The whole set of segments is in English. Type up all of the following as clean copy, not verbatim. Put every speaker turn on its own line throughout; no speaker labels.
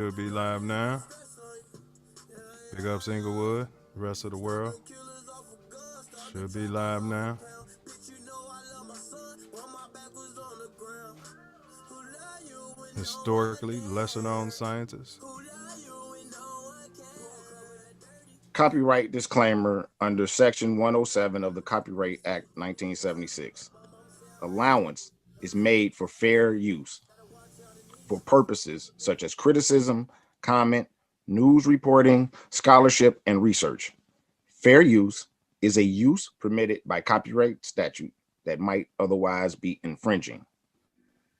Should be live now. Big up Inglewood, the rest of the world. Should be live now. Historically, lesser known scientists.
Copyright disclaimer under Section 107 of the Copyright Act 1976. Allowance is made for fair use for purposes such as criticism, comment, news reporting, scholarship, and research. Fair use is a use permitted by copyright statute that might otherwise be infringing.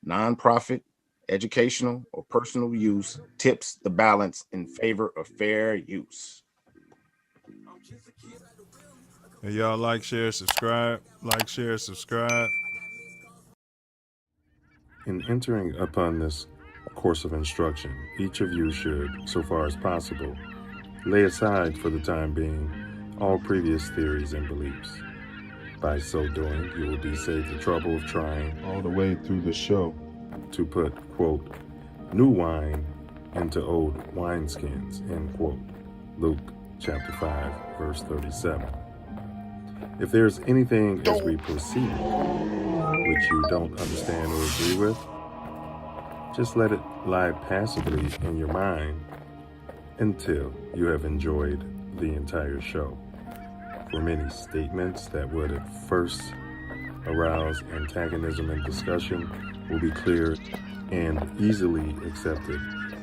Nonprofit, educational, or personal use tips the balance in favor of fair use.
And y'all like, share, subscribe. Like, share, subscribe.
In entering upon this course of instruction, each of you should, so far as possible, lay aside for the time being all previous theories and beliefs. By so doing, you will be saved the trouble of trying
All the way through the show.
to put, quote, new wine into old wineskins, end quote. Luke chapter 5, verse 37. If there's anything as we proceed which you don't understand or agree with, just let it lie passively in your mind until you have enjoyed the entire show. For many statements that would at first arouse antagonism and discussion will be clear and easily accepted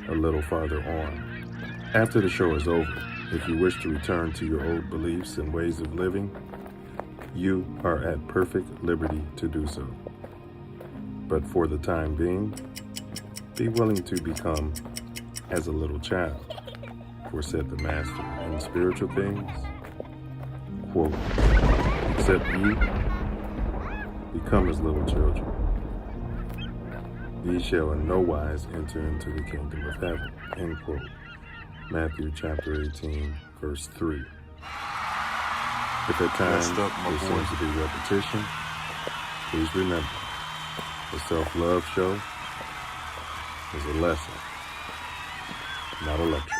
a little farther on. After the show is over, if you wish to return to your old beliefs and ways of living, you are at perfect liberty to do so. But for the time being, be willing to become as a little child, for said the Master in spiritual things, quote, except ye become as little children, ye shall in no wise enter into the kingdom of heaven, end quote. Matthew chapter 18, verse 3. If at times there seems to be repetition, please remember, the Self Luv Show is a lesson, not a lecture.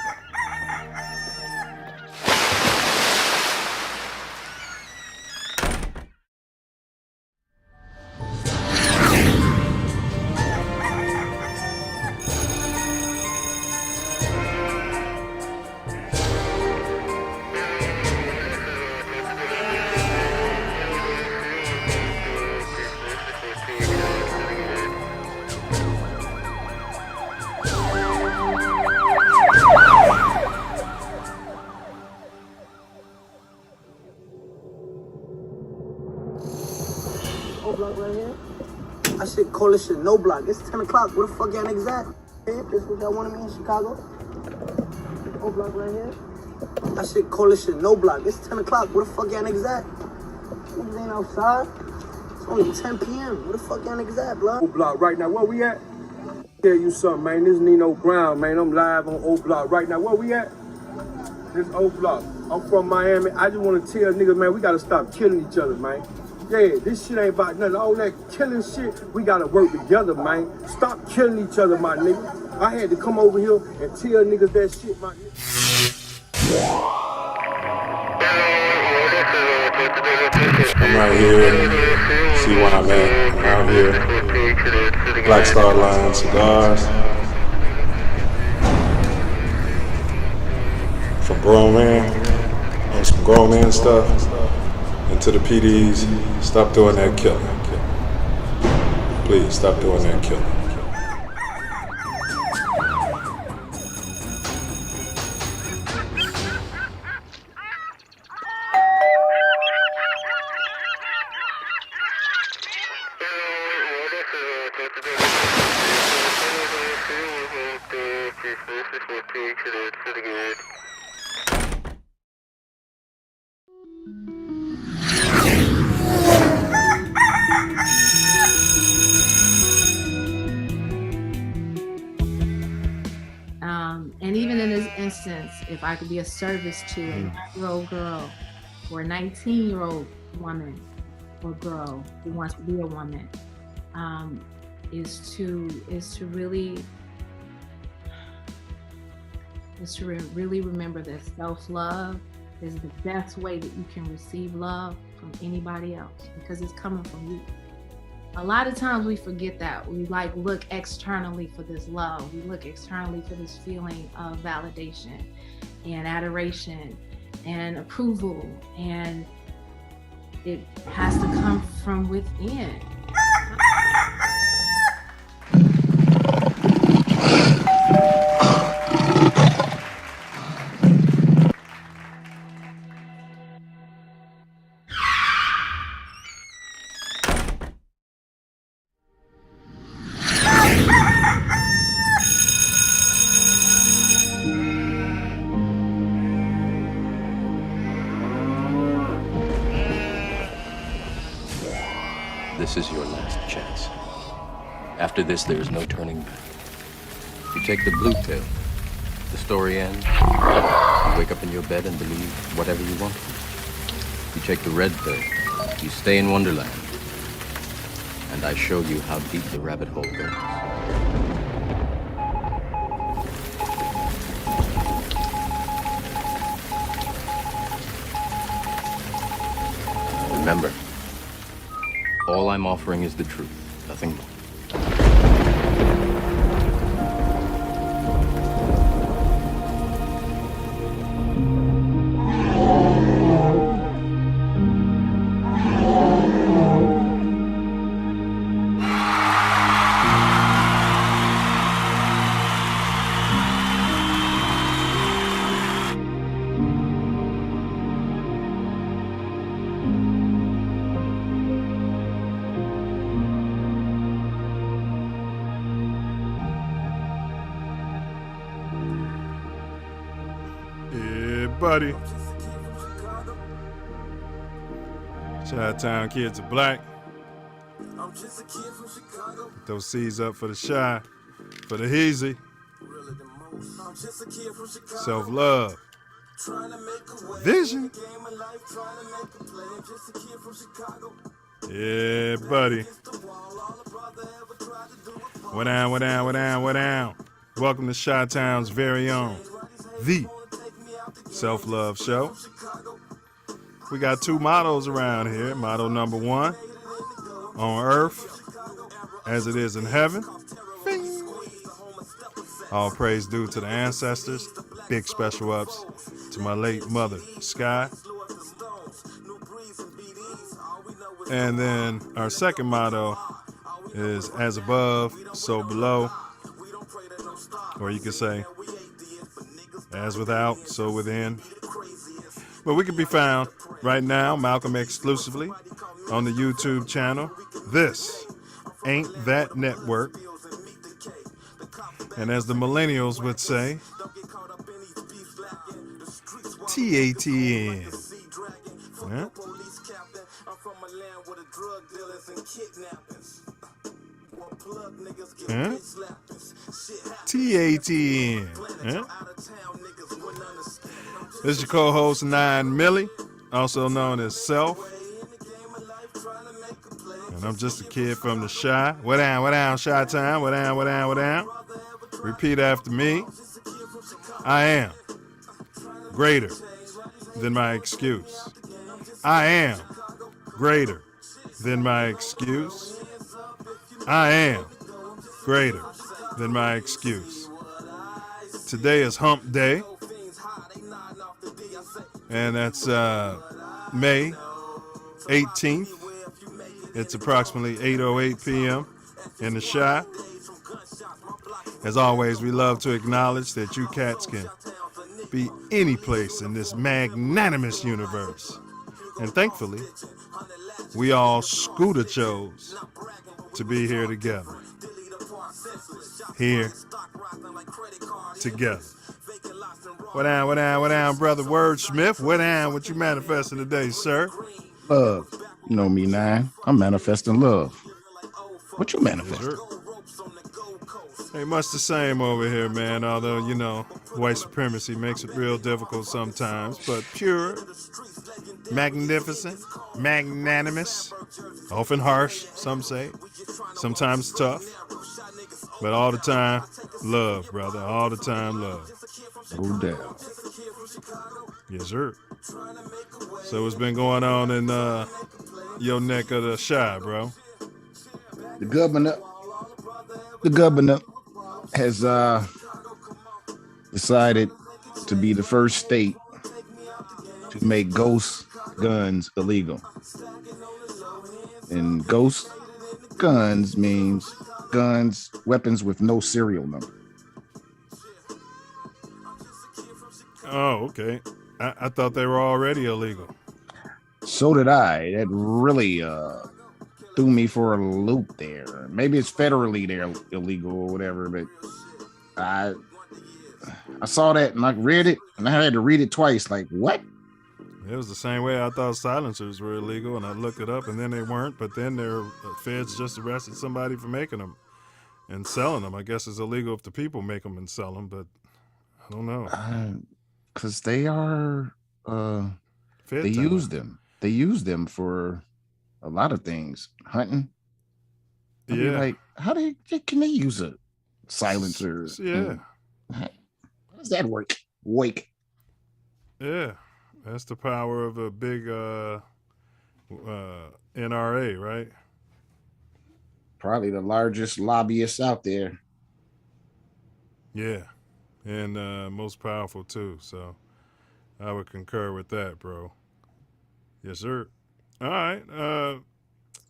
Call this shit no block. It's 10 o'clock. Where the fuck y'all niggas at? This what y'all wanted me in Chicago? O block right here. I should call this shit no block. It's 10 o'clock. Where the fuck y'all niggas at? Niggas ain't outside. It's only 10 p.m. Where the fuck y'all niggas at, blood?
O block right now. Where we at? Tell you something, man. This Nino Brown, man. I'm live on O block right now. Where we at? This O block. I'm from Miami. I just want to tell niggas, man, we gotta stop killing each other, man. Yeah, this shit ain't about nothing. All that killing shit, we gotta work together, man. Stop killing each other, my nigga. I had to come over here and tell niggas that shit, my nigga.
I'm right here, see where I'm at, I'm out here, Black Star Line cigars, from grown man, on some grown man stuff, and to the PDs, stop doing that killing. Please, stop doing that killing.
And even in this instance, if I could be of service to a 9-year-old girl or a 19-year-old woman or girl who wants to be a woman, is to really is to really remember that self-love is the best way that you can receive love from anybody else, because it's coming from you. A lot of times we forget that. We like look externally for this love. We look externally for this feeling of validation and adoration and approval, and it has to come from within.
This is your last chance. After this, there is no turning back. You take the blue pill, the story ends. You wake up in your bed and believe whatever you want. You take the red pill, you stay in Wonderland. And I show you how deep the rabbit hole goes. Remember, all I'm offering is the truth, nothing more.
Buddy. Chi-Town kids are black. Put those C's up for the shy, for the heezy. Self-love. Vision. Yeah, buddy. What down, what down, what down, what down. Welcome to Chi-Town's very own, the Self Luv Show. We got two mottos around here. Motto number one, on earth as it is in heaven. Bing. All praise due to the ancestors. Big special ups to my late mother, Sky. And then our second motto is as above, so below. Or you could say, as without, so within. But we can be found right now, Malcolm exclusively, on the YouTube channel. This Ain't That Network. And as the millennials would say, TATN. Yeah? Huh? TATN. Huh? This is your co-host 9 Millie, also known as Self. And I'm just a kid from the Chi. What down, Chi-Town? What down? Repeat after me. I am greater than my excuse. I am greater than my excuse. I am greater than my excuse. Today is Hump Day, and that's May 18th. It's approximately 8:08 p.m. in the Chi. As always, we love to acknowledge that you cats can be any place in this magnanimous universe. And thankfully, we all scooter chose to be here together. Here together. What down, brother Wordsmith? What down, what you manifesting today, sir?
Love. You know me, 9. I'm manifesting love. What you manifesting?
Hey, much the same over here, man. Although, you know, white supremacy makes it real difficult sometimes. But pure, magnificent, magnanimous, often harsh, some say. Sometimes tough. But all the time, Love, brother. All the time, love.
No doubt.
Yes, sir. So what's been going on in your neck of the shy, bro?
The governor has decided to be the first state to make ghost guns illegal. And ghost guns means weapons with no serial number.
Oh, okay. I thought they were already illegal.
So did I. That really threw me for a loop there. Maybe it's federally they're illegal or whatever, but I saw that and I read it and I had to read it twice. Like, what?
It was the same way I thought silencers were illegal, and I looked it up, and then they weren't. But then their feds just arrested somebody for making them and selling them. I guess it's illegal if the people make them and sell them, but I don't know.
Because they are,
Fed
they
time.
use them. They use them for a lot of things. Hunting. I'd be
Yeah.
like, can they use a silencer?
Yeah.
How does that work? Wake.
Yeah. That's the power of a big NRA, right?
Probably the largest lobbyist out there.
Yeah. And most powerful, too. So I would concur with that, bro. Yes, sir. All right.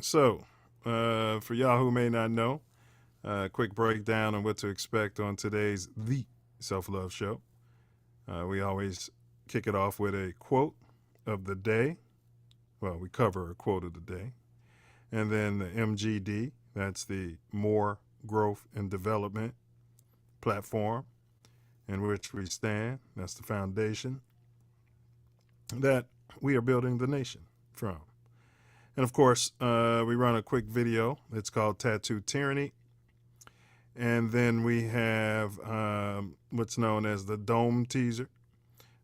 So for y'all who may not know, quick breakdown on what to expect on today's The Self Luv Show. We always kick it off with a quote of the day. Well, we cover a quote of the day. And then the MGD, that's the Moor Growth and Development platform in which we stand. That's the foundation that we are building the nation from. And of course, we run a quick video. It's called Tattoo Tyranny. And then we have what's known as the Dome Teaser.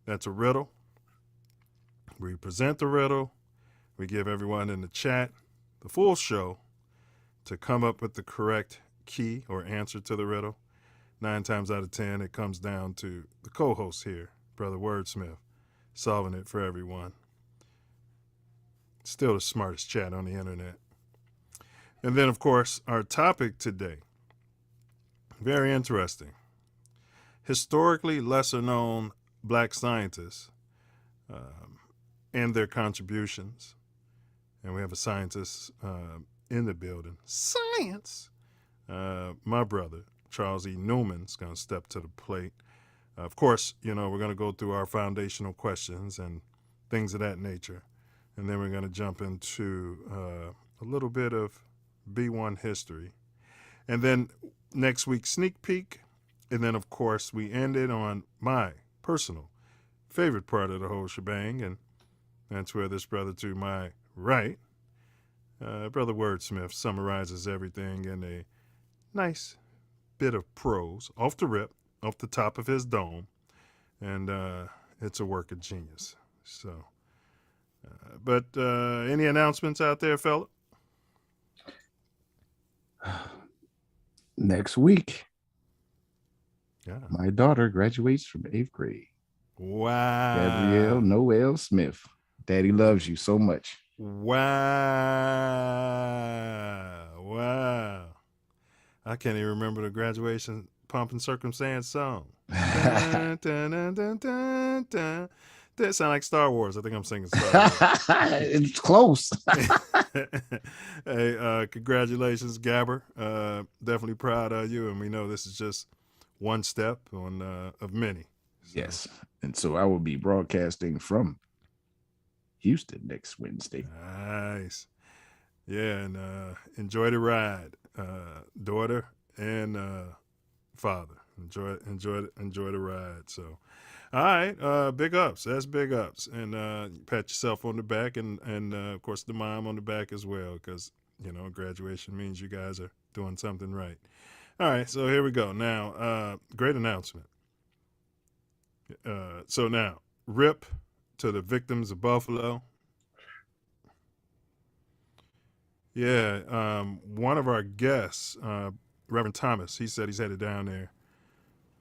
That's a riddle. We present the riddle. We give everyone in the chat the full show to come up with the correct key or answer to the riddle. 9 times out of 10, it comes down to the co-host here, Brother Wordsmith, solving it for everyone. Still the smartest chat on the internet. And then, of course, our topic today, very interesting. Historically lesser known Black scientists and their contributions. And we have a scientist in the building. Science! My brother, Charles E. Newman, is going to step to the plate. Of course, we're going to go through our foundational questions and things of that nature. And then we're going to jump into a little bit of B1 history. And then next week, sneak peek. And then, of course, we ended on my personal favorite part of the whole shebang. And that's where this brother to my right, Brother Wordsmith, summarizes everything in a nice bit of prose, off the rip, off the top of his dome. And it's a work of genius. So, but any announcements out there, fella?
Next week,
Yeah.
my daughter graduates from 8th grade.
Wow.
Gabrielle Noel Smith. Daddy loves you so much.
Wow. I can't even remember the graduation Pomp and Circumstance song. Dun, dun, dun, dun, dun, dun. That sound like Star Wars. I think I'm singing Star Wars.
It's close.
Hey, congratulations, Gabber. Definitely proud of you, and we know this is just one step on of many. So.
Yes, and so I will be broadcasting from Houston next Wednesday.
Nice. Yeah, and enjoy the ride, daughter and father. Enjoy the ride. So, all right, big ups. That's big ups, and pat yourself on the back, and of course the mom on the back as well, because graduation means you guys are doing something right. All right, so here we go. Now, great announcement. So now, RIP to the victims of Buffalo. Yeah, one of our guests, Reverend Thomas, he said he's headed down there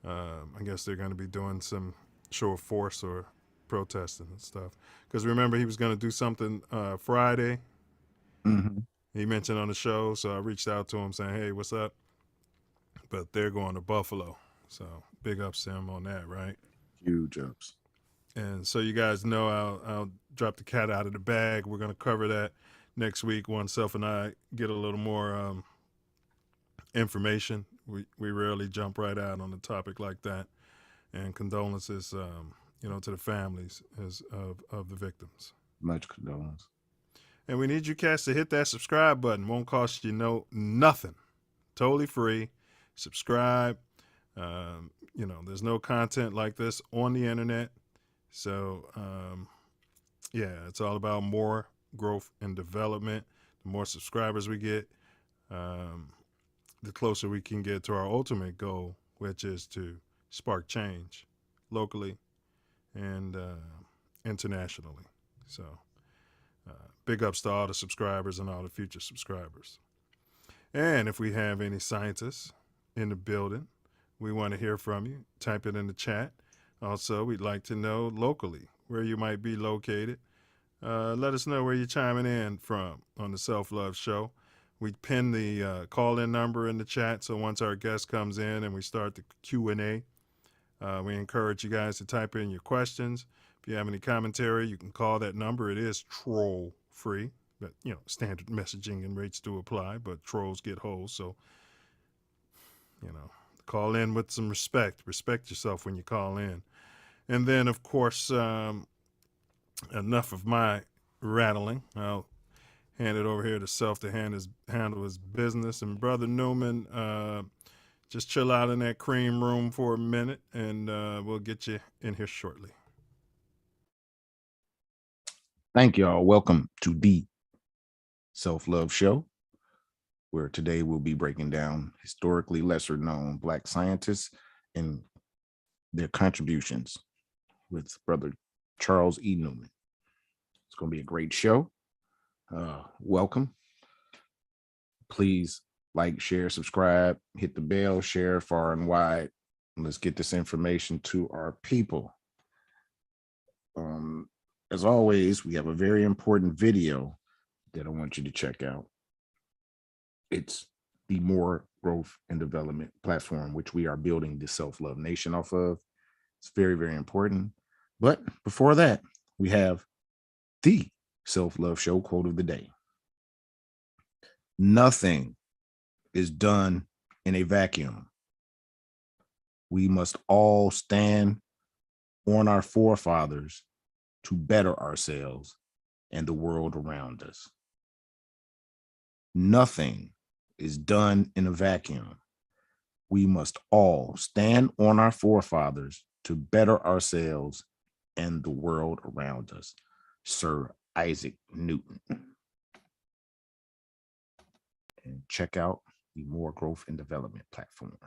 I guess they're going to be doing some show of force or protesting and stuff. Because remember, he was going to do something Friday.
Mm-hmm.
He mentioned on the show, so I reached out to him saying, hey, what's up? But they're going to Buffalo. So big ups to him on that, right?
Huge ups.
And so you guys know I'll drop the cat out of the bag. We're going to cover that next week once Self and I get a little more information. We rarely jump right out on a topic like that. And condolences, to the families of the victims.
Much condolence.
And we need you cats to hit that subscribe button. Won't cost you nothing. Totally free. Subscribe. There's no content like this on the internet. So, it's all about more growth and development. The more subscribers we get, the closer we can get to our ultimate goal, which is to spark change locally and internationally. So, big ups to all the subscribers and all the future subscribers. And if we have any scientists in the building, we want to hear from you. Type it in the chat. Also, we'd like to know locally where you might be located. Let us know where you're chiming in from on the Self Luv Show. We pin the call-in number in the chat, so once our guest comes in and we start the Q&A, we encourage you guys to type in your questions. If you have any commentary, you can call that number. It is troll-free, but, standard messaging and rates do apply, but trolls get holes, so, call in with some respect. Respect yourself when you call in. And then, of course, enough of my rattling. I'll hand it over here to Self to handle his business. And Brother Newman, just chill out in that cream room for a minute, and we'll get you in here shortly.
Thank y'all. Welcome to the Self Luv Show, where today we'll be breaking down historically lesser known Black scientists and their contributions with Brother Charles E. Newman. It's going to be a great show. Welcome. Please like, share, subscribe, hit the bell, share far and wide. Let's get this information to our people. As always, we have a very important video that I want you to check out. It's the Moor Growth and Development platform, which we are building the Self Love Nation off of. It's very, very important. But before that, we have the Self Love Show quote of the day. Nothing is done in a vacuum. We must all stand on our forefathers to better ourselves and the world around us. Nothing is done in a vacuum. We must all stand on our forefathers to better ourselves and the world around us. Sir Isaac Newton. And check out the Moor Growth and Development platform.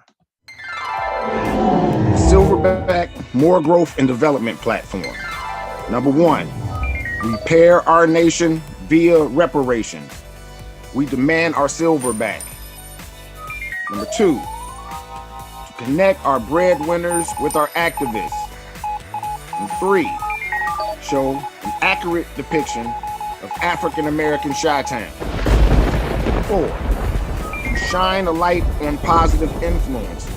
Silverback Moor Growth and Development platform. Number 1, repair our nation via reparations. We demand our silver back. Number 2, to connect our breadwinners with our activists. And 3, show an accurate depiction of African American Chi-Town. 4, to shine a light on positive influences.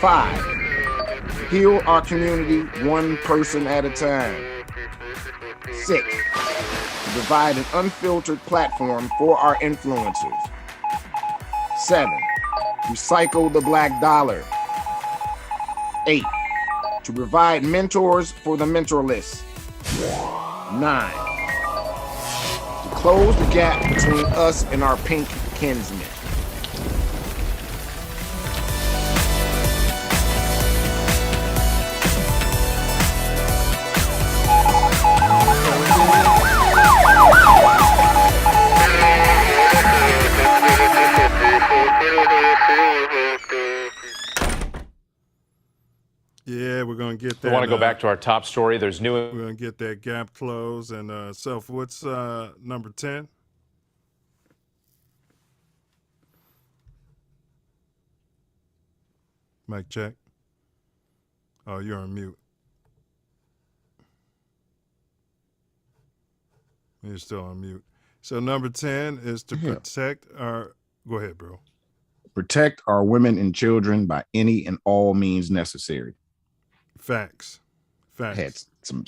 5, heal our community one person at a time. 6, to provide an unfiltered platform for our influencers. 7, recycle the Black dollar. 8, to provide mentors for the mentorless. 9, to close the gap between us and our pink kinsmen.
Yeah, we're going to get that.
We want to go back to our top story. There's new.
We're going to get that gap closed. And Self, what's number 10? Mic check. Oh, you're on mute. You're still on mute. So number 10 is to protect our... Go ahead, bro.
Protect our women and children by any and all means necessary.
Facts.
I had some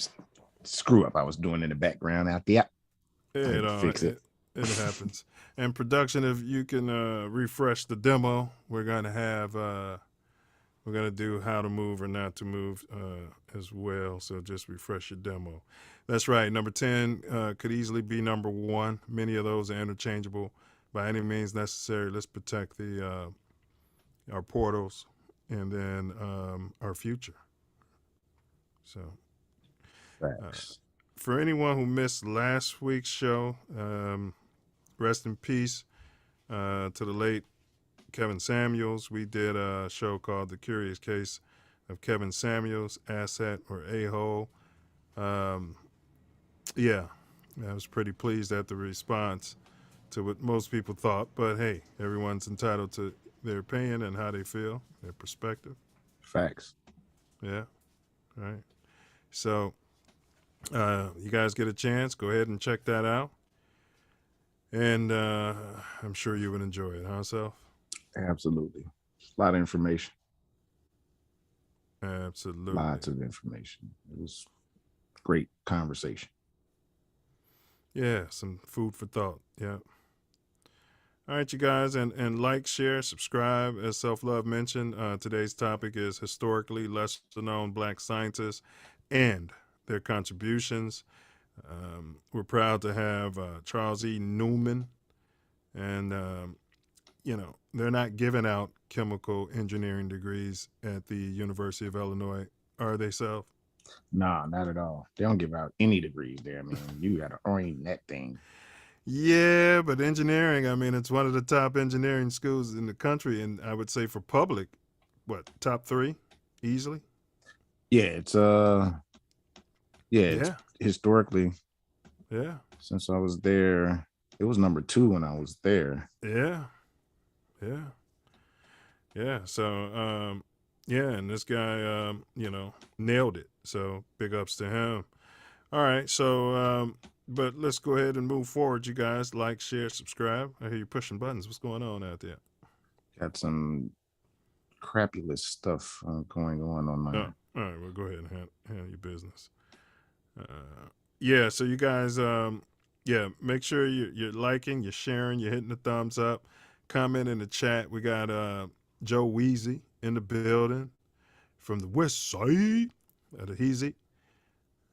screw up I was doing in the background out there. Fix it.
It happens. And production, if you can refresh the demo, we're going to have... we're going to do how to move or not to move as well. So just refresh your demo. That's right. Number 10 could easily be number 1. Many of those are interchangeable. By any means necessary, let's protect our portals and then our future. So for anyone who missed last week's show, rest in peace to the late Kevin Samuels. We did a show called The Curious Case of Kevin Samuels, Asset or A-Hole. Yeah, I was pretty pleased at the response to what most people thought, but hey, everyone's entitled to their opinion and how they feel, their perspective.
Facts.
Yeah, all right. So you guys get a chance, go ahead and check that out. And I'm sure you would enjoy it, huh, Self?
Absolutely. A lot of information.
Absolutely.
Lots of information. It was great conversation.
Yeah, some food for thought. Yeah. All right, you guys, and like, share, subscribe. As Self Love mentioned, today's topic is historically lesser known Black scientists and their contributions. We're proud to have Charles E. Newman, and they're not giving out chemical engineering degrees at the University of Illinois, are they, Self?
Nah, not at all. They don't give out any degrees there. I mean, you got to earn that thing.
Yeah, but engineering, I mean, it's one of the top engineering schools in the country, and I would say for public, what, top 3 easily?
Yeah, it's it's historically.
Yeah.
Since I was there, it was number 2 when I was there.
Yeah. So, and this guy, nailed it. So big ups to him. All right. So, but let's go ahead and move forward, you guys. Like, share, subscribe. I hear you pushing buttons. What's going on out there?
Got some crapulous stuff going on my...
All right. Well, go ahead and handle your business. So you guys, make sure you're liking, you're sharing, you're hitting the thumbs up. Comment in the chat. We got Joe Weezy in the building from the west side of the Heezy.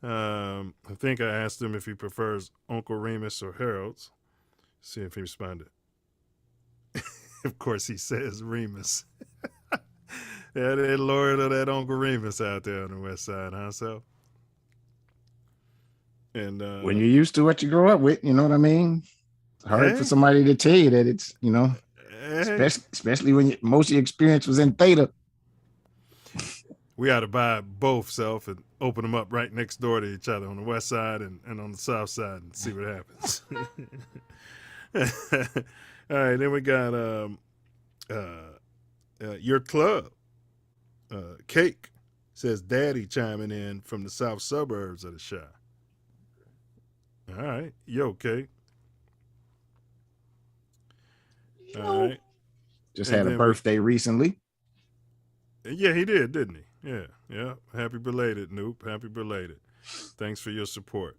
I think I asked him if he prefers Uncle Remus or Harold's. See if he responded. Of course, he says Remus. Yeah, they lured that Uncle Remus out there on the west side, huh? So, and
when you're used to what you grow up with, you know what I mean? It's hard for somebody to tell you that it's, especially when most of your experience was in Theta.
We ought to buy both, Self, and open them up right next door to each other on the west side and on the south side and see what happens. All right, then we got your club. Cake says Daddy chiming in from the south suburbs of the Chi. All right. Yo, Cake. All right.
Just had a birthday recently.
Yeah, he did, didn't he? Yeah. Happy belated, Noop. Happy belated. Thanks for your support.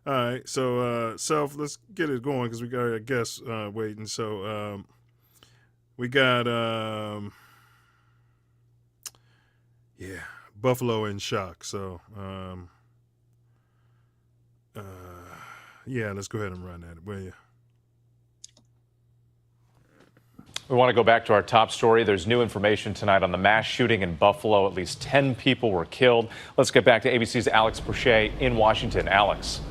All right. So, Self, let's get it going because we got a guest waiting. So, we got, Buffalo in shock. So, let's go ahead and run that, will you?
We want to go back to our top story. There's new information tonight on the mass shooting in Buffalo. At least 10 people were killed. Let's get back to ABC's Alex Boucher in Washington. Alex.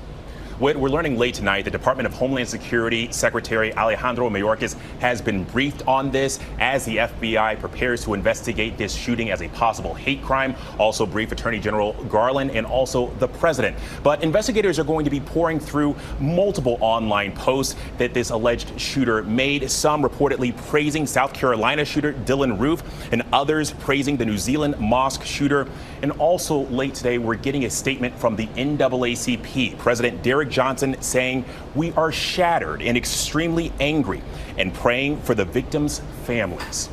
What we're learning late tonight, the Department of Homeland Security Secretary Alejandro Mayorkas has been briefed on this as the FBI prepares to investigate this shooting as a possible hate crime. Also brief Attorney General Garland and also the president. But investigators are going to be pouring through multiple online posts that this alleged shooter made, some reportedly praising South Carolina shooter Dylan Roof and others praising the New Zealand mosque shooter. And also late today, we're getting a statement from the NAACP, President Derek Johnson, saying we are shattered and extremely angry and praying for the victims' families.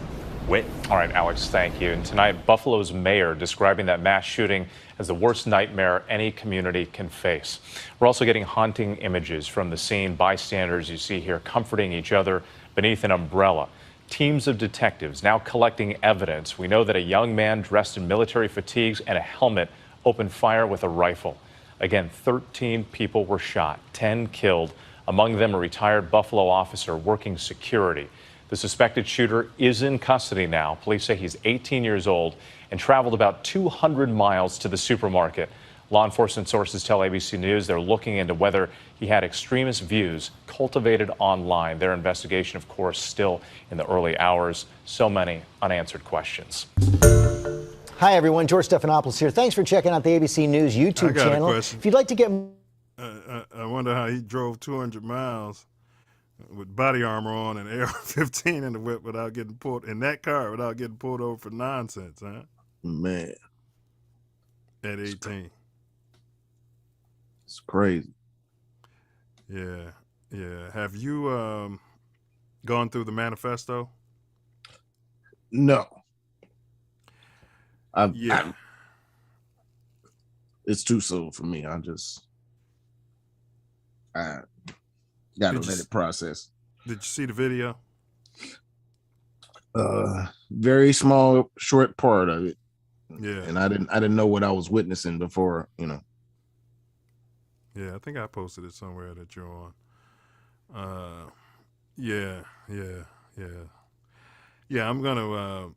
Whit.
All right, Alex, thank you. And tonight, Buffalo's mayor describing that mass shooting as the worst nightmare any community can face. We're also getting haunting images from the scene. Bystanders you see here comforting each other beneath an umbrella. Teams of detectives now collecting evidence. We know that a young man dressed in military fatigues and a helmet opened fire with a rifle. Again, 13 people were shot, 10 killed, among them a retired Buffalo officer working security. The suspected shooter is in custody now. Police say he's 18 years old and traveled about 200 miles to the supermarket. Law enforcement sources tell ABC News they're looking into whether he had extremist views cultivated online. Their investigation, of course, still in the early hours. So many unanswered questions.
Hi, everyone. George Stephanopoulos here. Thanks for checking out the ABC News YouTube channel.
If
you'd like to get...
I wonder how he drove 200 miles with body armor on and AR-15 in the whip without getting pulled, in that car, without getting pulled over for nonsense, huh?
Man.
At 18.
It's crazy.
Yeah, yeah. Have you gone through the manifesto?
No.
Yeah.
It's too soon for me. I gotta let it process.
Did you see the video?
Very small, short part of it.
Yeah.
And I didn't know what I was witnessing before,
Yeah, I think I posted it somewhere that you're on. Yeah. I'm gonna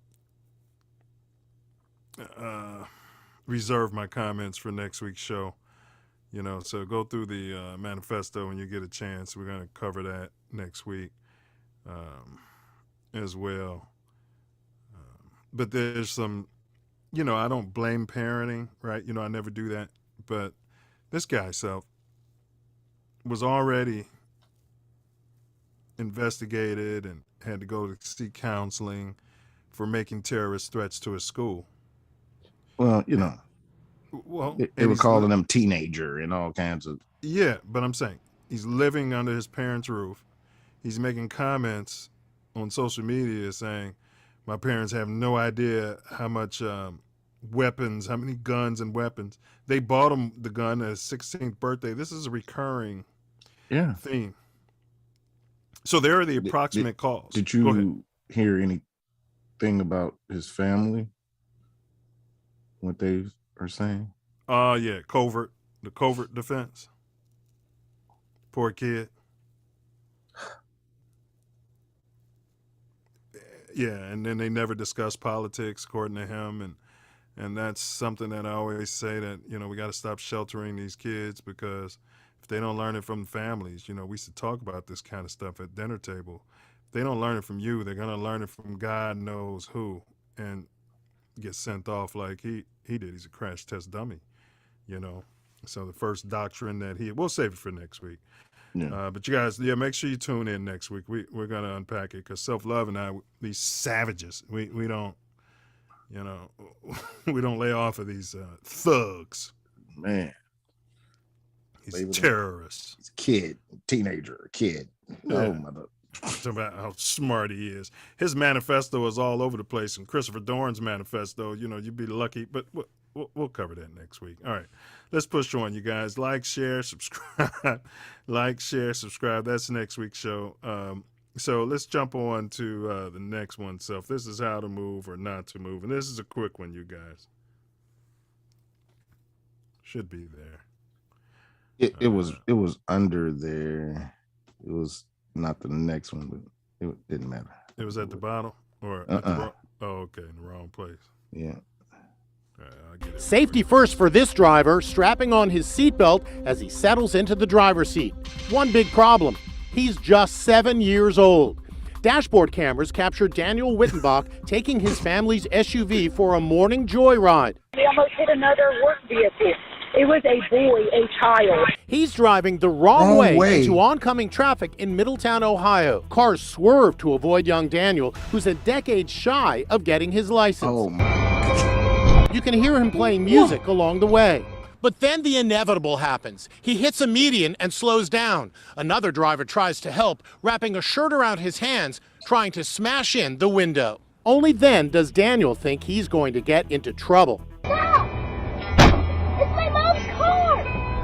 reserve my comments for next week's show. So go through the manifesto when you get a chance. We're gonna cover that next week as well. But there's some, I don't blame parenting, right? I never do that. But this guy, Self, was already investigated and had to go to seek counseling for making terrorist threats to his school.
Well, they were calling him teenager and all kinds of.
Yeah, but I'm saying he's living under his parents' roof. He's making comments on social media saying, my parents have no idea how much weapons, how many guns and weapons. They bought him the gun at his 16th birthday. This is a recurring theme. So there are the approximate calls.
Did you hear anything about his family? What they are saying?
Yeah, the covert defense. Poor kid. Yeah, and then they never discuss politics, according to him, and that's something that I always say that, we got to stop sheltering these kids, because if they don't learn it from the families, we used to talk about this kind of stuff at dinner table. If they don't learn it from you, they're going to learn it from God knows who, and get sent off like he did. He's a crash test dummy, So the first doctrine that we'll save it for next week.
Yeah.
But you guys, make sure you tune in next week. We're going to unpack it, because Self Love and I, these savages, we don't, we don't lay off of these thugs.
Man.
He's terrorists.
He's a kid, teenager, kid.
Yeah.
Oh, mother.
Talking about how smart he is. His manifesto is all over the place, and Christopher Dorn's manifesto, you'd be lucky, but we'll cover that next week. All right, let's push on, you guys. Like, share, subscribe. Like, share, subscribe. That's next week's show. So let's jump on to the next one, Self. This is how to move or not to move, and this is a quick one, you guys. Should be there.
It was under there. It was not the next one, but it didn't matter.
It was at the bottom, or at the wrong, okay, in the wrong place.
Yeah.
All right, I'll get it.
Safety first for this driver, strapping on his seatbelt as he settles into the driver's seat. One big problem, he's just 7 years old. Dashboard cameras captured Daniel Wittenbach taking his family's SUV for a morning joyride.
He almost hit another work vehicle. It was a boy, a child.
He's driving the wrong way into oncoming traffic in Middletown, Ohio. Cars swerve to avoid young Daniel, who's a decade shy of getting his license.
Oh my.
You can hear him playing music along the way. But then the inevitable happens. He hits a median and slows down. Another driver tries to help, wrapping a shirt around his hands, trying to smash in the window. Only then does Daniel think he's going to get into trouble.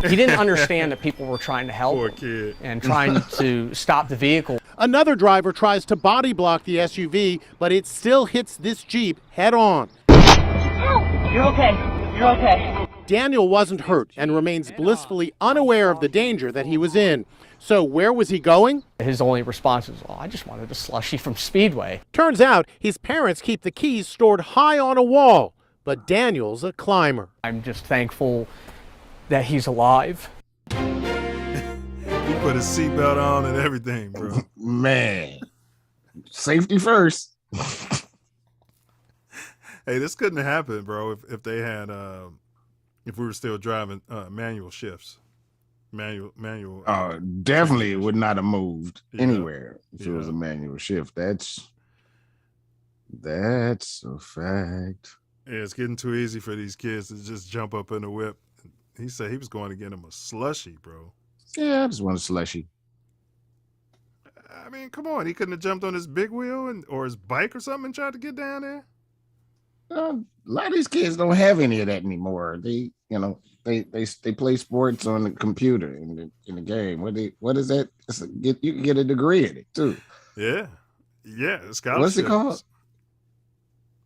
He didn't understand that people were trying to help
Poor
him
kid.
and trying to stop the vehicle.
Another driver tries to body block the SUV, but it still hits this Jeep head on.
You're okay. You're okay.
Daniel wasn't hurt and remains blissfully unaware of the danger that he was in. So where was he going?
His only response was, "Oh, I just wanted a slushie from Speedway."
Turns out his parents keep the keys stored high on a wall, but Daniel's a climber.
I'm just thankful that he's alive.
He put his seatbelt on and everything, bro.
Man, safety first.
Hey, this couldn't have happened, bro, if they had if we were still driving manual shifts. Manual.
Definitely would not have moved
Yeah.
anywhere if it was a manual shift. That's a fact.
Yeah, it's getting too easy for these kids to just jump up in the whip. He said he was going to get him a slushie, bro.
Yeah, I just want a slushie.
I mean, come on. He couldn't have jumped on his big wheel or his bike or something and tried to get down there?
A lot of these kids don't have any of that anymore. They play sports on the computer in the game. What is that? You can get a degree in it too.
Yeah. Scholarships.
What's it called?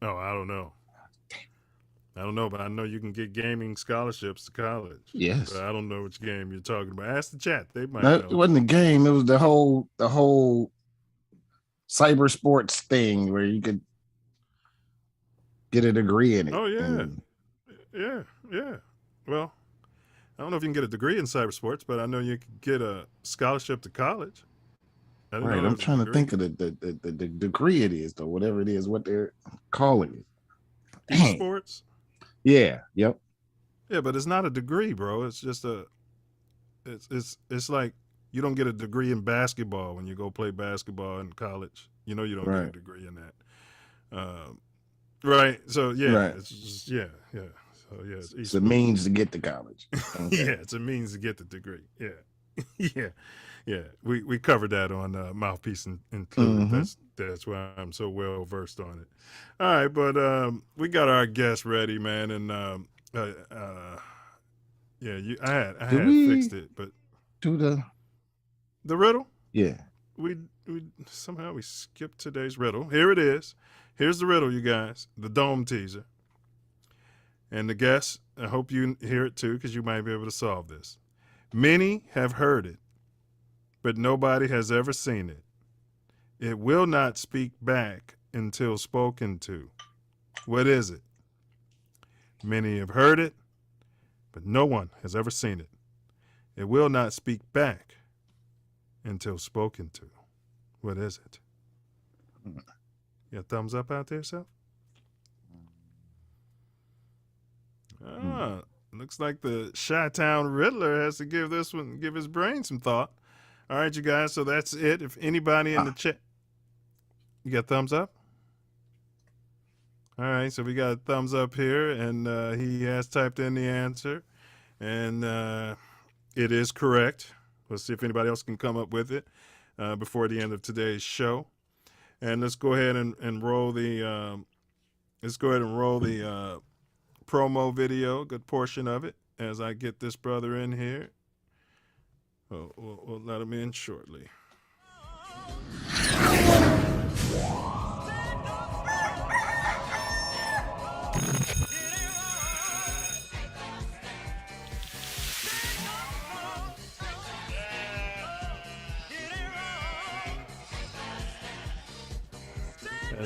Oh, I don't know. But I know you can get gaming scholarships to college.
Yes.
But I don't know which game you're talking about. Ask the chat. They might
It
know.
wasn't a game. It was the whole cyber sports thing where you could get a degree in it.
Oh, yeah. Yeah. Well, I don't know if you can get a degree in cyber sports, but I know you can get a scholarship to college.
Right. I'm trying to think of the degree it is, though, whatever it is, what they're calling it. Dang.
Sports?
Yeah. Yep.
Yeah, but it's not a degree, bro. It's just it's like you don't get a degree in basketball when you go play basketball in college. You know you don't get a degree in that. Right. So yeah,
Right.
it's just, yeah. So yeah,
It's a means to get to college. Okay.
Yeah, it's a means to get the degree. Yeah. Yeah. We covered that on Mouthpiece Included.
Mhm.
That's why I'm so well versed on it. All right, but we got our guest ready, man, and I had fixed it, but
Do
the riddle?
yeah.
We somehow we skipped today's riddle. Here it is. Here's the riddle, you guys. The dome teaser. And the guess, I hope you hear it too, because you might be able to solve this. Many have heard it, but nobody has ever seen it. It will not speak back until spoken to. What is it? Many have heard it, but no one has ever seen it. It will not speak back until spoken to. What is it? You got thumbs up out there, Self? Looks like the Chi-Town Riddler has to give his brain some thought. All right, you guys, so that's it. If anybody in the chat, you got thumbs up? All right, so we got a thumbs up here, and he has typed in the answer, and it is correct. Let's see if anybody else can come up with it before the end of today's show. And let's go ahead and roll the promo video, a good portion of it, as I get this brother in here. We'll let him in shortly.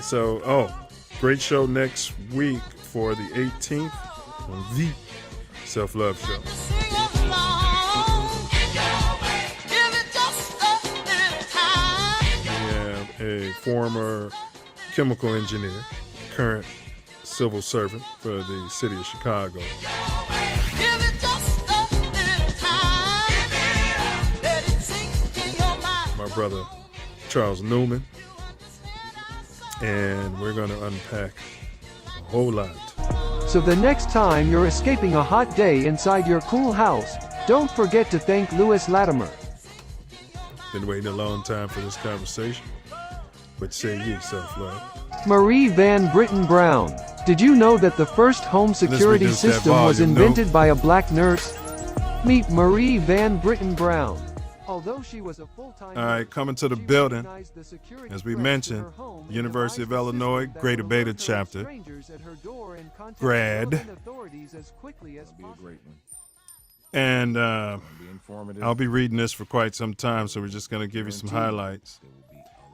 So, great show next week for the 18th on the Self Love Show. We have a former chemical engineer, current civil servant for the city of Chicago. My brother, Charles Newman. And we're going to unpack a whole lot.
So the next time you're escaping a hot day inside your cool house, don't forget to thank Lewis Latimer.
Been waiting a long time for this conversation. What say you, Self Love?
Marie Van Britten Brown. Did you know that the first home security
reduce that
system was
volume,
invented by a black nurse? Meet Marie Van Britten Brown. Although she was a full-time
All right, coming to the building, as we mentioned, University of Illinois, Greater Beta Chapter, grad. And I'll be reading this for quite some time, so we're just going to give you some highlights.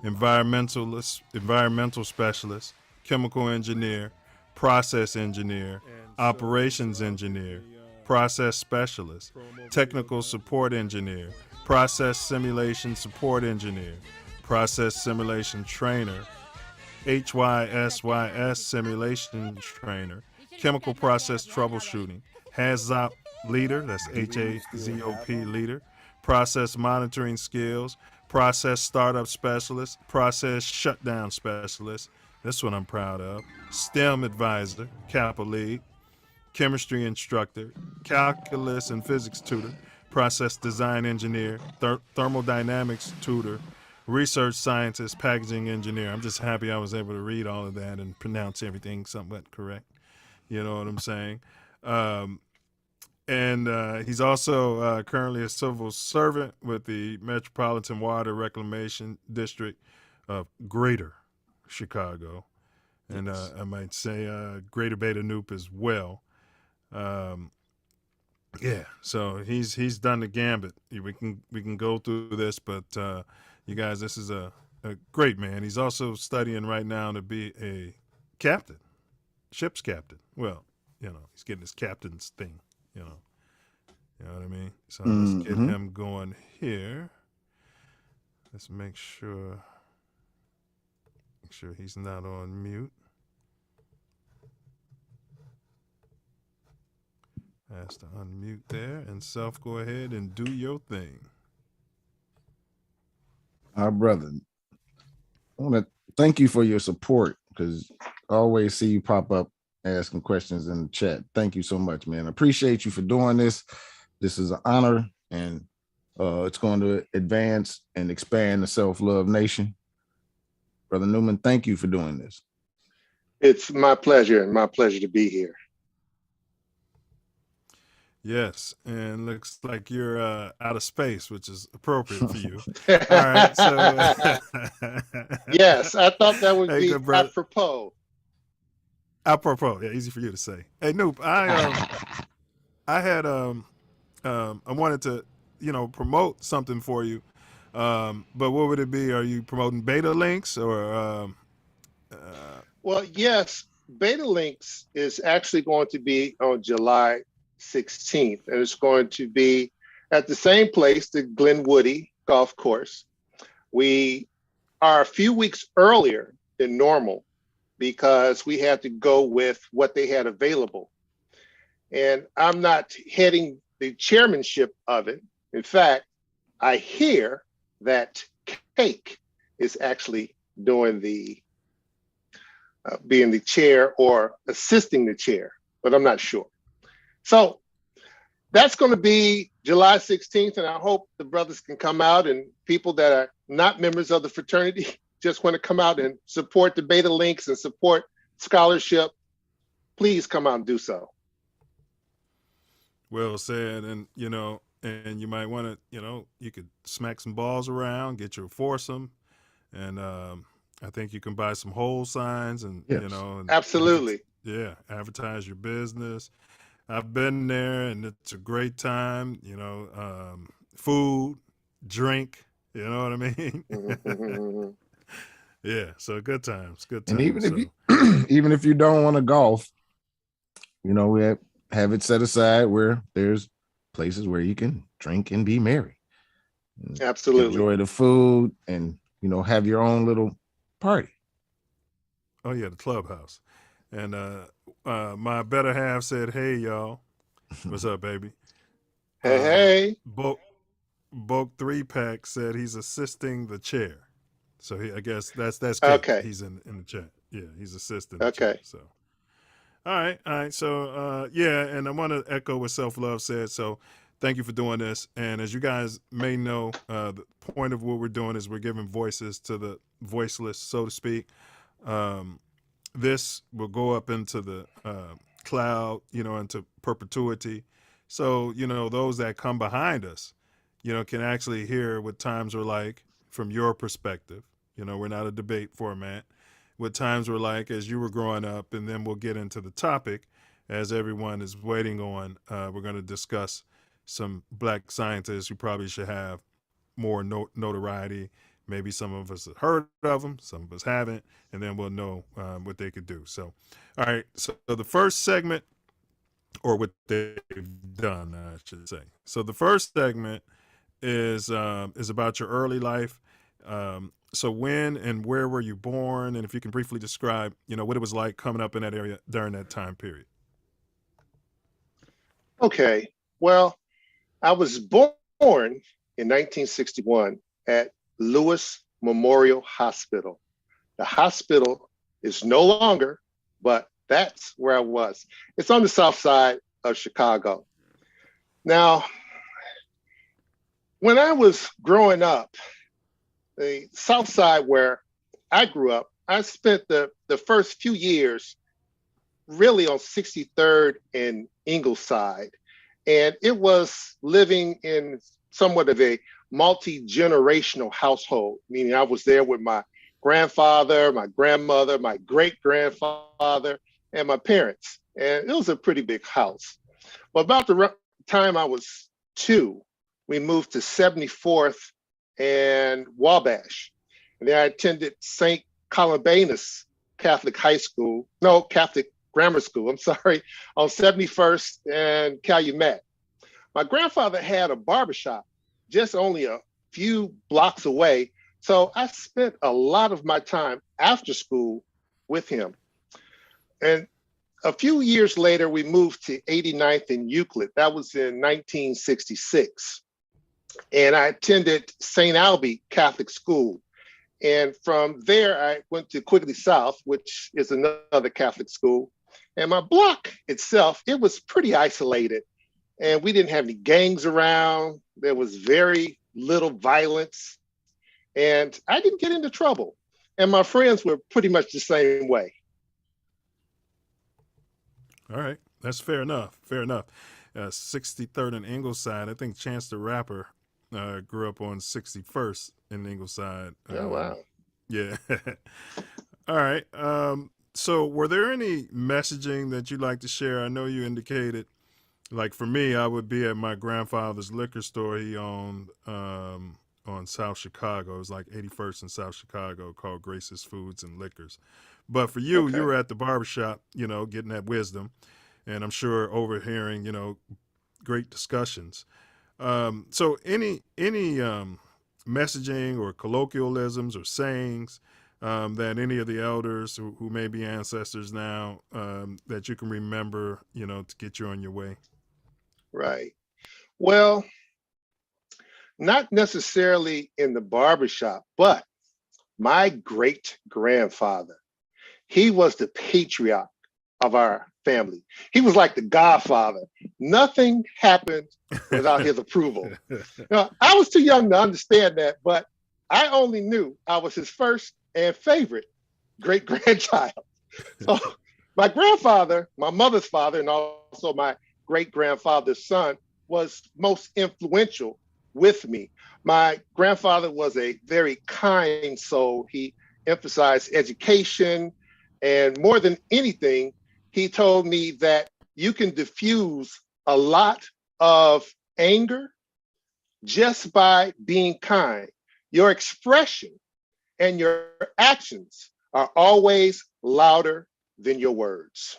Environmental specialist, chemical engineer, process engineer, operations engineer, process specialist, technical support engineer, process simulation support engineer, process simulation trainer, HYSYS simulation trainer, chemical process troubleshooting, HAZOP leader, that's HAZOP leader, process monitoring skills, process startup specialist, process shutdown specialist, this one I'm proud of, STEM advisor, Kappa lead, chemistry instructor, calculus and physics tutor, process design engineer, thermodynamics tutor, research scientist, packaging engineer. I'm just happy I was able to read all of that and pronounce everything somewhat correct. You know what I'm saying? And he's also currently a civil servant with the Metropolitan Water Reclamation District of Greater Chicago. And I might say Greater Beta Nupe as well. Yeah, so he's done the gambit. We can go through this, but you guys, this is a great man. He's also studying right now to be a captain, ship's captain. Well, you know, he's getting his captain's thing. You know what I mean. So let's get him going here. Let's make sure he's not on mute. Has to unmute there, and Self, go ahead and do your thing.
Our brother, I want to thank you for your support, because I always see you pop up asking questions in the chat. Thank you so much, man. I appreciate you for doing this. This is an honor, and it's going to advance and expand the Self-Love Nation. Brother Newman, thank you for doing this.
It's my pleasure, and my pleasure to be here.
Yes, and looks like you're out of space, which is appropriate for you. All right, so
yes, I thought that would be
good,
apropos.
Apropos, yeah, easy for you to say. Hey, Noop, I wanted to, promote something for you, but what would it be? Are you promoting Beta Links or?
Well, yes, Beta Links is actually going to be on July 16th, and it's going to be at the same place, the Glen Woody Golf Course. We are a few weeks earlier than normal because we had to go with what they had available. And I'm not heading the chairmanship of it. In fact, I hear that Cake is actually doing the being the chair or assisting the chair, but I'm not sure. So that's going to be July 16th, and I hope the brothers can come out, and people that are not members of the fraternity just want to come out and support the Beta Links and support scholarship. Please come out and do so.
Well said, and and you might want to, you could smack some balls around, get your foursome, and I think you can buy some whole signs, and
yes,
and
absolutely,
advertise your business. I've been there, and it's a great time. Food, drink. You know what I mean? Yeah, so good times, good times.
And even if you don't want to golf, we have have it set aside where there's places where you can drink and be merry.
Absolutely.
Enjoy the food and, have your own little party.
Oh yeah, the clubhouse. And my better half said, "Hey y'all, what's up, baby?"
Hey.
Boke 3-pack said he's assisting the chair. So I guess that's Kate.
Okay.
He's in the chat. Yeah, he's assisting.
Okay.
The chat, so all right. So yeah, and I want to echo what Self Love said. So thank you for doing this. And as you guys may know, the point of what we're doing is we're giving voices to the voiceless, so to speak. This will go up into the cloud, into perpetuity. So those that come behind us, can actually hear what times were like from your perspective. We're not a debate format. What times were like as you were growing up, and then we'll get into the topic as everyone is waiting on. We're going to discuss some Black scientists who probably should have more notoriety. Maybe some of us have heard of them, some of us haven't, and then we'll know what they could do. So, all right. So the first segment, or what they've done, I should say. So the first segment is about your early life. So when and where were you born, and if you can briefly describe, what it was like coming up in that area during that time period.
Okay. Well, I was born in 1961 at Lewis Memorial Hospital. The hospital is no longer, but that's where I was. It's on the south side of Chicago. Now, when I was growing up, the south side where I grew up, I spent the first few years really on 63rd and Ingleside. And it was living in somewhat of a multi-generational household, meaning I was there with my grandfather, my grandmother, my great-grandfather, and my parents. And it was a pretty big house. But about the time I was 2, we moved to 74th and Wabash. And then I attended St. Columbanus Catholic Grammar School, on 71st and Calumet. My grandfather had a barbershop just only a few blocks away. So I spent a lot of my time after school with him. And a few years later, we moved to 89th and Euclid. That was in 1966. And I attended St. Albie Catholic School. And from there, I went to Quigley South, which is another Catholic school. And my block itself, it was pretty isolated. And we didn't have any gangs around. There was very little violence. And I didn't get into trouble. And my friends were pretty much the same way.
All right. That's fair enough. 63rd and Ingleside. I think Chance the Rapper grew up on 61st in Ingleside.
Oh, wow.
Yeah. All right. So were there any messaging that you'd like to share? I know you indicated, like for me, I would be at my grandfather's liquor store he owned on South Chicago. It was like 81st in South Chicago, called Grace's Foods and Liquors. But for you, you were at the barbershop, getting that wisdom, and I'm sure overhearing, great discussions. So any messaging or colloquialisms or sayings that any of the elders who may be ancestors now that you can remember, to get you on your way?
Right. Well, not necessarily in the barbershop, but my great grandfather, he was the patriarch of our family. He was like the godfather. Nothing happened without his approval. I was too young to understand that, but I only knew I was his first and favorite great-grandchild. So my grandfather, my mother's father, and also my great-grandfather's son, was most influential with me. My grandfather was a very kind soul. He emphasized education, and more than anything, he told me that you can diffuse a lot of anger just by being kind. Your expression and your actions are always louder than your words.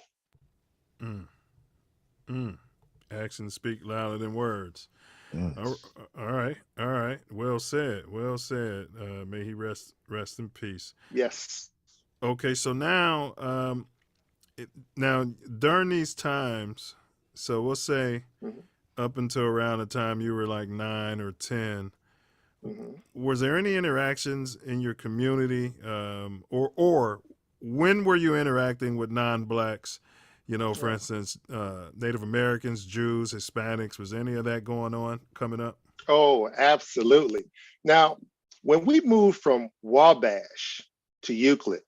Actions speak louder than words.
Yes.
All right. Well said. May he rest in peace.
Yes.
Okay, so now, now during these times, so we'll say up until around the time you were like 9 or 10, was there any interactions in your community, or when were you interacting with non-blacks? You know, for instance, Native Americans, Jews, Hispanics. Was any of that going on coming up?
Oh, absolutely. Now, when we moved from Wabash to Euclid,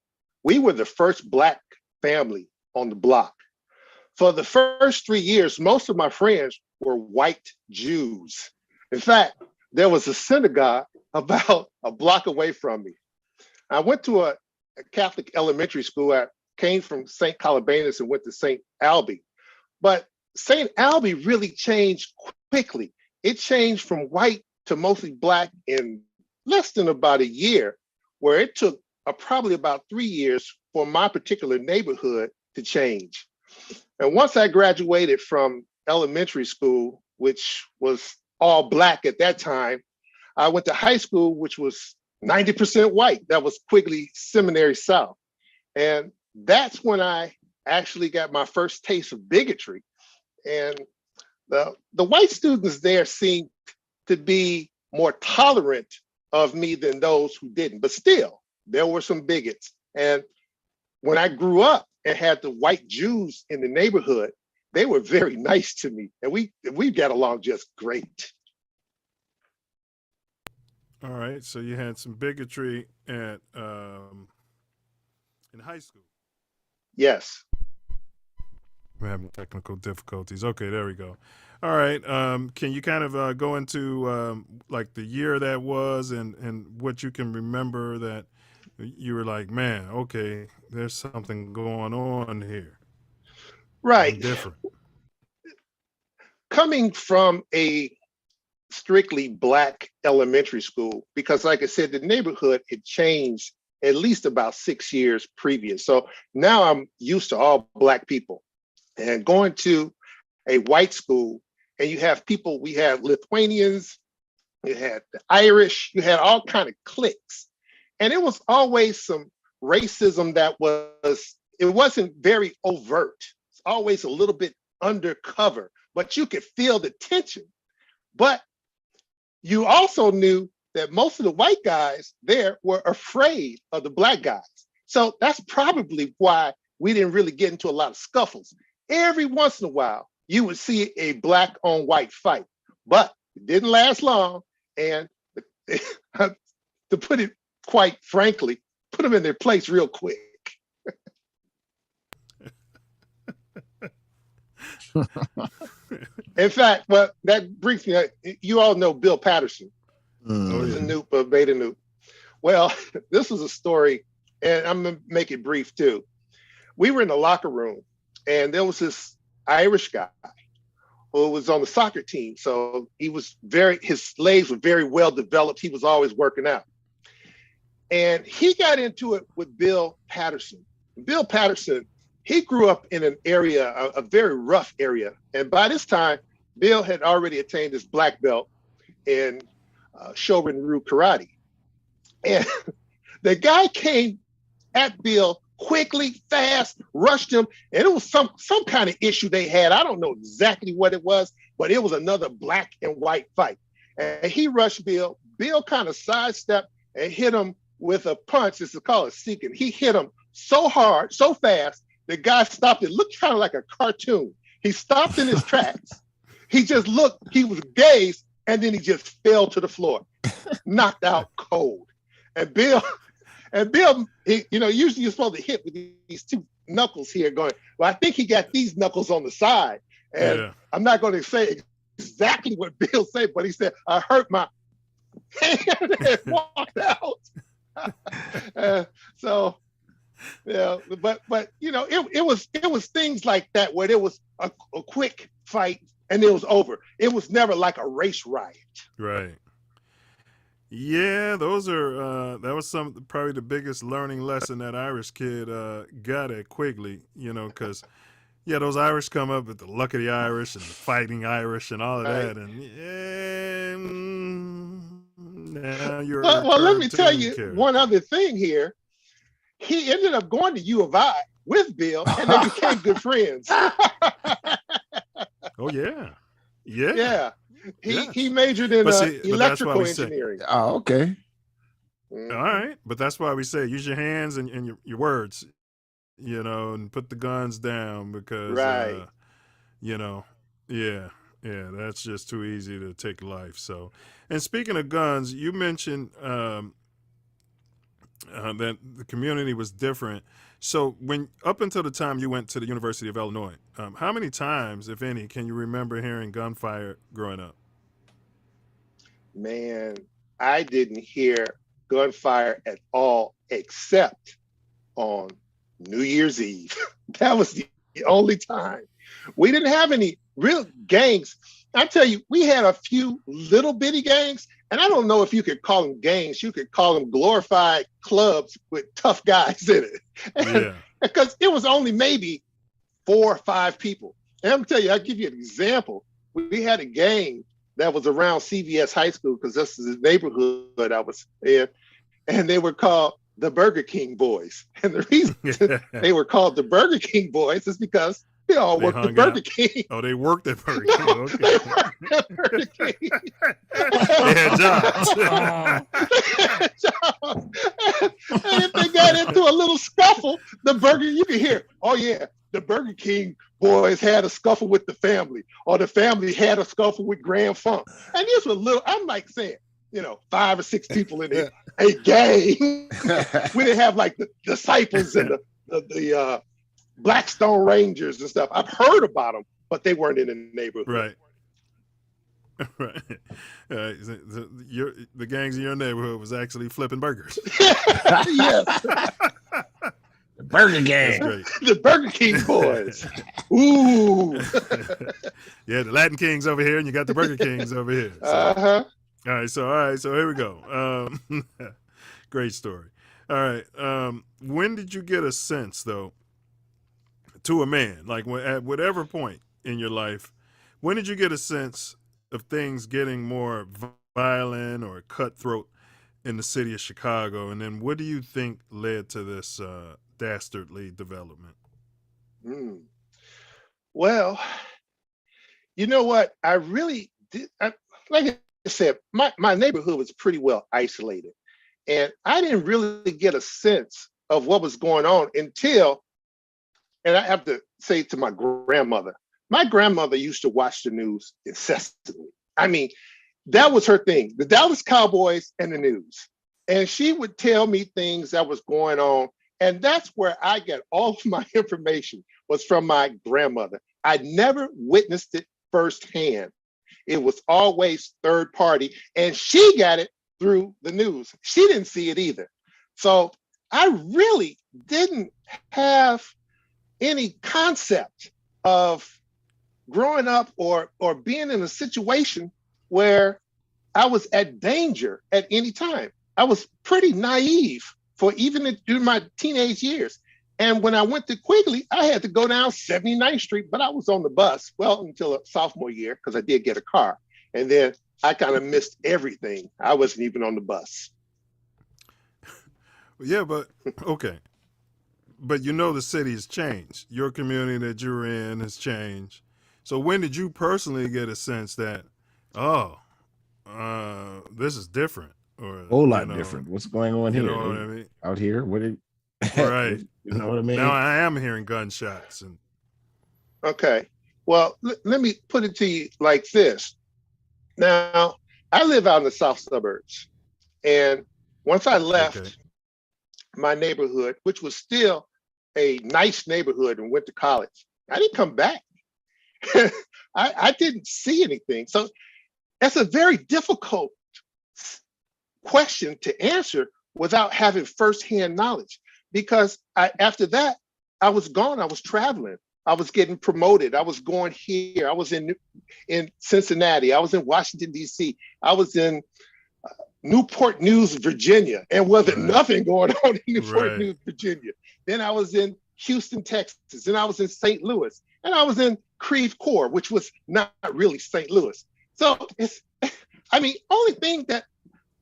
we were the first Black family on the block. For the first 3 years, most of my friends were white Jews. In fact, there was a synagogue about a block away from me. I went to a Catholic elementary school. I came from St. Columbanus and went to St. Albee. But St. Albee really changed quickly. It changed from white to mostly Black in less than about a year, where it took probably about 3 years for my particular neighborhood to change. And once I graduated from elementary school, which was all Black at that time, I went to high school, which was 90% white. That was Quigley Seminary South. And that's when I actually got my first taste of bigotry. And the white students there seemed to be more tolerant of me than those who didn't. But still, there were some bigots. And when I grew up and had the white Jews in the neighborhood, they were very nice to me. And we got along just great.
All right, so you had some bigotry at in high school.
Yes.
We're having technical difficulties. Okay, there we go. All right, can you kind of go into like the year that was and what you can remember that you were like, man, okay, there's something going on here.
Right.
I'm different.
Coming from a strictly Black elementary school, because like I said, the neighborhood, it changed at least about 6 years previous. So now I'm used to all Black people. And going to a white school, and you have people, we had Lithuanians, you had the Irish, you had all kind of cliques. And it was always some racism that it wasn't very overt. It's always a little bit undercover, but you could feel the tension. But you also knew that most of the white guys there were afraid of the Black guys. So that's probably why we didn't really get into a lot of scuffles. Every once in a while, you would see a Black on white fight, but it didn't last long. And to put it quite frankly, put them in their place real quick. In fact, well, that brings me, you all know Bill Patterson, who's a Newt, Beta Newt. Well, this was a story, and I'm gonna make it brief too. We were in the locker room, and there was this Irish guy who was on the soccer team. So his legs were very well developed. He was always working out. And he got into it with Bill Patterson. Bill Patterson, he grew up in an area, a very rough area. And by this time, Bill had already attained his black belt in Shorin-ryu karate. And the guy came at Bill quickly, fast, rushed him. And it was some kind of issue they had. I don't know exactly what it was, but it was another black and white fight. And he rushed Bill. Bill kind of sidestepped and hit him with a punch. This is called a seeking. He hit him so hard, so fast, the guy stopped. It looked kind of like a cartoon. He stopped in his tracks. He just looked, he was gazed, and then he just fell to the floor, knocked out cold. And Bill, he, usually you're supposed to hit with these two knuckles here going, well, I think he got these knuckles on the side. And I'm not going to say exactly what Bill said, but he said, I hurt my hand and walked out. So, yeah, but it was things like that where there was a quick fight and it was over. It was never like a race riot.
Right. Yeah, those are that was probably the biggest learning lesson that Irish kid got at Quigley, because Yeah, those Irish come up with the luck of the Irish and the fighting Irish and all of
Right.
that, and now you're
Well, let me tell
cartoon
you
character.
one other thing here. He ended up going to U of I with Bill, and they became good friends.
Oh yeah, yeah.
Yeah.
Yes.
He majored in
But see, but that's why
electrical
we say-
engineering.
Oh, okay.
Mhm.
All right, but that's why we say use your hands and your words, and put the guns down because,
Right.
yeah, that's just too easy to take life. So, and speaking of guns, you mentioned that the community was different. So when up until the time you went to the University of Illinois, how many times, if any, can you remember hearing gunfire growing up?
Man, I didn't hear gunfire at all except on New Year's Eve. That was the only time. We didn't have any real gangs. I tell you, we had a few little bitty gangs, and I don't know if you could call them gangs. You could call them glorified clubs with tough guys in it.
Yeah.
Because it was only maybe 4 or 5 people. And I'm tell you, I'll give you an example. We had a gang that was around CVS High School, because this is the neighborhood I was in, and they were called the Burger King Boys. And the reason they were called the Burger King Boys is because they all worked at Burger King.
Oh, they worked at Burger King. Okay.
They worked at Burger King.
They had jobs.
And if they got into a little scuffle, you could hear, oh yeah, the Burger King boys had a scuffle with the family, or the family had a scuffle with Grand Funk. And these were little, I'm like saying, 5 or 6 people in a gang. We didn't have like the Disciples and the Blackstone Rangers and stuff. I've heard about them, but they weren't in the neighborhood.
Right. Right. The gangs in your neighborhood was actually flipping burgers.
Yes.
The Burger Gang.
That's great.
The Burger King boys. Ooh.
Yeah, the Latin Kings over here, and you got the Burger Kings over here. So.
Uh-huh.
All right, so here we go. Great story. All right. When did you get a sense, though, to a man, like at whatever point in your life, when did you get a sense of things getting more violent or cutthroat in the city of Chicago? And then what do you think led to this dastardly development?
Well, you know what? I really did. Like I said, my neighborhood was pretty well isolated. And I didn't really get a sense of what was going on until, and I have to say to my grandmother used to watch the news incessantly. I mean, that was her thing, the Dallas Cowboys and the news. And she would tell me things that was going on. And that's where I got all of my information, was from my grandmother. I never witnessed it firsthand. It was always third party, and she got it through the news. She didn't see it either. So I really didn't have any concept of growing up or being in a situation where I was at danger at any time. I was pretty naive for even during my teenage years. And when I went to Quigley, I had to go down 79th Street, but I was on the bus, well, until a sophomore year, because I did get a car. And then I kind of missed everything. I wasn't even on the bus.
Yeah, but okay. But the city has changed. Your community that you're in has changed. So when did you personally get a sense that, this is different? Or
Whole lot different. What's going on here?
You know what I mean?
Out here?
Right.
You know what I mean?
Now I am hearing gunshots.
Okay. Well, let me put it to you like this. Now, I live out in the south suburbs. And once I left my neighborhood, which was still a nice neighborhood, and went to college, I didn't come back. I didn't see anything. So that's a very difficult question to answer without having firsthand knowledge. Because after that, I was gone. I was traveling. I was getting promoted. I was going here. I was in Cincinnati. I was in Washington, D.C. I was in Newport News, Virginia, and wasn't nothing going on in Newport News, Virginia. Then I was in Houston, Texas, and I was in St. Louis. and I was in Creve Coeur, which was not really St. Louis. So it's, I mean, only thing that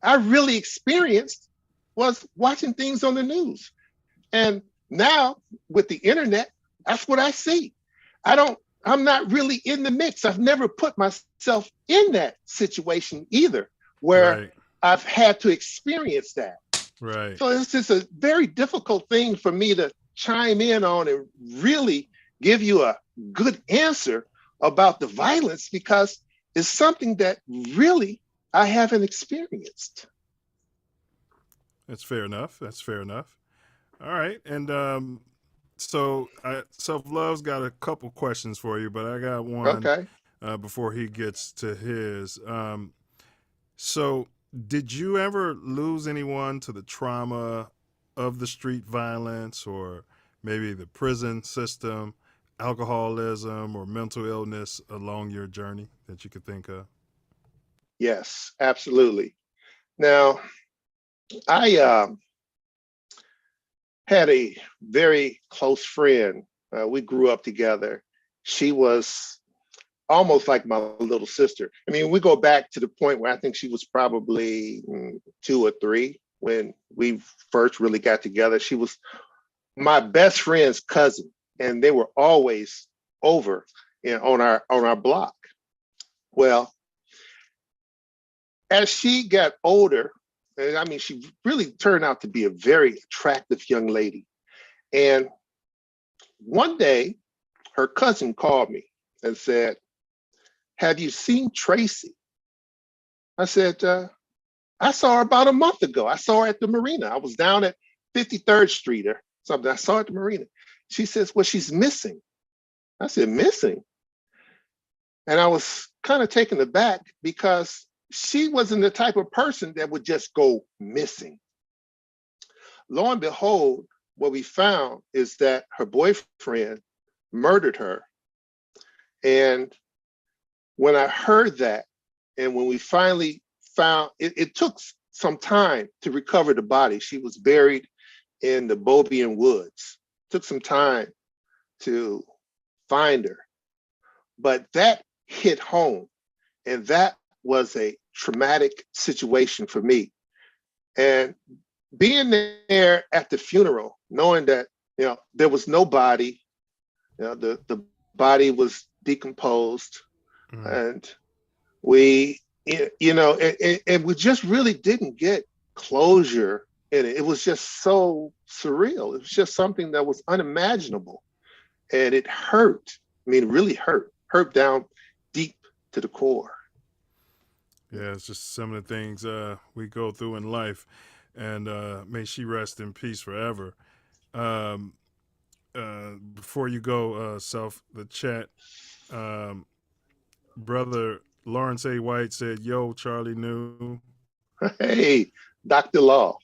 I really experienced was watching things on the news. And now with the internet, that's what I see. I'm not really in the mix. I've never put myself in that situation either, where I've had to experience that.
Right.
So it's just a very difficult thing for me to chime in on and really give you a good answer about the violence, because it's something that really I haven't experienced.
That's fair enough. That's fair enough. All right. And so Self Love's got a couple questions for you, but I got one before he gets to his. So did you ever lose anyone to the trauma of the street violence, or maybe the prison system, alcoholism, or mental illness along your journey that you could think of?
Yes, absolutely. Now, I had a very close friend. We grew up together. She was almost like my little sister. I mean, we go back to the point where I think she was probably 2 or 3 when we first really got together. She was my best friend's cousin, and they were always over on our block. Well, as she got older, I mean, she really turned out to be a very attractive young lady. And one day, her cousin called me and said, "Have you seen Tracy?" I said, "I saw her about a month ago. I saw her at the marina. I was down at 53rd Street or something. I saw her at the marina." She says, "Well, she's missing." I said, "Missing?" And I was kind of taken aback, because she wasn't the type of person that would just go missing. Lo and behold, what we found is that her boyfriend murdered her. And when I heard that, and when we finally found, it took some time to recover the body. She was buried in the Bobian Woods. Took some time to find her. But that hit home, and that was a traumatic situation for me. And being there at the funeral, knowing that, there was no body, the body was decomposed, and we, and we just really didn't get closure in it. It was just so surreal. It was just something that was unimaginable, and it hurt. I mean, it really hurt down deep to the core.
Yeah, it's just some of the things we go through in life, and may she rest in peace forever. Before you go, the chat, brother Lawrence A. White said, "Yo, Charlie New."
Hey, Dr. Law.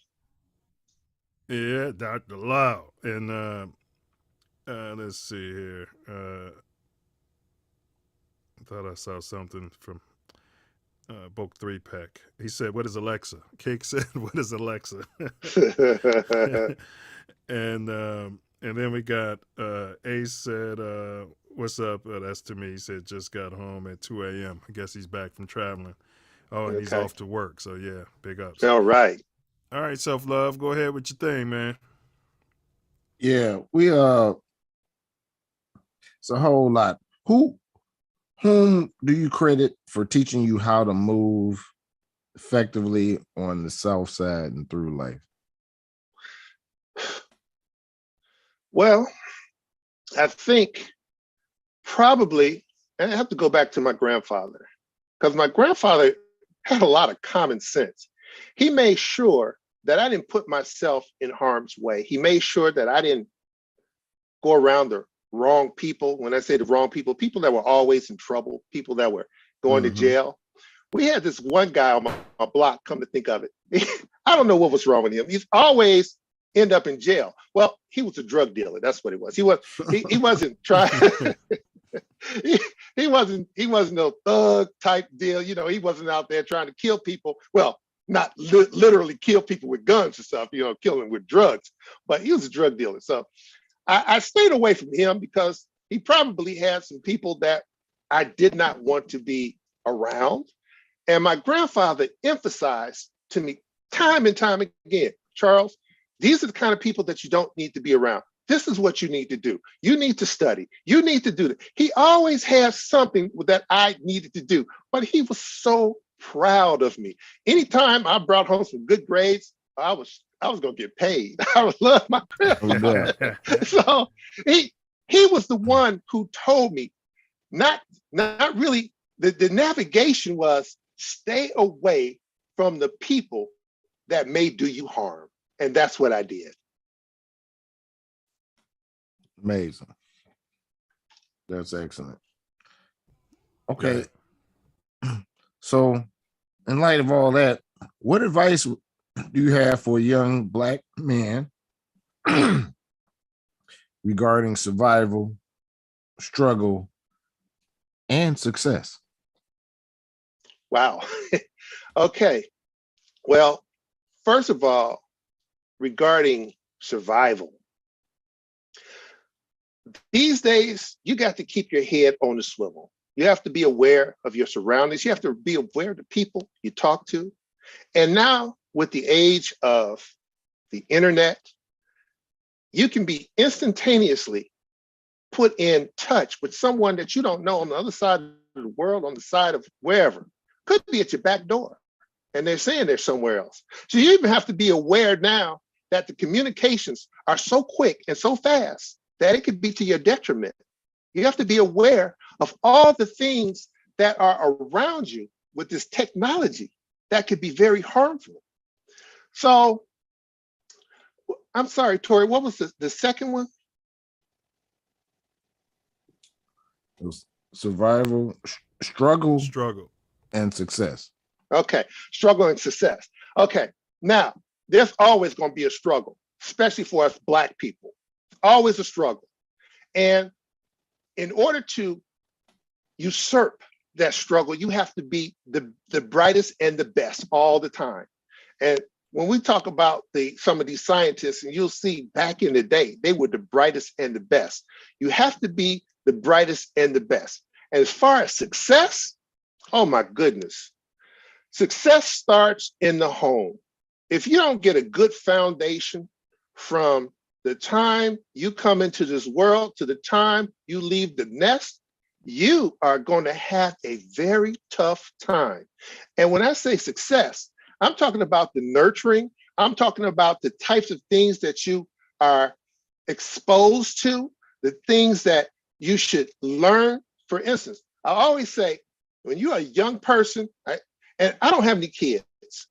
Yeah, Dr. Law. And let's see here. I thought I saw something from Book 3-Pack. He said, "What is Alexa?" Cake said, "What is Alexa?" And then we got Ace said, "What's up?" That's to me. He said, "Just got home at 2 a.m. I guess he's back from traveling. Oh, and he's off to work. So yeah, big ups.
All right.
All right, Self Love, go ahead with your thing, man.
Yeah, it's a whole lot. Whom do you credit for teaching you how to move effectively on the South Side and through life?
Well, I think probably, and I have to go back to my grandfather, because my grandfather had a lot of common sense. He made sure that I didn't put myself in harm's way. He made sure that I didn't go around the wrong people. When I say the wrong people, people that were always in trouble, people that were going to jail. We had this one guy on my block, come to think of it. I don't know what was wrong with him. He's always end up in jail. Well, he was a drug dealer. That's what it was. He wasn't trying. he wasn't no thug type deal. He wasn't out there trying to kill people. Well, not literally kill people with guns and stuff, kill them with drugs, but he was a drug dealer. So I stayed away from him because He probably had some people that I did not want to be around. And my grandfather emphasized to me time and time again, Charles, these are the kind of people that you don't need to be around. This is what you need to do. You need to study. You need to do that. He always had something that I needed to do, but he was so proud of me. Anytime I brought home some good grades, I was gonna get paid. I would love my grandfather. So he was the one who told me, not really, the navigation was stay away from the people that may do you harm. And that's what I did.
Amazing. That's excellent. Okay. So in light of all that, what advice do you have for young Black men regarding survival, struggle, and success?
Wow. Okay. Well, first of all, regarding survival, these days, you got to keep your head on the swivel. You have to be aware of your surroundings. You have to be aware of the people you talk to. And now, with the age of the internet, you can be instantaneously put in touch with someone that you don't know on the other side of the world, on the side of wherever. Could be at your back door, and they're saying they're somewhere else. So you even have to be aware now that the communications are so quick and so fast that it could be to your detriment. You have to be aware of all the things that are around you with this technology that could be very harmful. So, I'm sorry, Tori, what was the second one?
It was survival, struggle, and success.
Okay, struggle and success. Okay, now, there's always going to be a struggle, especially for us Black people. Always a struggle. And in order to usurp that struggle, you have to be the brightest and the best all the time. And when we talk about some of these scientists, and you'll see back in the day, they were the brightest and the best. You have to be the brightest and the best. And as far as success, oh my goodness, success starts in the home. If you don't get a good foundation from the time you come into this world to the time you leave the nest, you are going to have a very tough time. And when I say success, I'm talking about the nurturing. I'm talking about the types of things that you are exposed to, the things that you should learn. For instance, I always say, when you're a young person, and I don't have any kids,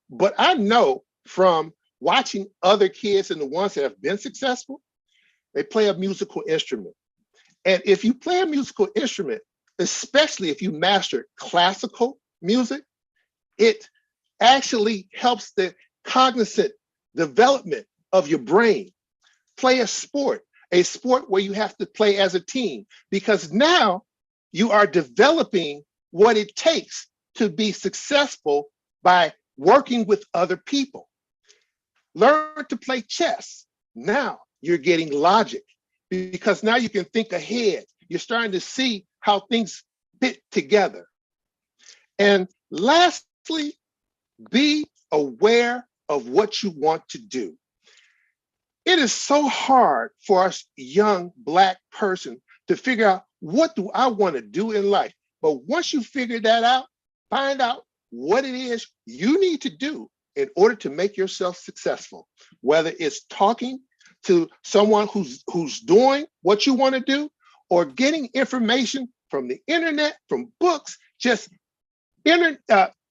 but I know from watching other kids and the ones that have been successful, they play a musical instrument. And if you play a musical instrument, especially if you master classical music, it actually helps the cognizant development of your brain. Play a sport where you have to play as a team, because now you are developing what it takes to be successful by working with other people. Learn to play chess. Now you're getting logic, because now you can think ahead. You're starting to see how things fit together. And lastly, be aware of what you want to do. It is so hard for us young Black person to figure out, what do I want to do in life? But once you figure that out, find out what it is you need to do in order to make yourself successful, whether it's talking to someone who's doing what you want to do, or getting information from the internet, from books, just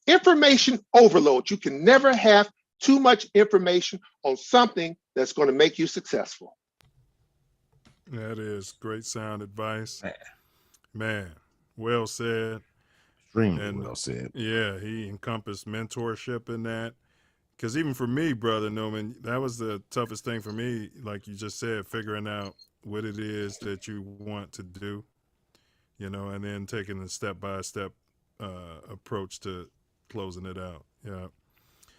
information overload. You can never have too much information on something that's going to make you successful.
That is great sound advice. Man, well said.
Extremely well said.
Yeah, he encompassed mentorship in that. Because even for me, Brother Newman, that was the toughest thing for me, like you just said, figuring out what it is that you want to do, and then taking a step-by-step approach to closing it out. Yeah.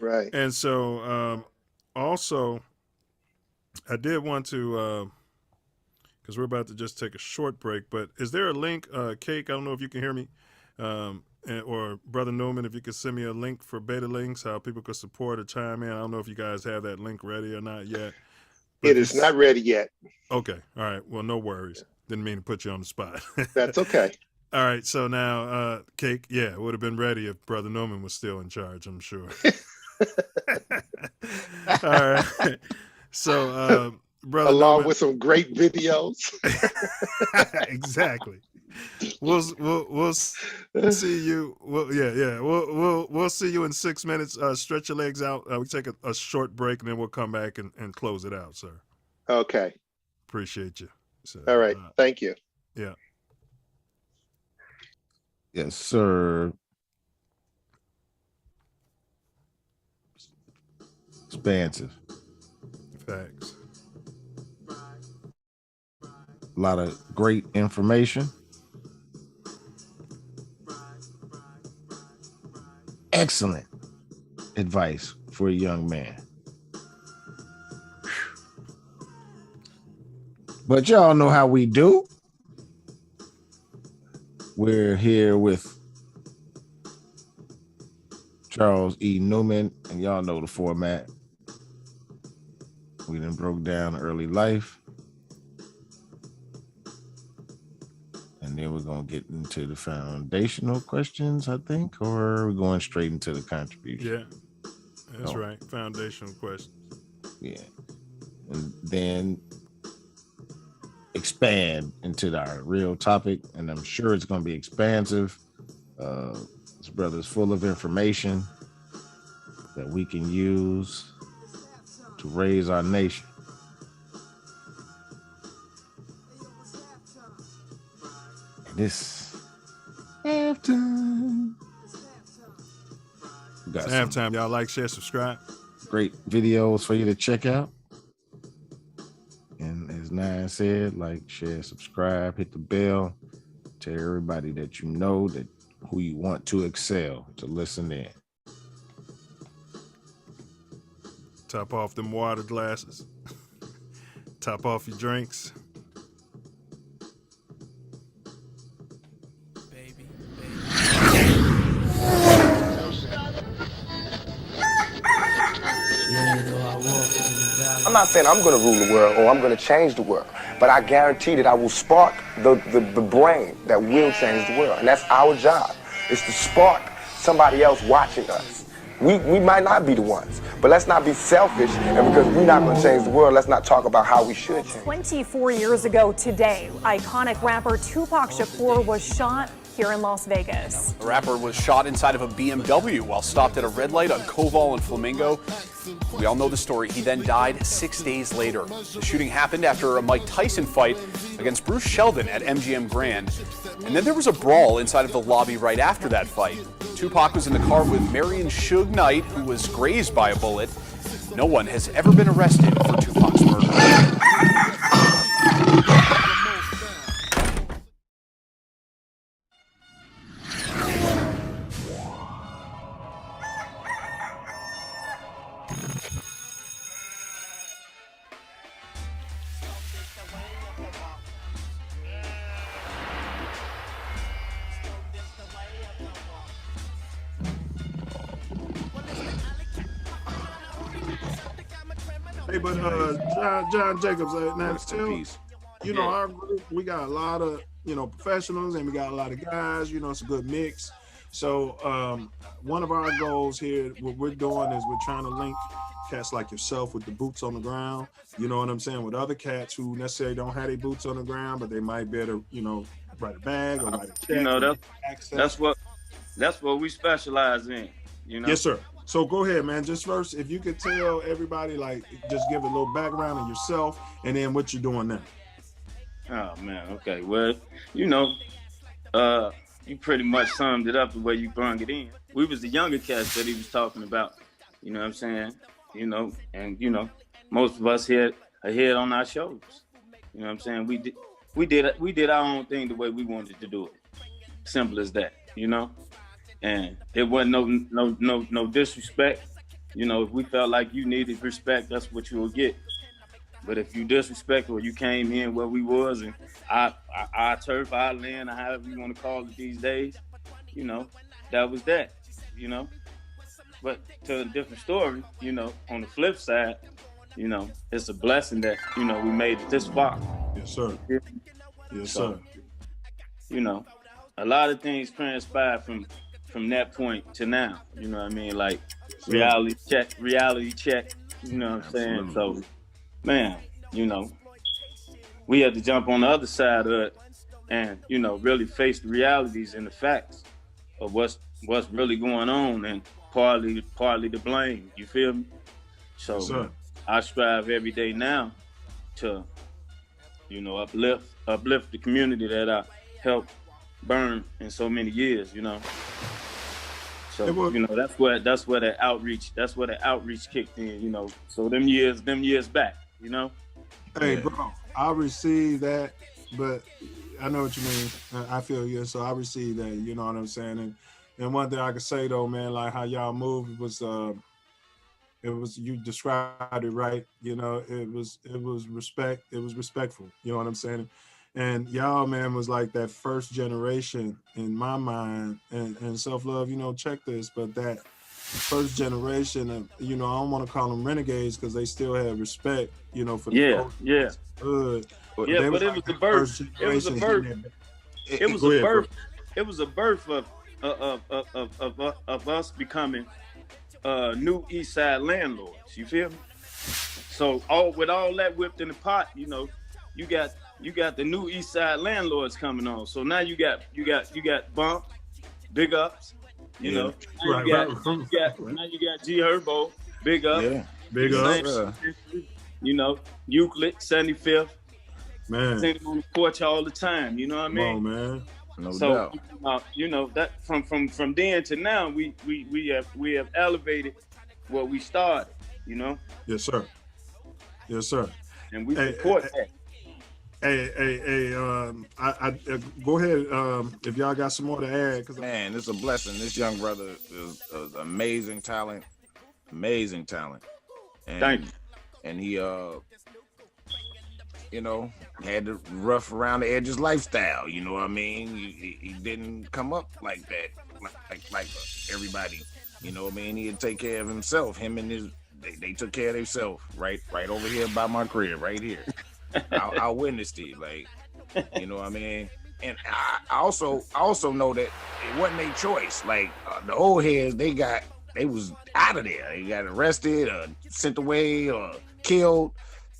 Right.
And so also, I did want to because we're about to just take a short break. But is there a link, Cake? I don't know if you can hear me, or Brother Newman, if you could send me a link for Beta Links, how people could support or chime in. I don't know if you guys have that link ready or not yet.
It is not ready yet.
Okay. All right. Well, no worries. Didn't mean to put you on the spot.
That's okay.
All right. So now, Cake, yeah, it would have been ready if Brother Newman was still in charge, I'm sure. All right. So, Brother
along
Newman,
with some great videos.
exactly. We'll see you. We'll see you in 6 minutes. Stretch your legs out. We take a short break, and then we'll come back and close it out, sir.
Okay.
Appreciate you. So,
all right. Thank you.
Yeah.
Yes, sir. Expansive.
Facts.
A lot of great information. Excellent advice for a young man. But y'all know how we do. We're here with Charles E. Newman, and y'all know the format. We done broke down early life. And then we're going to get into the foundational questions, I think, or we're going straight into the contribution.
Yeah, that's right. Foundational questions.
Yeah. And then expand into our real topic. And I'm sure it's going to be expansive. This brother's full of information that we can use to raise our nation. This halftime.
It's halftime. Y'all like, share, subscribe.
Great videos for you to check out. And as Nine said, like, share, subscribe, hit the bell. Tell everybody that you know, that who you want to excel, to listen in.
Top off them water glasses. Top off your drinks.
I'm not saying I'm going to rule the world or I'm going to change the world, but I guarantee that I will spark the brain that will change the world. And that's our job, is to spark somebody else watching us. We might not be the ones, but let's not be selfish, and because we're not going to change the world, let's not talk about how we should change.
24 years ago today, iconic rapper Tupac Shakur was shot here in Las Vegas.
The rapper was shot inside of a BMW while stopped at a red light on Koval and Flamingo. We all know the story. He then died 6 days later. The shooting happened after a Mike Tyson fight against Bruce Sheldon at MGM Grand. And then there was a brawl inside of the lobby right after that fight. Tupac was in the car with Marion Suge Knight, who was grazed by a bullet. No one has ever been arrested for Tupac's murder.
Hey, but John Jacobs, now still, you know, our group, we got a lot of, you know, professionals, and we got a lot of guys, you know, it's a good mix. So one of our goals here, what we're doing is we're trying to link cats like yourself with the boots on the ground, you know what I'm saying, with other cats who necessarily don't have their boots on the ground, but they might be able to, you know, write a bag or write a check.
You know, that's what we specialize in, you know.
Yes, sir. So go ahead, man. Just first, if you could tell everybody, like, just give a little background on yourself and then what you're doing now.
Oh, man. Okay. Well, you know, you pretty much summed it up the way you brung it in. We was the younger cats that he was talking about, you know what I'm saying? You know, and, you know, most of us here are here on our shoulders. You know what I'm saying? We did our own thing the way we wanted to do it. Simple as that, you know? And it wasn't no disrespect. You know, if we felt like you needed respect, that's what you will get. But if you disrespectful, you came in where we was and our turf, our land, or however you want to call it these days, you know, that was that, you know. But to a different story, you know, on the flip side, you know, it's a blessing that, you know, we made it this far.
Yes, sir. Yes,
So,
sir.
you know, a lot of things transpired from that point to now. You know what I mean? Like reality check, you know what I'm saying? So, man, you know, we had to jump on the other side of it and, you know, really face the realities and the facts of what's really going on, and partly to blame. You feel me? So
Yes,
I strive every day now to, you know, uplift the community that I helped burn in so many years, you know. So, you know, that's where the outreach kicked in, you know. So them years back, you know.
Hey, bro, I received that, but I know what you mean. I feel you. So I received that, you know what I'm saying? And one thing I could say though, man, like how y'all moved was you described it right. You know, it was respect. It was respectful. You know what I'm saying? And y'all, man, was like that first generation in my mind, and self-love, you know, check this, but that first generation of, you know, I don't want to call them renegades because they still have respect, you know, for the folks. Good.
But it was the birth. It was a birth. It was a birth of us becoming new East Side landlords. You feel me? So with all that whipped in the pot, you know, you got the new East Side landlords coming on. So now you got bump, big ups, you know. Now you got G Herbo, big up,
big up.
You know, Euclid, 75th.
Man,
sitting on the porch all the time. You know what I mean?
Come on, man.
No doubt.
You know that from then to now, we have elevated what we started. You know.
Yes, sir. Yes, sir.
And we support that.
Hey, I go ahead if y'all got some more to add. Cause
man, it's a blessing. This young brother is amazing talent. And
thank you.
And he you know, had the rough around the edges lifestyle. You know what I mean? He didn't come up like that, like everybody. You know what I mean? He'd take care of himself. Him and they took care of themselves. Right over here by my crib, right here. I witnessed it, like, you know what I mean? And I also know that it wasn't their choice. Like the old heads, they was out of there. They got arrested or sent away or killed.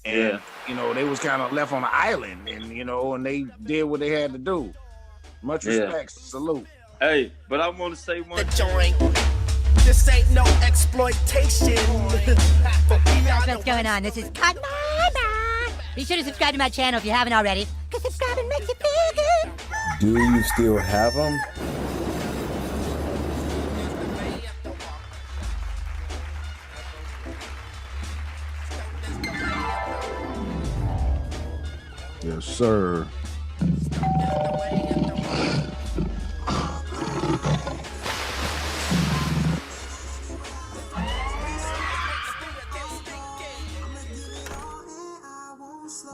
And, you know, they was kind of left on an island, and, you know, and they did what they had to do. Much respect. Salute.
Hey, but I want to say one
thing. This ain't no exploitation.
What's going on? This is Cotton. Be sure to subscribe to my channel if you haven't already, because subscribing makes you feel good.
Do you still have them?
Yes, sir.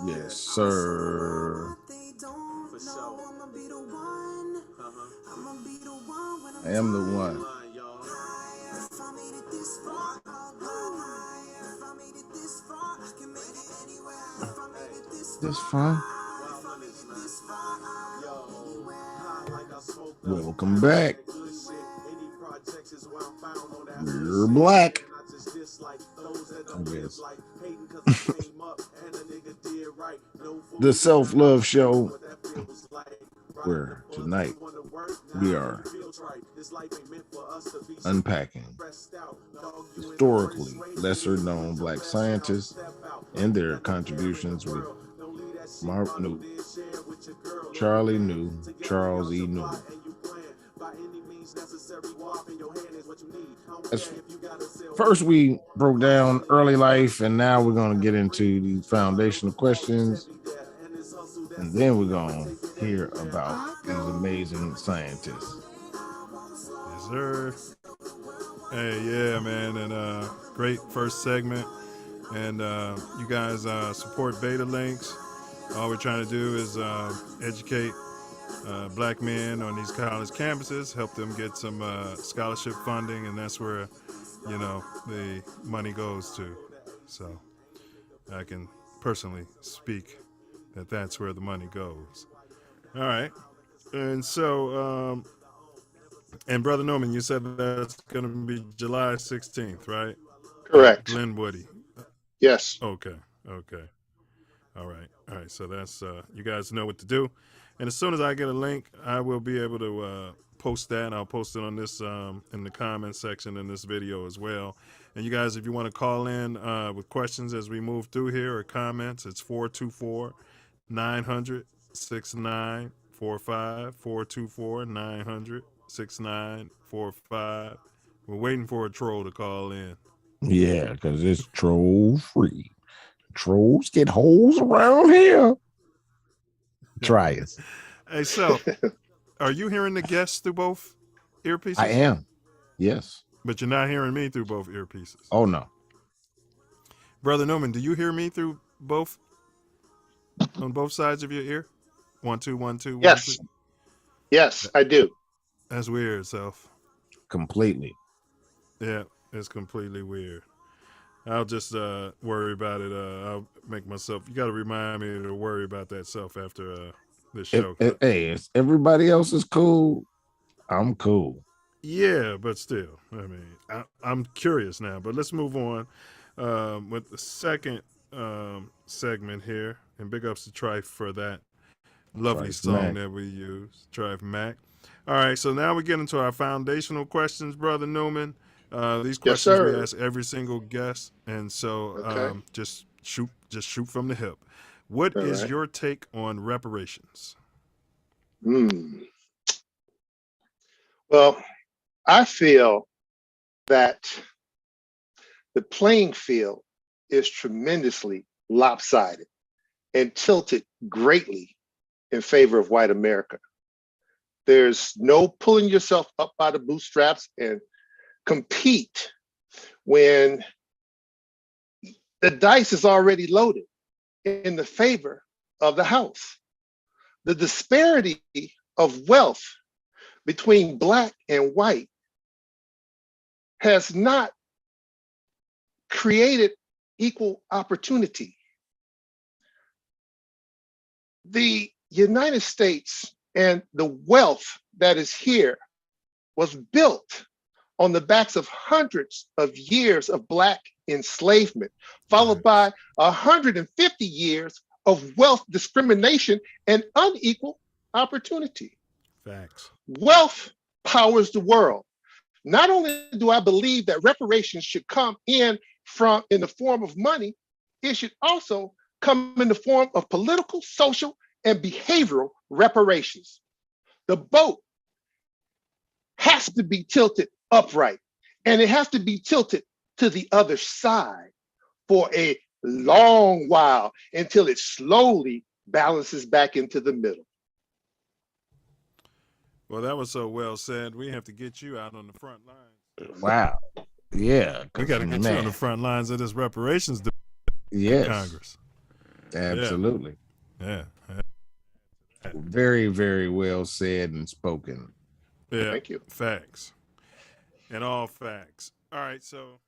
Yes, sir. I am the one. This fun. Welcome back. We're black. Yes. The Self Luv Show, where tonight we are unpacking historically lesser known black scientists and their contributions with Mark Newt, Charlie New, Charles E. Newman. First, we broke down early life, and now we're going to get into the foundational questions, and then we're going to hear about these amazing scientists.
Yes, sir. Hey, yeah, man, and great first segment. And you guys support Beta Links. All we're trying to do is educate black men on these college campuses, help them get some scholarship funding, and that's where, the money goes to. So I can personally speak that that's where the money goes. All right. And so, and Brother Newman, you said that's going to be July 16th, right?
Correct.
Glenwood.
Yes.
Okay. All right. So that's, you guys know what to do. And as soon as I get a link, I will be able to post that. I'll post it on this in the comment section in this video as well. And you guys, if you want to call in with questions as we move through here or comments, it's 424-900-6945, 424-900-6945. We're waiting for a troll to call in.
Yeah, because it's troll free. Trolls get holes around here. Try it.
Hey, so are you hearing the guests through both earpieces?
I am. Yes.
But you're not hearing me through both earpieces.
Oh, no.
Brother Newman, do you hear me through both, on both sides of your ear? 1 2 1 2 1
Yes.
2.
Yes, I do.
That's weird, Self.
Completely.
Yeah, it's completely weird. I'll just worry about it. I'll make myself. You got to remind me to worry about that, Self, after this show.
Hey, if everybody else is cool, I'm cool.
Yeah, but still, I mean, I'm curious now. But let's move on with the second segment here. And big ups to Trife for that lovely
Trife
song
Mac.
that we use, Trife Mac. All right, so now we get into our foundational questions, Brother Newman. These questions we ask every single guest, and so just shoot from the hip. What is your take on reparations?
Well, I feel that the playing field is tremendously lopsided and tilted greatly in favor of white America. There's no pulling yourself up by the bootstraps and compete when the dice is already loaded in the favor of the house. The disparity of wealth between black and white has not created equal opportunity. The United States and the wealth that is here was built on the backs of hundreds of years of black enslavement, followed by 150 years of wealth discrimination and unequal opportunity.
Facts.
Wealth powers the world. Not only do I believe that reparations should come in the form of money, it should also come in the form of political, social, and behavioral reparations. The boat has to be tilted upright, and it has to be tilted to the other side for a long while until it slowly balances back into the middle.
Well, that was so well said. We have to get you out on the front lines.
Wow. Yeah.
We got to get you on the front lines of this reparations debate in Congress.
Absolutely.
Yeah.
Very, very well said and spoken.
Yeah.
Thank you.
Facts. And all facts. All right, so.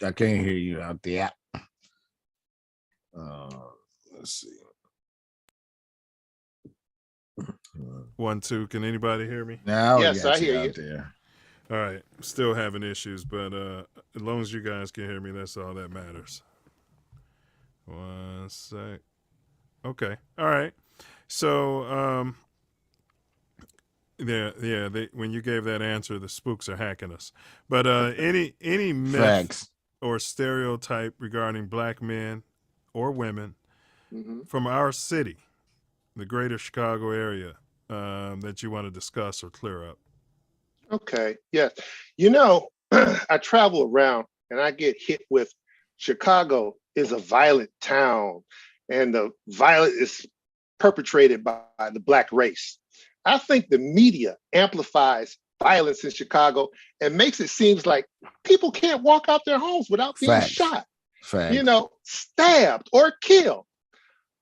I can't hear you out the app. Let's see.
1 2. Can anybody hear me?
Now,
yes, I hear you.
There.
All right. Still having issues, but as long as you guys can hear me, that's all that matters. 1 sec. Okay. All right. So, when you gave that answer, the spooks are hacking us. But any myth
Facts.
or stereotype regarding black men or women from our city, the greater Chicago area, that you want to discuss or clear up?
Okay, yes. I travel around and I get hit with Chicago is a violent town and the violence is perpetrated by the black race. I think the media amplifies violence in Chicago and makes it seem like people can't walk out their homes without being
Facts.
shot,
Facts.
you know, stabbed or killed.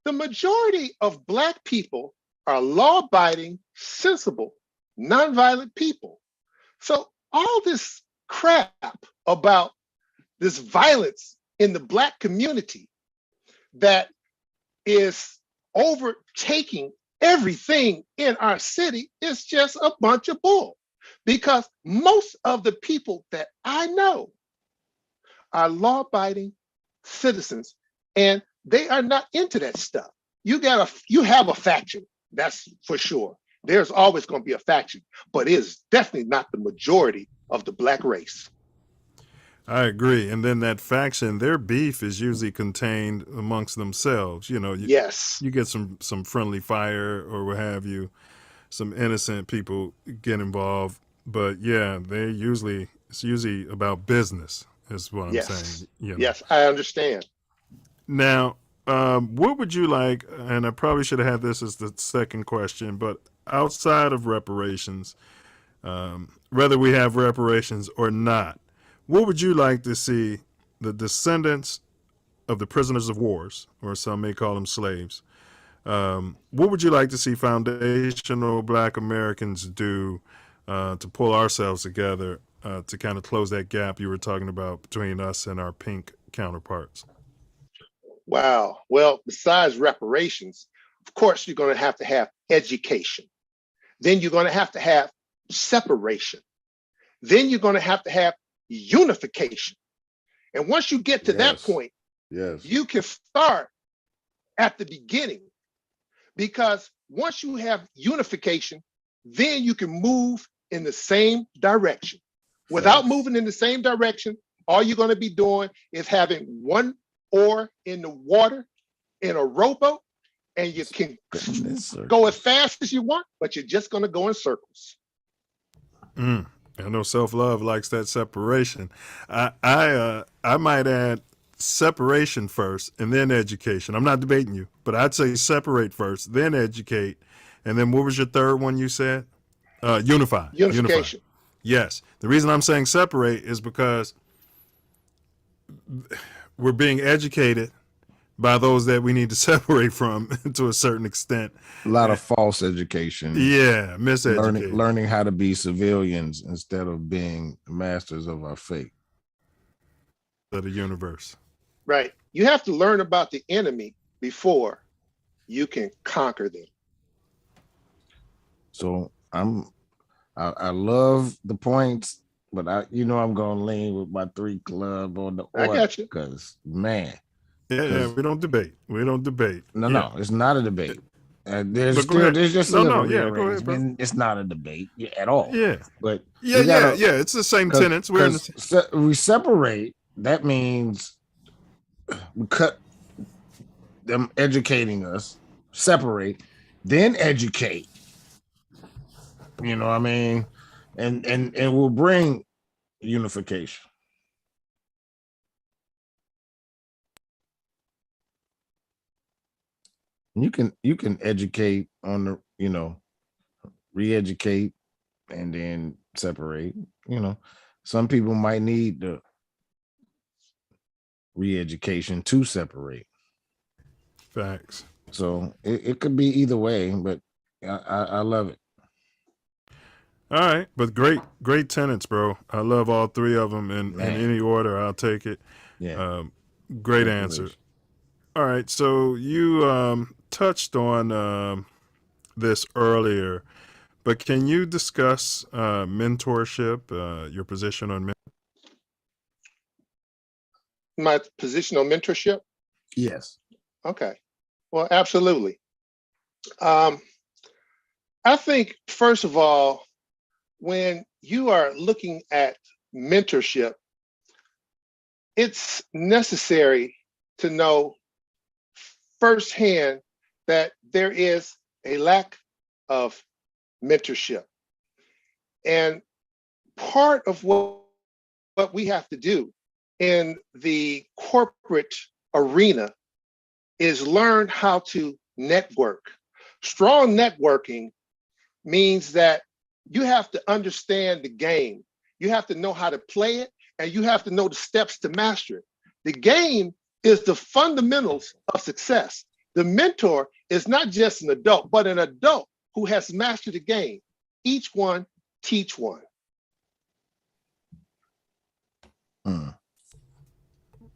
The majority of Black people are law-abiding, sensible, nonviolent people. So all this crap about this violence in the Black community that is overtaking everything in our city is just a bunch of bull. Because most of the people that I know are law-abiding citizens, and they are not into that stuff. You have a faction, that's for sure. There's always going to be a faction, but it is definitely not the majority of the Black race.
I agree. And then that faction, their beef is usually contained amongst themselves. You know, you get some friendly fire or what have you, some innocent people get involved. But yeah, it's usually about business is what I'm saying. You know?
Yes, I understand.
Now, what would you like, and I probably should have had this as the second question, but outside of reparations, whether we have reparations or not, what would you like to see the descendants of the prisoners of wars, or some may call them slaves, what would you like to see foundational Black Americans do to pull ourselves together to kind of close that gap you were talking about between us and our pink counterparts?
Wow. Well, besides reparations, of course, you're going to have education. Then you're going to have separation. Then you're going to have unification. And once you get to that point, you can start at the beginning, because once you have unification, then you can move in the same direction. Without moving in the same direction, all you're going to be doing is having one oar in the water in a rowboat, and you can go as fast as you want, but you're just going to go in circles.
I know Self Love likes that separation. I might add separation first and then education. I'm not debating you, but I'd say separate first, then educate, and then what was your third one you said? Unify.
Unification.
Yes. The reason I'm saying separate is because we're being educated by those that we need to separate from to a certain extent.
A lot of false education.
Yeah, miseducation.
Learning how to be civilians instead of being masters of our fate.
Of the universe.
Right. You have to learn about the enemy before you can conquer them.
So I love the points, but I'm gonna lean with my 3 club on the order.
I got you.
Because man.
Yeah, we don't debate.
No, it's not a debate. There's just it's not a debate at all.
Yeah,
but
it's the same tenets.
We separate. That means we cut them educating us. Separate, then educate. You know what I mean? And we'll bring unification. You can educate on the, re-educate and then separate. Some people might need the re-education to separate.
Facts.
So it could be either way, but I love it.
All right, but great tenets, bro. I love all 3 of them in any order. I'll take it.
Yeah.
Great answer. All right, so you touched on this earlier, but can you discuss mentorship, your position on
my position on mentorship?
Yes.
Okay. Well, absolutely. I think, first of all, when you are looking at mentorship, it's necessary to know firsthand that there is a lack of mentorship. And part of what we have to do in the corporate arena is learn how to network. Strong networking means that you have to understand the game. You have to know how to play it, and you have to know the steps to master it. The game is the fundamentals of success. The mentor is not just an adult, but an adult who has mastered the game. Each one teach one.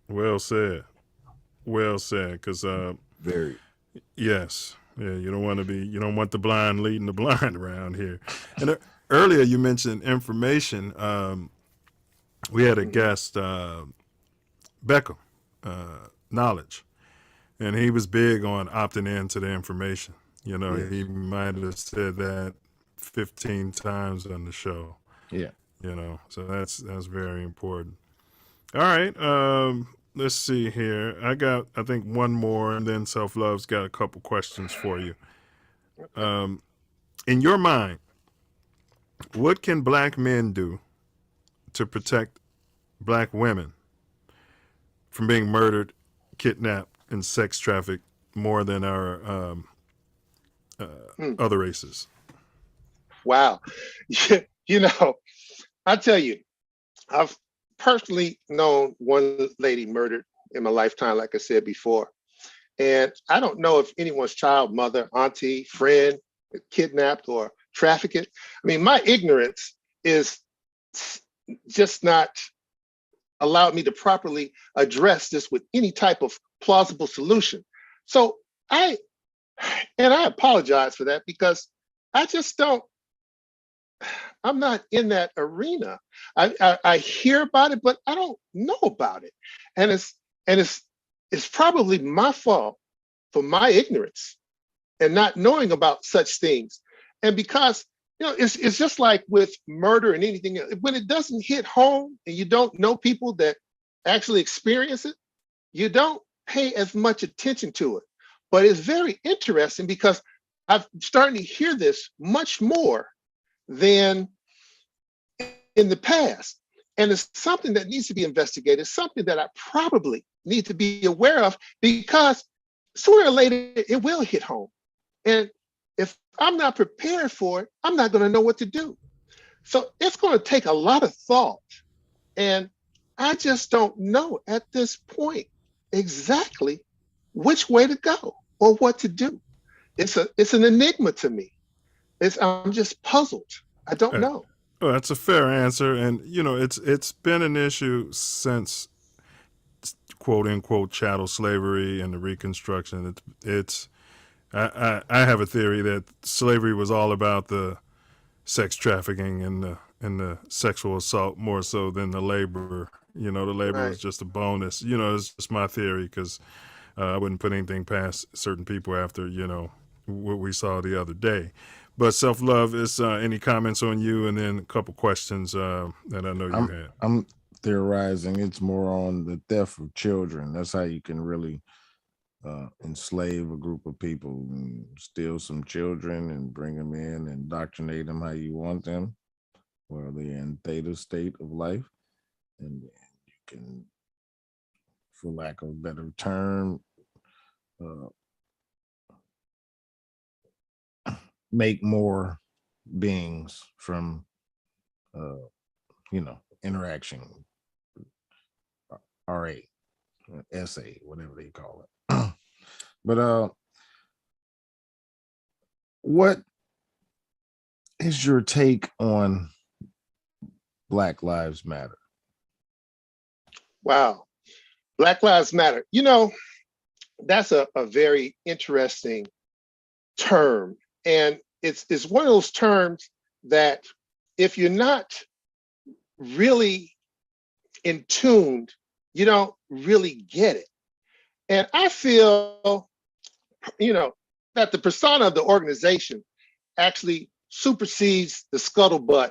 Well said. Well said. Because
very.
Yes. Yeah. You don't want the blind leading the blind around here. And earlier you mentioned information. We had a guest, Beckham, knowledge, and he was big on opting into the information. You know,
Yes.
he might have said that 15 times on the show.
Yeah.
You know, so that's very important. All right. Let's see here. I think one more, and then Self Love's got a couple questions for you. In your mind, what can black men do to protect black women from being murdered, kidnapped, and sex trafficked more than our other races?
Wow. You know, I tell you, I've personally known one lady murdered in my lifetime, like I said before. And I don't know if anyone's child, mother, auntie, friend, kidnapped or trafficked. I mean, my ignorance is just not allowed me to properly address this with any type of plausible solution. So I apologize for that, because I just don't, I'm not in that arena. I hear about it, but I don't know about it. And it's probably my fault for my ignorance and not knowing about such things. And because, you know, it's just like with murder and anything else. When it doesn't hit home and you don't know people that actually experience it, you don't pay as much attention to it. But it's very interesting because I'm starting to hear this much more than in the past. And it's something that needs to be investigated, something that I probably need to be aware of, because sooner or later it will hit home. And if I'm not prepared for it, I'm not going to know what to do. So it's going to take a lot of thought. And I just don't know at this point exactly which way to go or what to do. It's an enigma to me. I'm just puzzled. I don't know.
Well, that's a fair answer. And, you know, it's been an issue since, quote unquote, chattel slavery and the Reconstruction. I have a theory that slavery was all about the sex trafficking and the sexual assault more so than the labor. You know, the labor was just a bonus. You know, it's just my theory, because I wouldn't put anything past certain people after, you know, what we saw the other day. But Self Love, is any comments on you, and then a couple questions that I know you had.
I'm theorizing it's more on the theft of children. That's how you can really enslave a group of people and steal some children and bring them in and indoctrinate them how you want them, while they're in theta state of life. And then you can, for lack of a better term, make more beings from, you know, interaction, RA, SA, whatever they call it. But what is your take on Black Lives Matter?
Wow. Black Lives Matter. You know, that's a very interesting term. And it's one of those terms that if you're not really in tune, you don't really get it. And I feel, you know, that the persona of the organization actually supersedes the scuttlebutt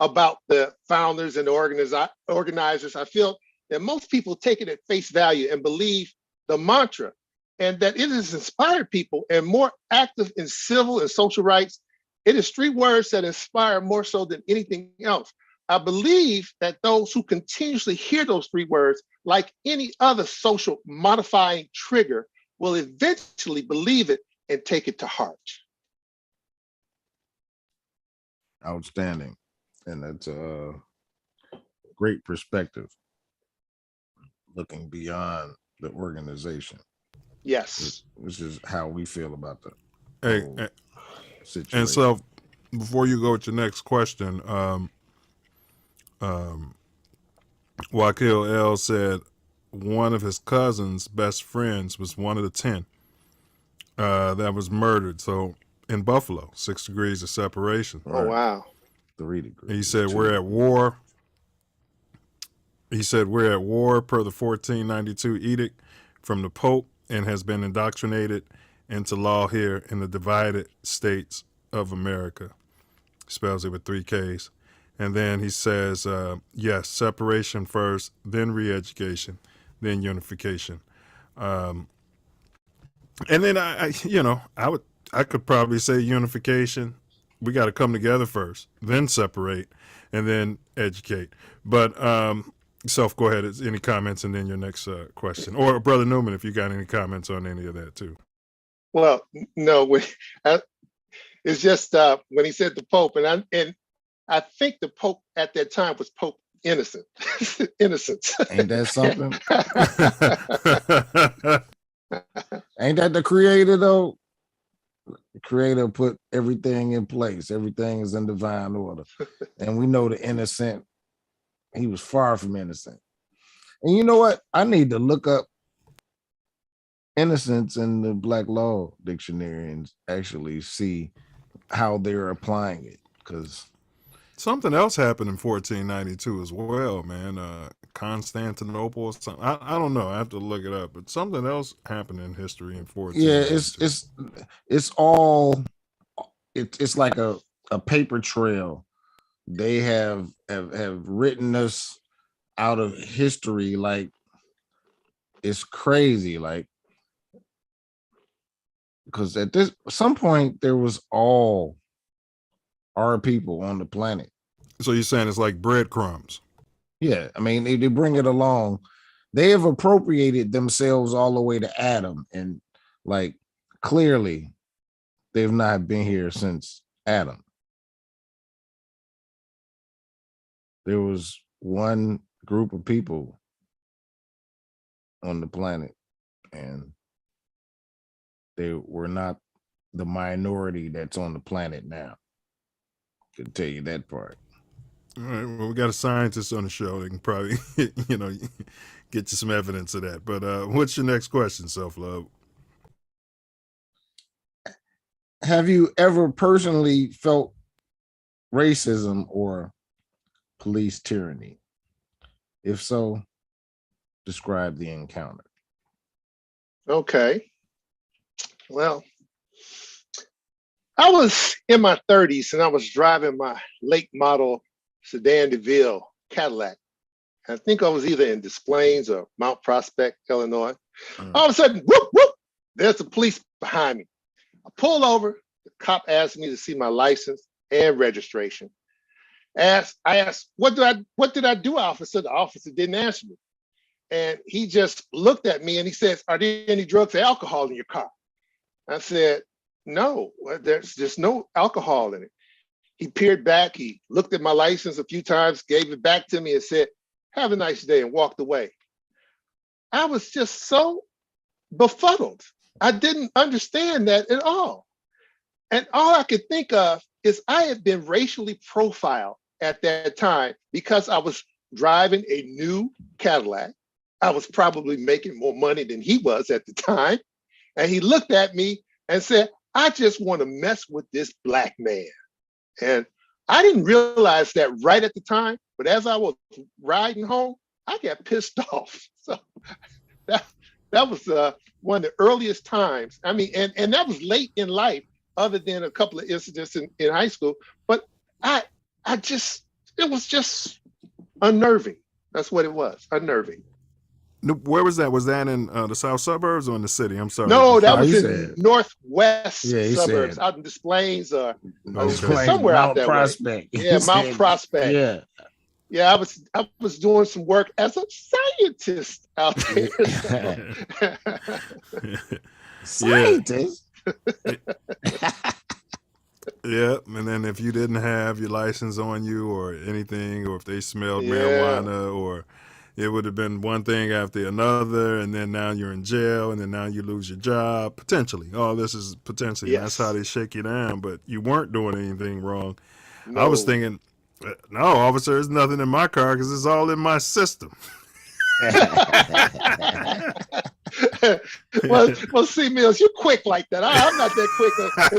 about the founders and the organizers. I feel that most people take it at face value and believe the mantra, and that it has inspired people and more active in civil and social rights. It is 3 words that inspire more so than anything else. I believe that those who continuously hear those 3 words, like any other social modifying trigger, will eventually believe it and take it to heart.
Outstanding. And that's a great perspective, looking beyond the organization.
Yes.
Which is how we feel about the
Hey,
situation.
and so before you go with your next question, Wakil L said one of his cousin's best friends was one of the 10 that was murdered. So in Buffalo, 6 degrees of separation.
Oh, wow.
3 degrees.
He said, we're at war. He said, we're at war per the 1492 edict from the Pope and has been indoctrinated into law here in the divided states of America. Spells it with 3 Ks. And then he says, yes, separation first, then re-education, then unification. And then I could probably say unification. We got to come together first, then separate, and then educate. But Self, go ahead. Any comments, and then your next question, or Brother Newman, if you got any comments on any of that too.
Well, no, it's just when he said the Pope, and I think the Pope at that time was Pope Innocent. Innocence.
Ain't that something? Ain't that the creator though? The creator put everything in place. Everything is in divine order. And we know the innocent, he was far from innocent. And you know what? I need to look up innocence in the Black Law Dictionary and actually see how they're applying it, because
something else happened in 1492 as well, man. Constantinople or something. I don't know. I have to look it up. But something else happened in history in 1492.
Yeah, it's all it's like a paper trail. They have written us out of history like it's crazy, like, because at some point there was all our people on the planet.
So you're saying it's like breadcrumbs?
Yeah, I mean they bring it along. They have appropriated themselves all the way to Adam, and like clearly they've not been here since Adam. There was one group of people on the planet, and they were not the minority that's on the planet now. I can tell you that part.
All right. Well, we got a scientist on the show. They can probably, get you some evidence of that. But what's your next question, Self Love?
Have you ever personally felt racism or police tyranny? If so, describe the encounter.
Okay. Well, I was in my 30s and I was driving my late model sedan DeVille Cadillac. I think I was either in Des Plaines or Mount Prospect, Illinois. All of a sudden, whoop, whoop, there's the police behind me. I pulled over. The cop asked me to see my license and registration. I asked, what did I do, officer? The officer didn't answer me. And he just looked at me and he says, are there any drugs or alcohol in your car? I said, no, there's just no alcohol in it. He peered back, he looked at my license a few times, gave it back to me and said, have a nice day, and walked away. I was just so befuddled. I didn't understand that at all. And all I could think of is I had been racially profiled at that time because I was driving a new Cadillac. I was probably making more money than he was at the time. And he looked at me and said, I just want to mess with this black man. And I didn't realize that right at the time, but as I was riding home, I got pissed off. So that was one of the earliest times. I mean, and that was late in life, other than a couple of incidents in high school. But it was just unnerving. That's what it was, unnerving.
Where was that? Was that in the south suburbs or in the city? I'm sorry.
No, that was in northwest suburbs, out in Des Plaines, somewhere out that
Prospect.
Way. Yeah, Mount Prospect.
Yeah.
Yeah, I was doing some work as a scientist out there.
Scientist?
Yep. And then if you didn't have your license on you or anything, or if they smelled
Yeah.
marijuana, or it would have been one thing after another, and then now you're in jail, and then now you lose your job, potentially. All this is potentially. And that's how they shake you down, but you weren't doing anything wrong. I was
No.
thinking, no, officer, there's nothing in my car because it's all in my system.
well, see, Mills, you're quick like that. I'm not that quick,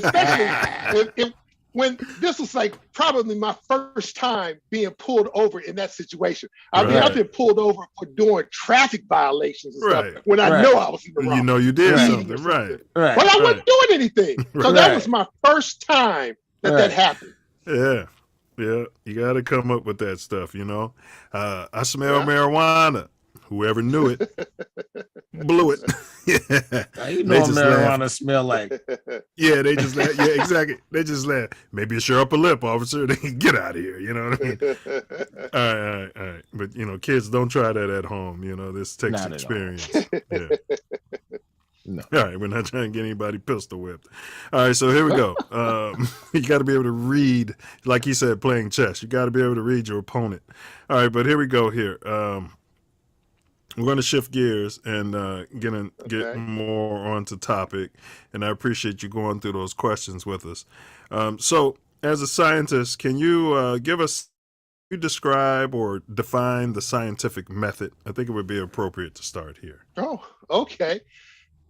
especially if when this was like probably my first time being pulled over in that situation. I mean, I've been pulled over for doing traffic violations and stuff when I know I was in the wrong.
You know you did something, right?
But I wasn't doing anything. So that was my first time that happened.
Yeah. Yeah. You got to come up with that stuff, you know. I smell marijuana. Whoever knew it blew it. Yeah.
How you know marijuana smell like?
Yeah, they just laugh. Yeah, exactly. They just laugh. Maybe it's your upper lip, officer. They can get out of here. You know what I mean? All right. But you know, kids, don't try that at home. You know, this takes
Not at
experience. Yeah.
No.
All right, we're not trying to get anybody pistol whipped. All right, so here we go. You got to be able to read, like he said, playing chess. You got to be able to read your opponent. All right, but here we go. Here, we're going to shift gears and get more onto topic. And I appreciate you going through those questions with us. So, as a scientist, can you you describe or define the scientific method? I think it would be appropriate to start here.
Oh, okay.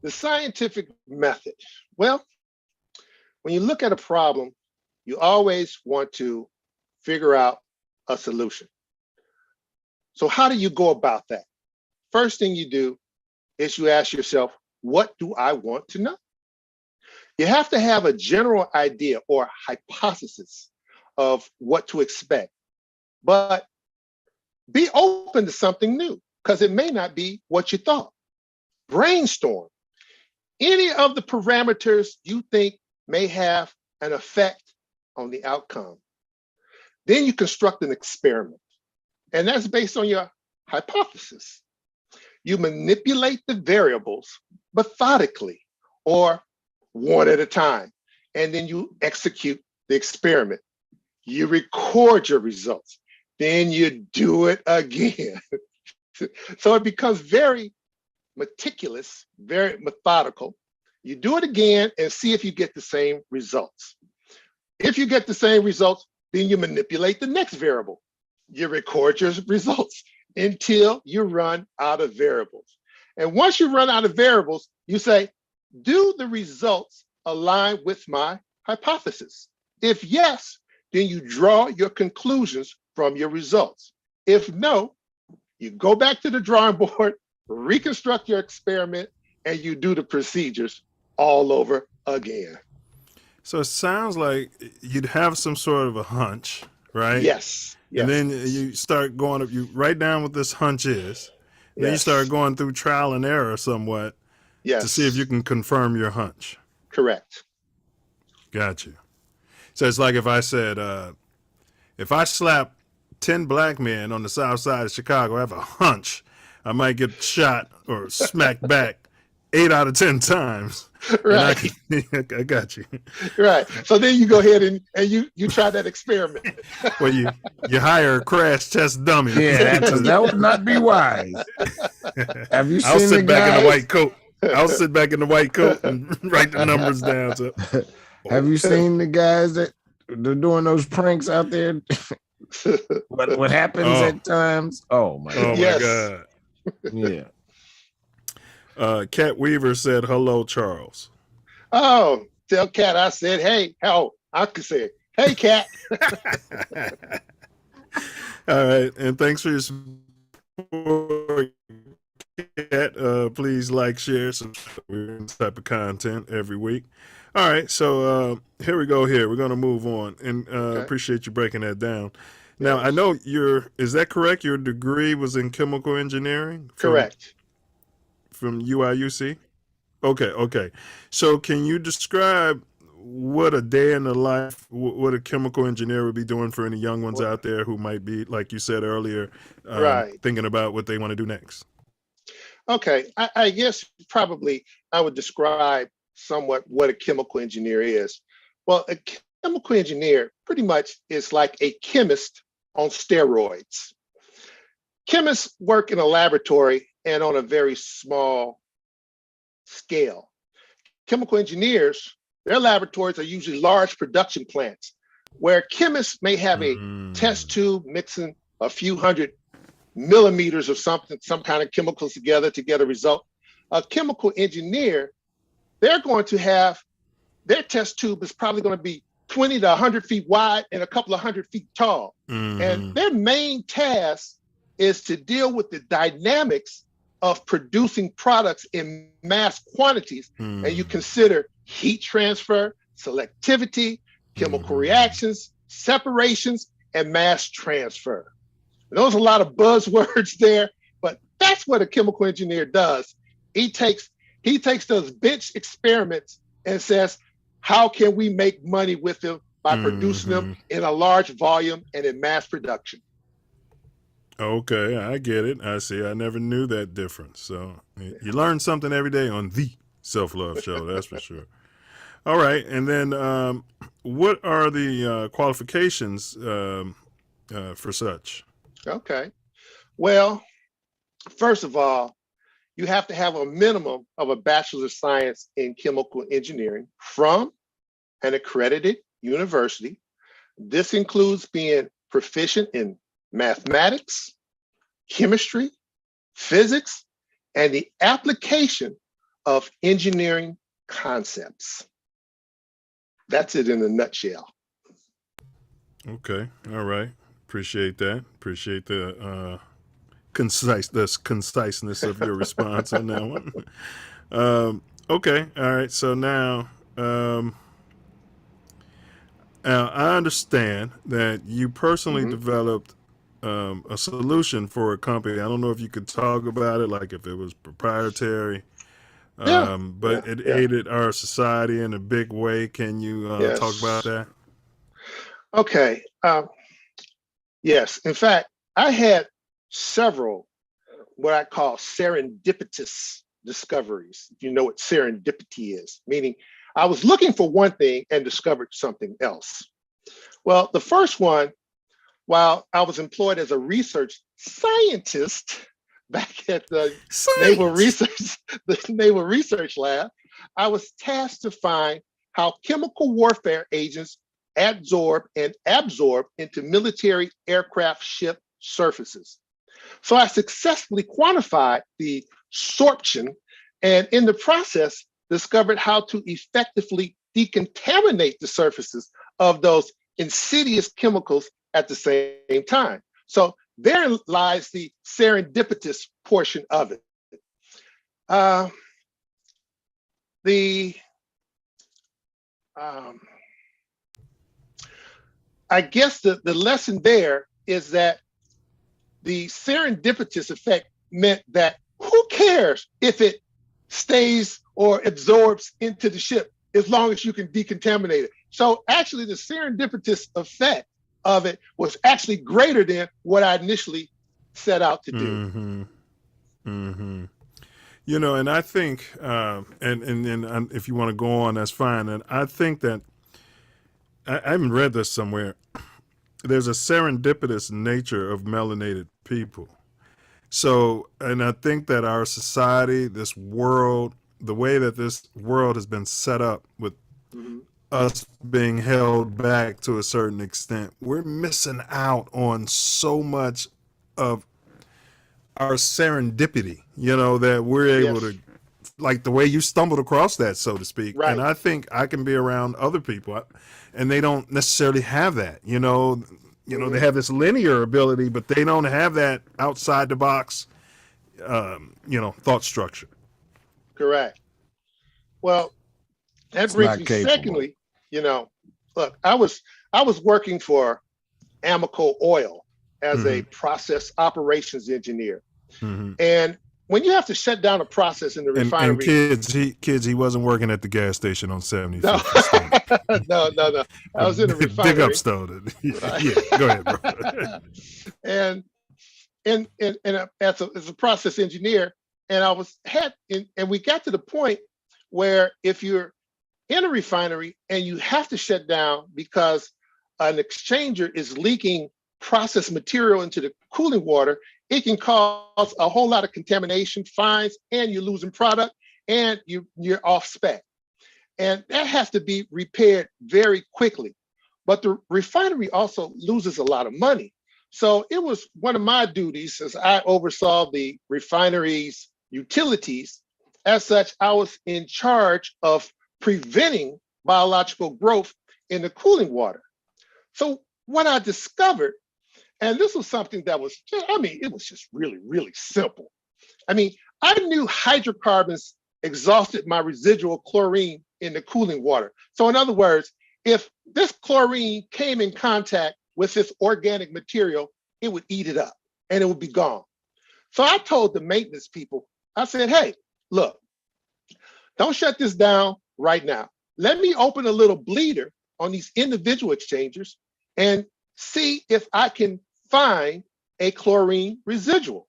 The scientific method. Well, when you look at a problem, you always want to figure out a solution. So how do you go about that? First thing you do is you ask yourself, what do I want to know? You have to have a general idea or hypothesis of what to expect, but be open to something new because it may not be what you thought. Brainstorm any of the parameters you think may have an effect on the outcome. Then you construct an experiment, and that's based on your hypothesis. You manipulate the variables methodically or one at a time, and then you execute the experiment. You record your results, then you do it again. So it becomes very meticulous, very methodical. You do it again and see if you get the same results. If you get the same results, then you manipulate the next variable. You record your results until you run out of variables. And once you run out of variables, you say, do the results align with my hypothesis? If yes, then you draw your conclusions from your results. If no, you go back to the drawing board, reconstruct your experiment, and you do the procedures all over again.
So it sounds like you'd have some sort of a hunch, right?
Yes.
And then you start going up, you write down what this hunch is. Then you start going through trial and error somewhat to see if you can confirm your hunch.
Correct.
Got you. So it's like if I said, if I slap 10 black men on the south side of Chicago, I have a hunch I might get shot or smacked back 8 out of 10 times.
Right.
I got you.
Right. So then you go ahead and you try that experiment.
Well, you hire a crash test dummy.
Yeah, that would not be wise. Have you seen
I'll sit
the
back
guys?
in the white coat. I'll sit back in the white coat and write the numbers down. So.
Have you seen the guys that they're doing those pranks out there? what happens at times? Oh my
God.
Yeah.
Kat Weaver said, hello, Charles.
Oh, tell Kat I said, hey, how I could say, hey, Kat.
All right. And thanks for your support, Kat. Please like, share, subscribe to this type of content every week. All right. So here we go here. We're going to move on and appreciate you breaking that down. Now, I know is that correct? Your degree was in chemical engineering?
Correct.
From UIUC? Okay. So can you describe what a day in the life, what a chemical engineer would be doing for any young ones out there who might be, like you said earlier, thinking about what they want to do next?
Okay. I guess probably I would describe somewhat what a chemical engineer is. Well, a chemical engineer pretty much is like a chemist on steroids. Chemists work in a laboratory and on a very small scale. Chemical engineers, their laboratories are usually large production plants where chemists may have a test tube mixing a few hundred millimeters of something, some kind of chemicals together to get a result. A chemical engineer, they're going to have, their test tube is probably going to be 20 to 100 feet wide and a couple of 100 feet tall. And their main task is to deal with the dynamics of producing products in mass quantities. And you consider heat transfer, selectivity, chemical reactions, separations, and mass transfer. And those are a lot of buzzwords there, but that's what a chemical engineer does. He takes those bench experiments and says, how can we make money with them by producing them in a large volume and in mass production?
Okay, I get it. I see. I never knew that difference. So you learn something every day on the Self Love Show, that's for sure. All right, and then what are the qualifications for such?
Okay. Well, first of all, you have to have a minimum of a Bachelor of Science in Chemical Engineering from an accredited university. This includes being proficient in mathematics, chemistry, physics, and the application of engineering concepts. That's it in a nutshell.
Okay. All right. Appreciate that. Appreciate the conciseness of your response on that one. Okay. All right. So now, I understand that you personally developed a solution for a company. I don't know if you could talk about it, like if it was proprietary, but it aided our society in a big way. Can you talk about that?
Okay. Yes. In fact, I had several what I call serendipitous discoveries. You know what serendipity is, meaning I was looking for one thing and discovered something else. Well, the first one, while I was employed as a research scientist back at the Naval Research Lab, I was tasked to find how chemical warfare agents adsorb and absorb into military aircraft ship surfaces. So I successfully quantified the sorption and in the process discovered how to effectively decontaminate the surfaces of those insidious chemicals at the same time. So therein lies the serendipitous portion of it. I guess the lesson there is that the serendipitous effect meant that who cares if it stays or absorbs into the ship as long as you can decontaminate it. So actually the serendipitous effect of it was actually greater than what I initially set out to do.
You know, and I think, and if you want to go on, that's fine. And I think that I haven't read this somewhere. There's a serendipitous nature of melanated people. So, and I think that our society, this world, the way that this world has been set up with us being held back to a certain extent, we're missing out on so much of our serendipity, you know, that we're able to, like the way you stumbled across that, so to speak. Right. And I think I can be around other people and they don't necessarily have that, you know, they have this linear ability, but they don't have that outside the box, thought structure.
Correct. Well, that brings me secondly, look, I was working for Amoco Oil as a process operations engineer. And when you have to shut down a process in the refinery.
And kids, he wasn't working at the gas station on 75th.
No. I was in the refinery.
Big up, Stone. Yeah, go ahead, bro.
and as a process engineer, and we got to the point where if you're in a refinery and you have to shut down because an exchanger is leaking processed material into the cooling water, it can cause a whole lot of contamination, fines, and you're losing product, and you're off spec. And that has to be repaired very quickly. But the refinery also loses a lot of money. So it was one of my duties, as I oversaw the refinery's utilities. As such, I was in charge of preventing biological growth in the cooling water. So what I discovered, and this was something that was, it was just really, really simple. I knew hydrocarbons exhausted my residual chlorine in the cooling water. So in other words, if this chlorine came in contact with this organic material, it would eat it up and it would be gone. So I told the maintenance people, I said, hey, look, don't shut this down right now. Let me open a little bleeder on these individual exchangers and see if I can find a chlorine residual.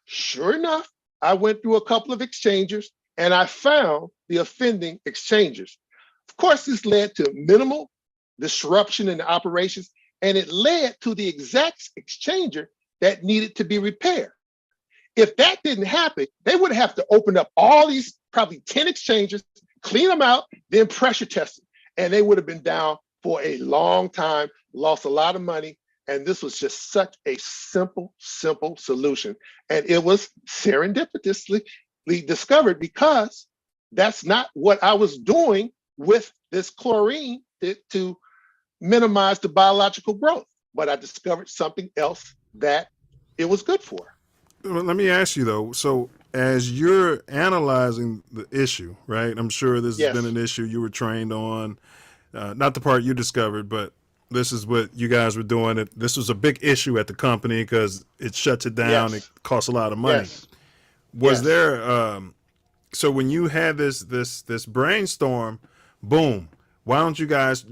Sure enough, I went through a couple of exchangers and I found the offending exchangers. Of course, this led to minimal disruption in the operations, and it led to the exact exchanger that needed to be repaired. If that didn't happen, they would have to open up all these probably 10 exchangers, clean them out, then pressure test them. And they would have been down for a long time, lost a lot of money. And this was just such a simple solution. And it was serendipitously discovered because that's not what I was doing with this chlorine to minimize the biological growth. But I discovered something else that it was good for.
Well, let me ask you though. So as you're analyzing the issue, right? I'm sure this has been an issue you were trained on, not the part you discovered, but this is what you guys were doing. This was a big issue at the company because it shuts it down. It costs a lot of money. Was there, so when you had this brainstorm, boom, why don't you guys,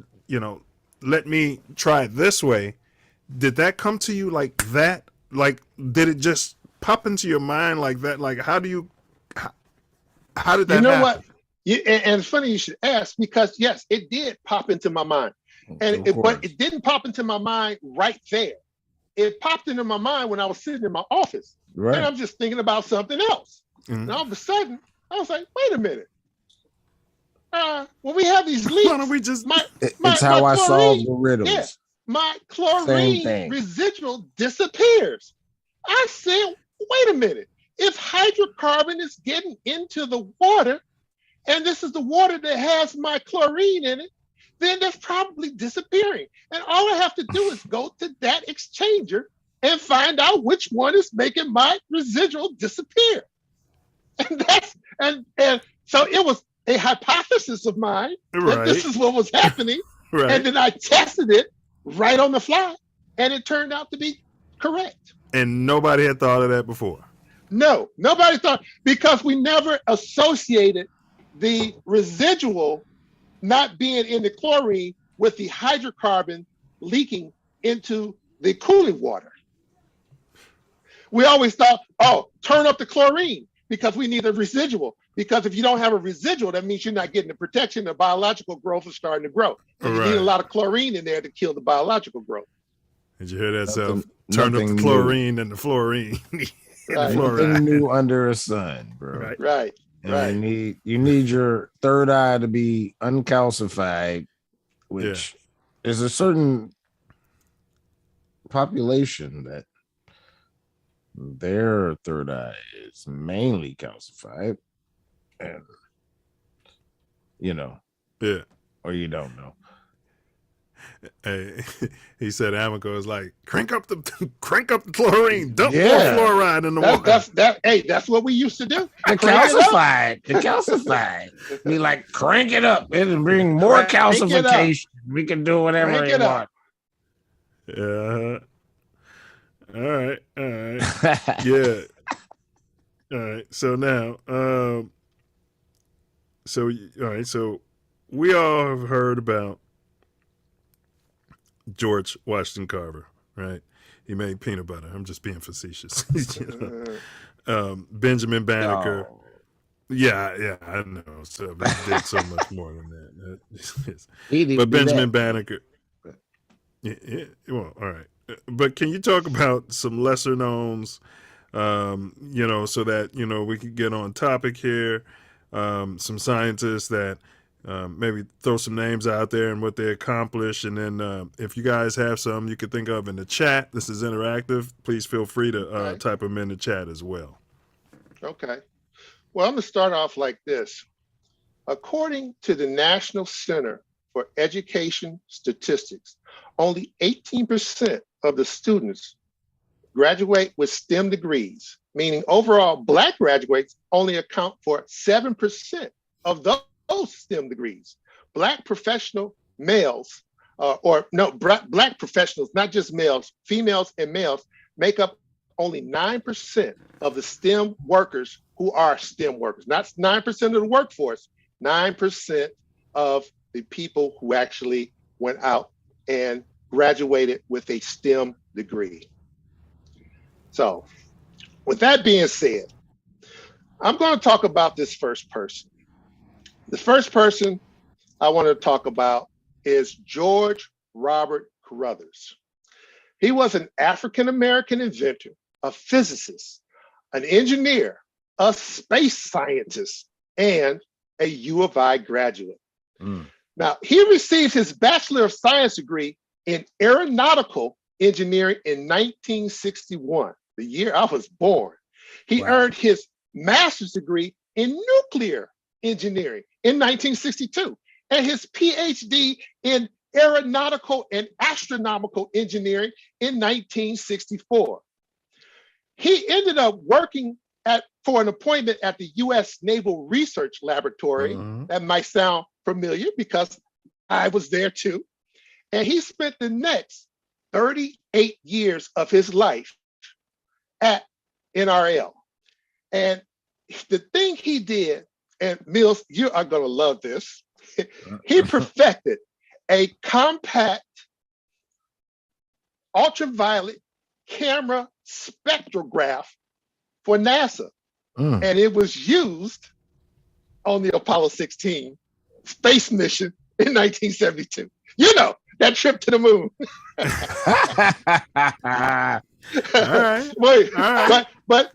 let me try it this way? Did that come to you like that? Like, did it just pop into your mind like that? Like, how did that happen?
You know what? And it's funny you should ask because yes, it did pop into my mind. But it didn't pop into my mind right there. It popped into my mind when I was sitting in my office.
Right.
And I'm just thinking about something else.
Mm-hmm.
And all of a sudden, I was like, wait a minute. When we have these leaks,
why don't we just...
It's how I solve the riddles.
Yeah, my chlorine residual disappears. I said, wait a minute. If hydrocarbon is getting into the water, and this is the water that has my chlorine in it, then that's probably disappearing. And all I have to do is go to that exchanger and find out which one is making my residual disappear. And so it was a hypothesis of mine that this is what was happening. And then I tested it right on the fly, and it turned out to be correct.
And nobody had thought of that before?
No, nobody thought, because we never associated the residual not being in the chlorine with the hydrocarbon leaking into the cooling water. We always thought, turn up the chlorine because we need a residual. Because if you don't have a residual, that means you're not getting the protection. The biological growth is starting to grow. So you need a lot of chlorine in there to kill the biological growth.
Did you hear that, Self? Turn up the chlorine and the fluorine.
Nothing new under a sun, bro.
Right.
You need your third eye to be uncalcified, which is a certain population that their third eye is mainly calcified, and or you don't know.
Hey, he said Amico is like, crank up the chlorine, dump more fluoride in the water.
That's what we used to do.
The calcified. We like crank it up. It'll bring more calcification. We can do whatever we want.
Yeah. All right. Yeah. All right. So now, So we all have heard about George Washington Carver, right? He made peanut butter. I'm just being facetious. Benjamin Banneker, Yeah, I know. So he did so much more than that.
He didn't
But
do
Benjamin
that.
Banneker. Yeah, well, all right. But can you talk about some lesser knowns, so that, we could get on topic here, some scientists that maybe throw some names out there and what they accomplish. And then if you guys have some you could think of in the chat, this is interactive. Please feel free to type them in the chat as well.
Okay. Well, I'm going to start off like this. According to the National Center for Education Statistics, only 18% of the students graduate with STEM degrees, meaning overall Black graduates only account for 7% of those STEM degrees. Black professional males, Black professionals, not just males, females and males, make up only 9% of the STEM workers who are STEM workers. Not 9% of the workforce, 9% of the people who actually went out and graduated with a STEM degree. So with that being said, I'm going to talk about this first person. The first person I want to talk about is George Robert Carruthers. He was an African-American inventor, a physicist, an engineer, a space scientist, and a U of I graduate. Now, he received his Bachelor of Science degree in aeronautical engineering in 1961, the year I was born. He earned his master's degree in nuclear engineering in 1962, and his PhD in aeronautical and astronomical engineering in 1964. He ended up working for an appointment at the U.S. Naval Research Laboratory. That might sound familiar because I was there too. And he spent the next 38 years of his life at NRL. And the thing he did, and Mills, you are going to love this, he perfected a compact ultraviolet camera spectrograph for NASA. And it was used on the Apollo 16 space mission in 1972. You know, that trip to the moon.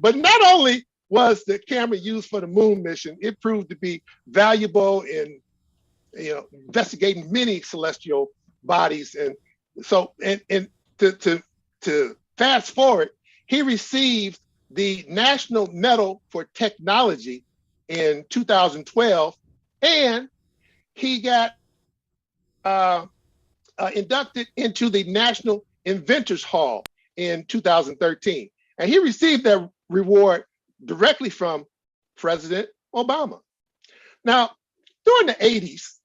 But not only was the camera used for the moon mission, it proved to be valuable in investigating many celestial bodies. And so, and to fast forward, he received the National Medal for Technology in 2012, and he got inducted into the National Inventors Hall in 2013. And he received that reward directly from President Obama. Now, during the 80s,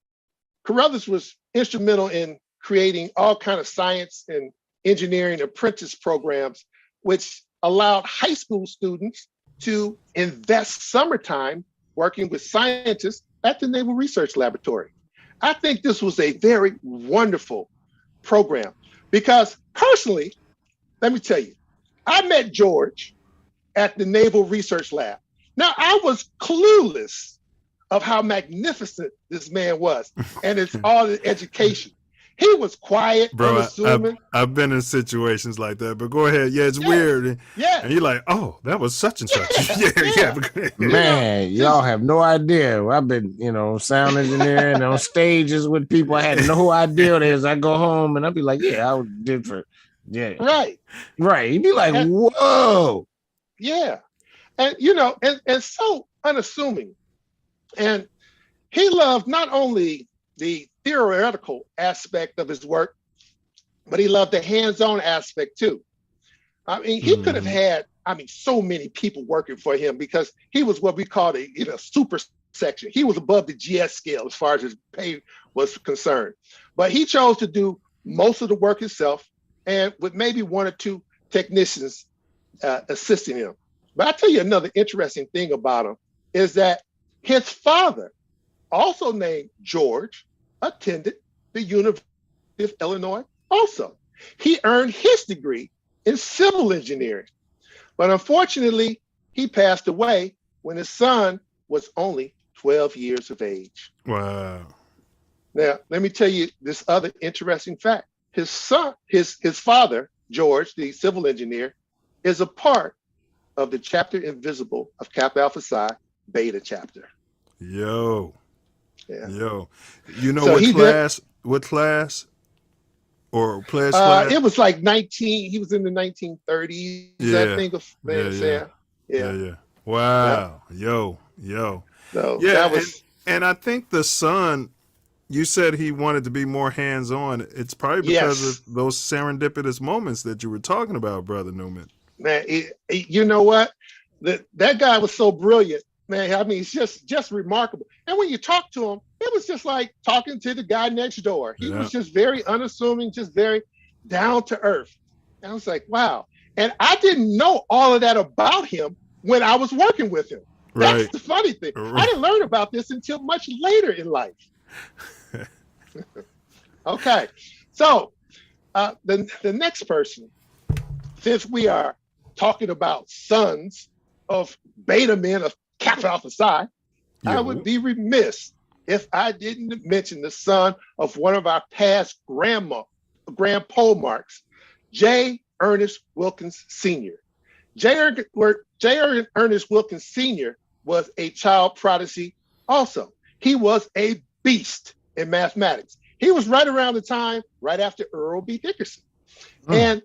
Carruthers was instrumental in creating all kinds of science and engineering apprentice programs, which allowed high school students to invest summertime working with scientists at the Naval Research Laboratory. I think this was a very wonderful program because personally, let me tell you, I met George at the Naval Research Lab. Now, I was clueless of how magnificent this man was, and it's all the education. He was quiet, unassuming.
I've been in situations like that, but go ahead. Yeah, it's weird.
Yeah.
And you're like, oh, that was such and such.
Man, y'all have no idea. I've been, sound engineering on stages with people. I had no idea what it is. I go home and I'll be like, yeah, I was different. Yeah. Right. You'd be like, whoa.
Yeah. And, and so unassuming. And he loved not only the theoretical aspect of his work, but he loved the hands-on aspect too. I mean, he could have had, so many people working for him because he was what we call a super section. He was above the GS scale as far as his pay was concerned. But he chose to do most of the work himself and with maybe one or two technicians assisting him. But I'll tell you another interesting thing about him is that his father, also named George, attended the University of Illinois also. He earned his degree in civil engineering, but unfortunately, he passed away when his son was only 12 years of age.
Wow.
Now, let me tell you this other interesting fact. His son, his father, George, the civil engineer, is a part of the chapter invisible of Kappa Alpha Psi Beta chapter.
Yo.
Yeah.
Yo. You know
So
what
he
class? What class? Or pledge class?
It was like 19. He was in the 1930s.
Yeah.
I think.
Yeah. Wow. Yo.
So
Yeah.
that was.
And I think the son, you said he wanted to be more hands-on. It's probably because of those serendipitous moments that you were talking about, Brother Newman.
Man, you know what? That guy was so brilliant, man. I mean, it's just remarkable. And when you talk to him, it was just like talking to the guy next door. He was just very unassuming, just very down to earth. And I was like, wow. And I didn't know all of that about him when I was working with him. That's the funny thing. I didn't learn about this until much later in life. Okay, so the next person, since we are talking about sons of beta men of Kappa Alpha Psi, I would be remiss if I didn't mention the son of one of our past grand pole marks, J. Ernest Wilkins Sr. J. Ernest Wilkins Sr. was a child prodigy also. He was a beast in mathematics. He was right around the time, right after Earl B. Dickerson. And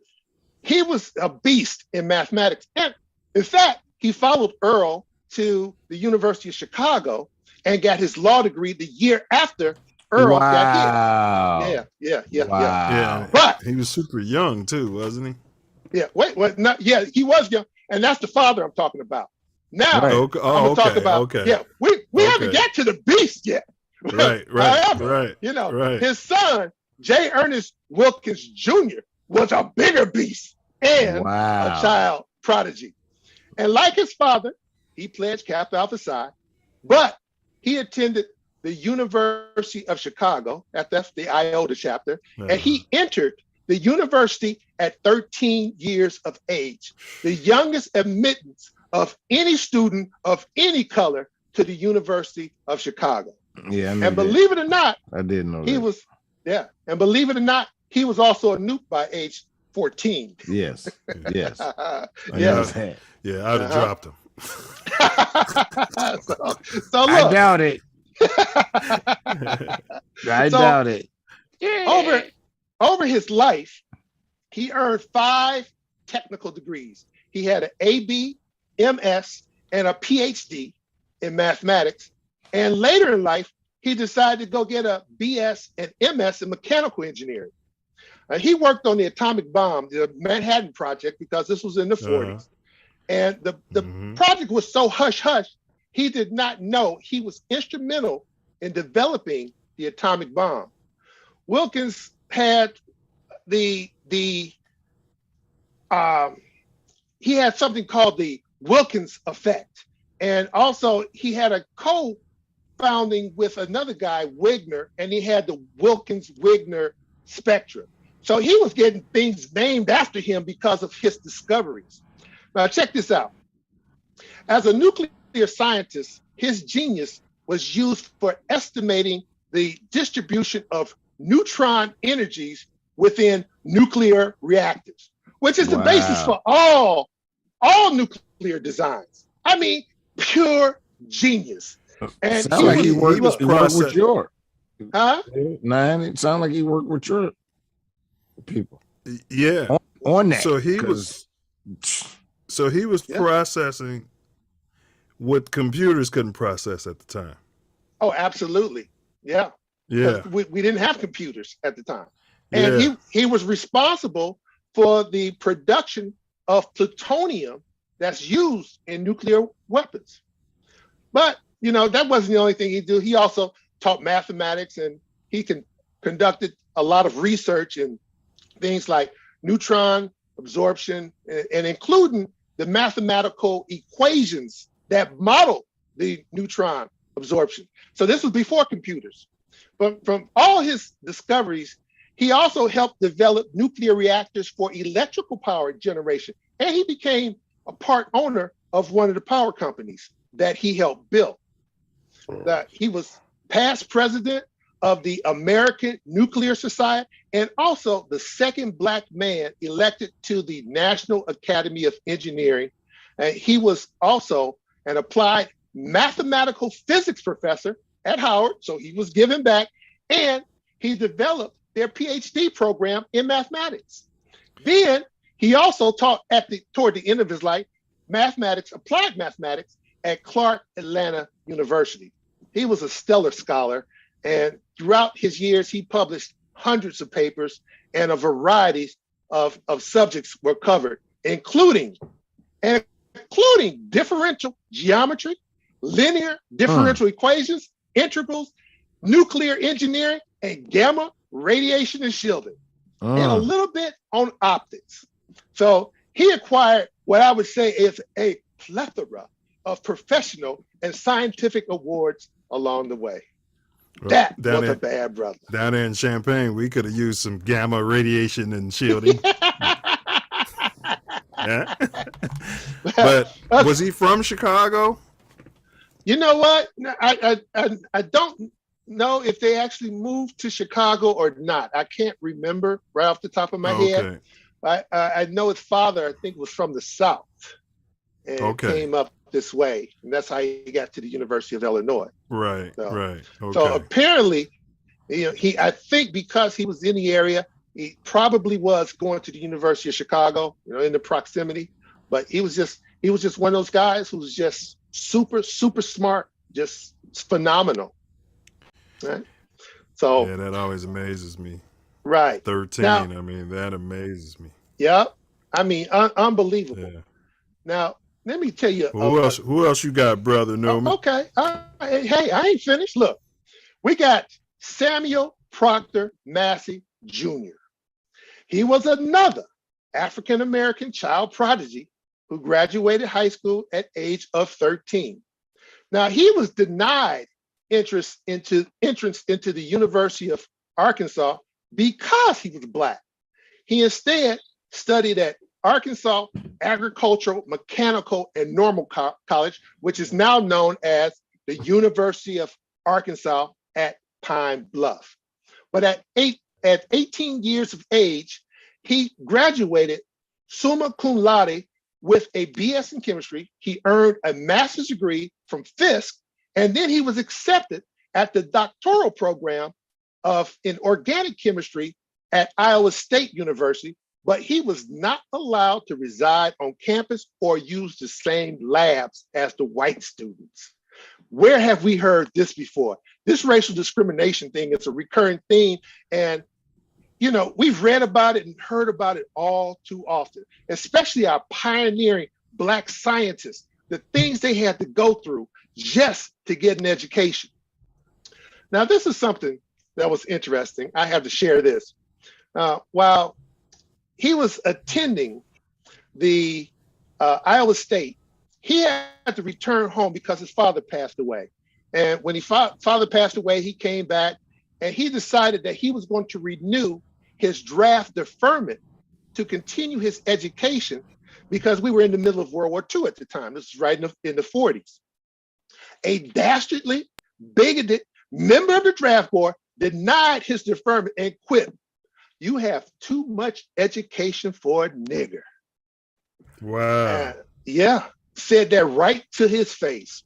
he was a beast in mathematics. And in fact, he followed Earl to the University of Chicago and got his law degree the year after Earl got here. Yeah. But
he was super young too, wasn't he?
Yeah, he was young. And that's the father I'm talking about. Now, I'm going to talk about, we haven't got to the beast yet. However, his son, J. Ernest Wilkins Jr., was a bigger beast and a child prodigy. And like his father, he pledged Kappa Alpha Psi, but he attended the University of Chicago, that's the IOTA chapter, and he entered the university at 13 years of age, the youngest admittance of any student of any color to the University of Chicago.
Yeah,
and believe it or not,
I didn't know
he was. Yeah, and believe it or not, he was also a nuke by age 14.
Yes.
Yeah,
I'd have dropped him.
so look,
I doubt it. I doubt it.
Over his life, he earned 5 technical degrees. He had an AB, MS, and a PhD in mathematics. And later in life, he decided to go get a BS and MS in mechanical engineering. He worked on the atomic bomb, the Manhattan Project, because this was in the 40s. And the project was so hush-hush, he did not know he was instrumental in developing the atomic bomb. Wilkins had he had something called the Wilkins effect. And also he had a co-founding with another guy, Wigner, and he had the Wilkins-Wigner spectrum. So he was getting things named after him because of his discoveries. Now check this out. As a nuclear scientist, his genius was used for estimating the distribution of neutron energies within nuclear reactors, which is the basis for all nuclear designs. I mean, pure genius. And
sound like he worked with your.
Huh?
Man, it sounded like he worked with your people.
Yeah.
On that.
So he was processing what computers couldn't process at the time.
Oh, absolutely. Yeah.
Yeah.
We didn't have computers at the time. And he was responsible for the production of plutonium that's used in nuclear weapons. But, that wasn't the only thing he did. He also taught mathematics, and he conducted a lot of research in things like neutron absorption and including the mathematical equations that model the neutron absorption. So this was before computers. But from all his discoveries, he also helped develop nuclear reactors for electrical power generation. And he became a part owner of one of the power companies that he helped build. He was past president of the American Nuclear Society and also the second Black man elected to the National Academy of Engineering. And he was also an applied mathematical physics professor at Howard, so he was giving back, and he developed their PhD program in mathematics. Then he also taught toward the end of his life mathematics, applied mathematics at Clark Atlanta University. He was a stellar scholar, and throughout his years, he published hundreds of papers, and a variety of subjects were covered, including differential geometry, linear differential equations, integrals, nuclear engineering, and gamma radiation and shielding, and a little bit on optics. So he acquired what I would say is a plethora of professional and scientific awards along the way. That was a bad brother.
Down there in Champaign, we could have used some gamma radiation and shielding. Yeah. But was he from Chicago?
You know what? I don't know if they actually moved to Chicago or not. I can't remember right off the top of my head. I know his father, I think, was from the South and came up this way. And that's how he got to the University of Illinois.
Right, right. Okay.
So apparently, I think because he was in the area, he probably was going to the University of Chicago, in the proximity. But he was just one of those guys who was just super, super smart, just phenomenal. Right. So
yeah, that always amazes me.
Right.
13.
Now,
I mean, that amazes me.
Yeah. I mean, unbelievable. Yeah. Now, let me tell you.
Who else you got, brother Newman?
Okay. Hey, I ain't finished. Look, we got Samuel Proctor Massey Jr. He was another African-American child prodigy who graduated high school at age of 13. Now, he was denied entrance into the University of Arkansas because he was Black. He instead studied at Arkansas Agricultural, Mechanical, and Normal College, which is now known as the University of Arkansas at Pine Bluff. But at 18 years of age, he graduated summa cum laude with a BS in chemistry. He earned a master's degree from Fisk, and then he was accepted at the doctoral program in organic chemistry at Iowa State University, but he was not allowed to reside on campus or use the same labs as the white students. Where have we heard this before? This racial discrimination thing is a recurring theme, and we've read about it and heard about it all too often, especially our pioneering Black scientists, the things they had to go through just to get an education. Now, this is something that was interesting. I have to share this. While he was attending the Iowa State, he had to return home because his father passed away. And when his father passed away, he came back and he decided that he was going to renew his draft deferment to continue his education because we were in the middle of World War II at the time. This is right in the 40s. A dastardly, bigoted member of the draft board denied his deferment and quit. You have too much education for a nigger.
Wow.
Yeah, said that right to his face.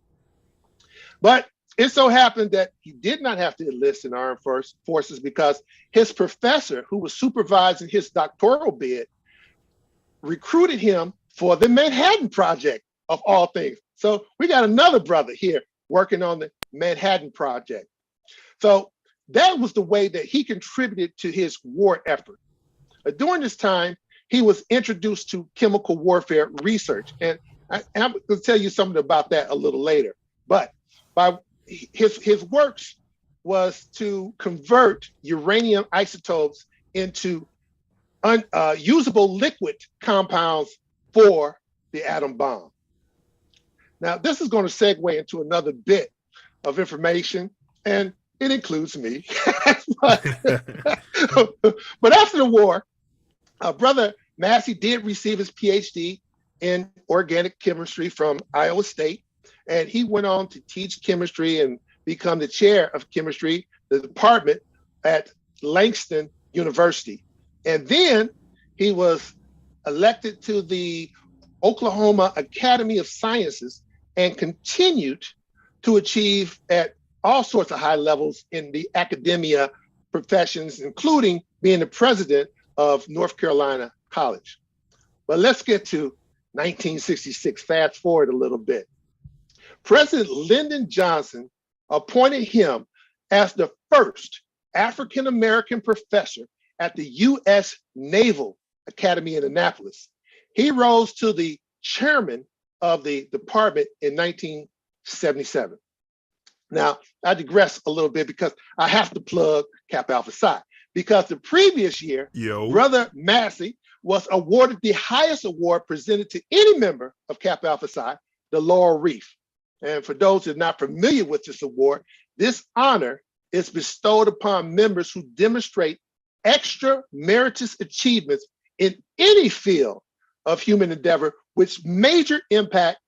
But it so happened that he did not have to enlist in armed forces because his professor, who was supervising his doctoral bid, recruited him for the Manhattan Project, of all things. So we got another brother here working on the Manhattan Project. So that was the way that he contributed to his war effort. During this time, he was introduced to chemical warfare research. And I'm going to tell you something about that a little later. But by his works was to convert uranium isotopes into usable liquid compounds for the atom bomb. Now, this is going to segue into another bit of information, and it includes me. But after the war, Brother Massey did receive his PhD in organic chemistry from Iowa State, and he went on to teach chemistry and become the chair of chemistry, the department at Langston University. And then he was elected to the Oklahoma Academy of Sciences and continued to achieve at all sorts of high levels in the academia professions, including being the president of North Carolina College. But let's get to 1966, fast forward a little bit. President Lyndon Johnson appointed him as the first African-American professor at the U.S. Naval Academy in Annapolis. He rose to the chairman of the department in 1977. Now, I digress a little bit because I have to plug Kappa Alpha Psi, because the previous year, Brother Massey was awarded the highest award presented to any member of Kappa Alpha Psi, the Laurel Wreath. And for those who are not familiar with this award, this honor is bestowed upon members who demonstrate extra meritorious achievements in any field of human endeavor, which major impact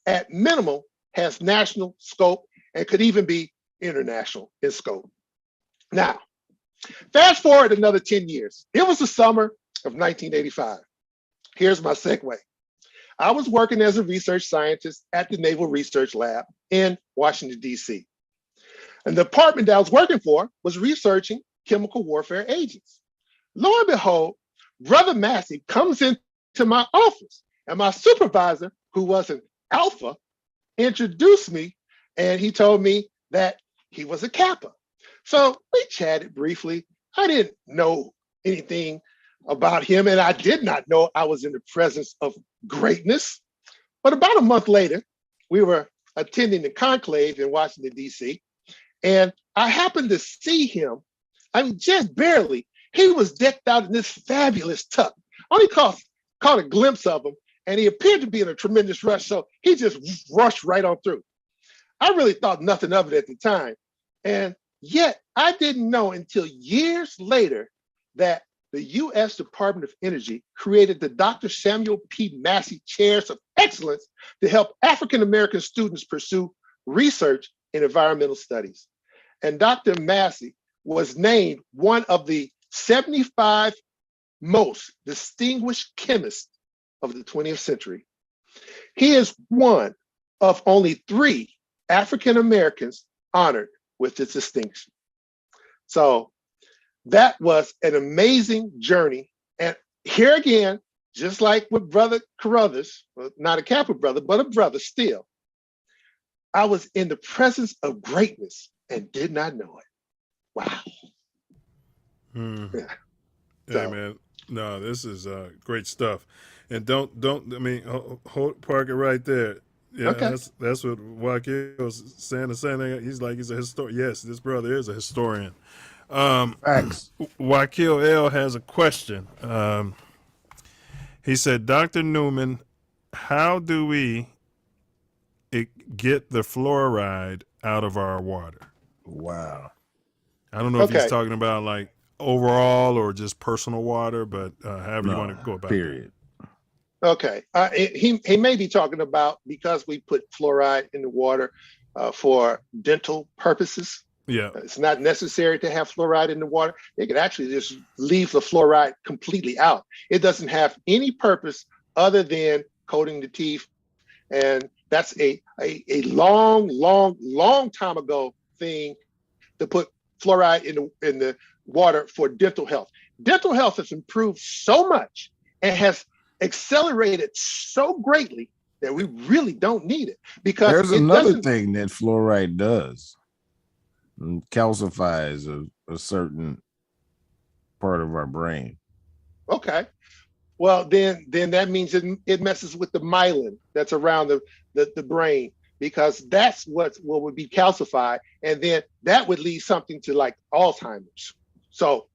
at minimal has national scope and could even be international in scope. Now, fast forward another 10 years. It was the summer of 1985. Here's my segue. I was working as a research scientist at the Naval Research Lab in Washington, D.C. And the department that I was working for was researching chemical warfare agents. Lo and behold, Brother Massey comes into my office, and my supervisor, who was an alpha, introduced me, and he told me that he was a Kappa. So we chatted briefly. I didn't know anything about him, and I did not know I was in the presence of greatness. But about a month later, we were attending the conclave in Washington, D.C., and I happened to see him, I mean, just barely. He was decked out in this fabulous tux. I only caught a glimpse of him, and he appeared to be in a tremendous rush, so he just rushed right on through. I really thought nothing of it at the time, and yet I didn't know until years later that the U.S. Department of Energy created the Dr. Samuel P. Massey Chairs of Excellence to help African-American students pursue research in environmental studies. And Dr. Massey was named one of the 75 most distinguished chemists of the 20th century. He is one of only 3 African-Americans honored with this distinction. So that was an amazing journey. And here again, just like with Brother Carruthers, not a Kappa brother, but a brother still, I was in the presence of greatness and did not know it. Wow.
Yeah. Hey, man. No, this is great stuff. And don't, I mean, park it right there. Yeah,
okay.
That's what Wakil was saying. The same thing. He's like, he's a historian. Yes, this brother is a historian.
Thanks.
Wakil L has a question. He said, Dr. Newman, how do we get the fluoride out of our water?
Wow.
I don't know if he's talking about like overall or just personal water, but however you want to go about it.
Period.
Okay. He may be talking about because we put fluoride in the water for dental purposes.
Yeah.
It's not necessary to have fluoride in the water. They could actually just leave the fluoride completely out. It doesn't have any purpose other than coating the teeth. And that's a long time ago thing to put fluoride in the water for dental health. Dental health has improved so much and has accelerated so greatly that we really don't need it. Because
there's another thing that fluoride does. It calcifies a certain part of our brain.
Okay. Well, then that means it messes with the myelin that's around the brain, because that's what would be calcified. And then that would lead something to like Alzheimer's. So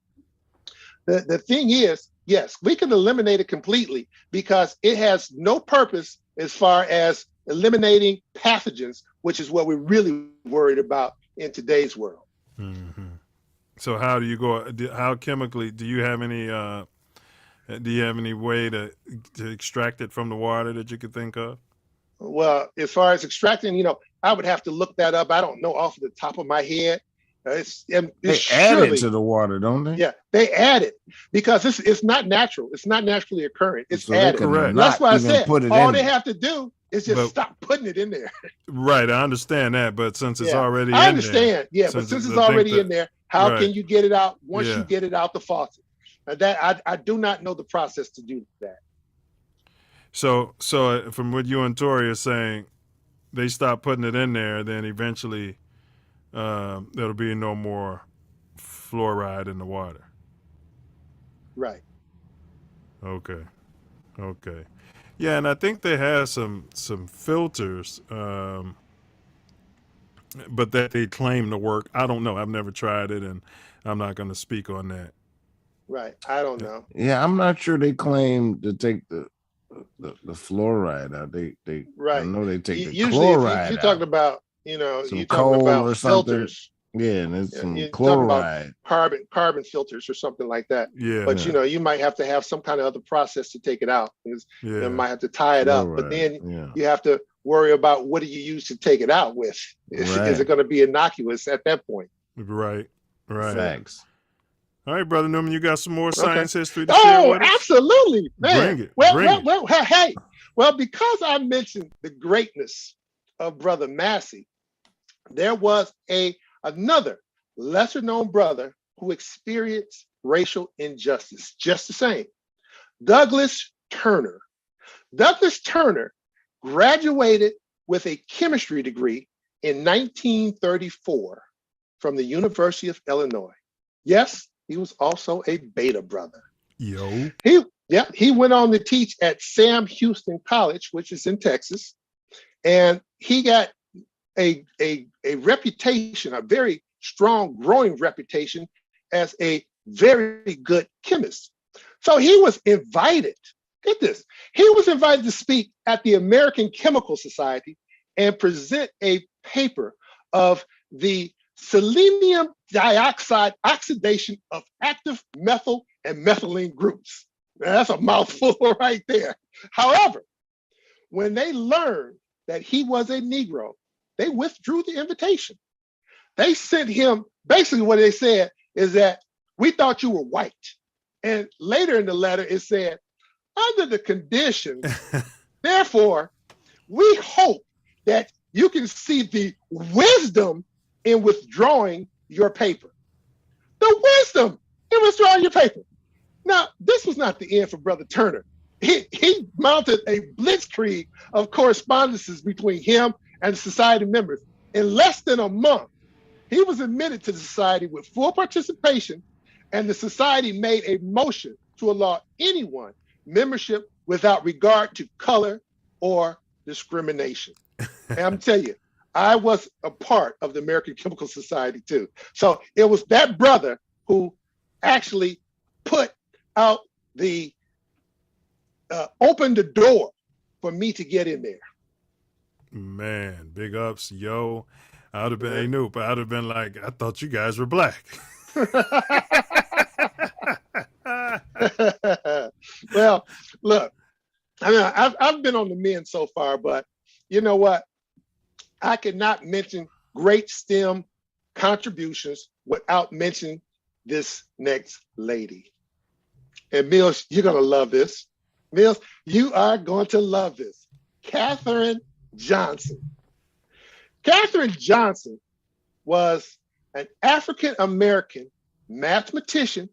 the thing is, yes, we can eliminate it completely because it has no purpose as far as eliminating pathogens, which is what we're really worried about in today's world.
Mm-hmm. So how do you go? How chemically do you have any? Do you have any way to extract it from the water that you could think of?
Well, as far as extracting, I would have to look that up. I don't know off the top of my head. It's
They add it to the water, don't they?
Yeah, they add it because it's not natural. It's not naturally occurring. It's
So they
added.
can
Correct.
That's why I
even
said
put it
all
in
they
there.
have to do is just
But-
stop putting it in there.
Right, I understand that, but since it's
Yeah.
already
I
in
understand.
there,
Yeah, but since it's already in there, how can you get it out once you get it out the faucet? That I do not know the process to do that.
So from what you and Tori are saying, they stop putting it in there, then eventually there'll be no more fluoride in the water.
Right.
Okay. Yeah, and I think they have some filters, but that they claim to work. I don't know. I've never tried it, and I'm not going to speak on that.
Right. I don't know.
Yeah, I'm not sure they claim to take the fluoride out. They
Right.
I know they take the
Usually,
chloride
if you're
out.
talking about,
Some
you're talking
coal
about
or something.
filters.
Yeah, and it's some
You're talking about
chloride.
carbon filters or something like that.
Yeah.
But you might have to have some kind of other process to take it out. Because
Yeah.
you might have to tie it up, but then you have to worry about what do you use to take it out with. Is it going to be innocuous at that point?
Right.
Facts.
All right, Brother Newman, you got some more science history to share
Oh,
with us?
absolutely, man.
Bring it.
Well, hey. Well, because I mentioned the greatness of Brother Massey, there was another lesser known brother who experienced racial injustice just the same. Douglas Turner. Douglas Turner graduated with a chemistry degree in 1934 from the University of Illinois. Yes, he was also a beta brother.
Yo.
He went on to teach at Sam Houston College, which is in Texas, and he got a reputation, a very strong, growing reputation as a very good chemist. So he was invited. Get this. He was invited to speak at the American Chemical Society and present a paper of the selenium dioxide oxidation of active methyl and methylene groups. Now, that's a mouthful right there. However, when they learned that he was a Negro, they withdrew the invitation. They sent him, basically what they said is that we thought you were white. And later in the letter, it said, under the conditions, therefore, we hope that you can see the wisdom in withdrawing your paper. The wisdom in withdrawing your paper. Now, this was not the end for Brother Turner. He mounted a blitzkrieg of correspondences between him and the society members. In less than a month, he was admitted to the society with full participation, and the society made a motion to allow anyone membership without regard to color or discrimination. And I'm telling you, I was a part of the American Chemical Society too. So it was that brother who actually put out the opened the door for me to get in there.
Man, big ups, yo. I would have been, hey, Noop, I would have been like, I thought you guys were black.
Well, look, I mean, I've been on the men so far, but you know what? I cannot mention great STEM contributions without mentioning this next lady. And Mills, you're going to love this. Mills, you are going to love this. Katherine Johnson. Katherine Johnson was an African-American mathematician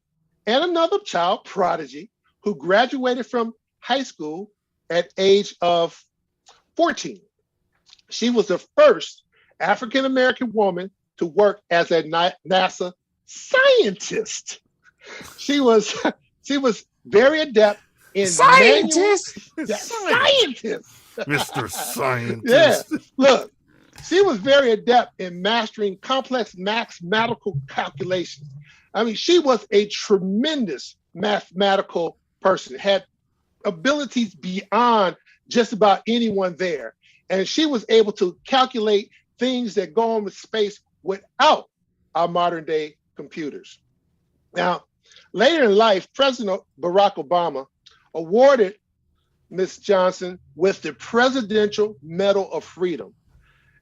and another child prodigy who graduated from high school at age of 14. She was the first African-American woman to work as a NASA scientist. She was very adept in
Scientist?
Scientist.
Mr. Scientist.
Yeah, look, she was very adept in mastering complex mathematical calculations. I mean, she was a tremendous mathematical person, had abilities beyond just about anyone there. And she was able to calculate things that go on with space without our modern day computers. Now, later in life, President Barack Obama awarded Miss Johnson with the Presidential Medal of Freedom.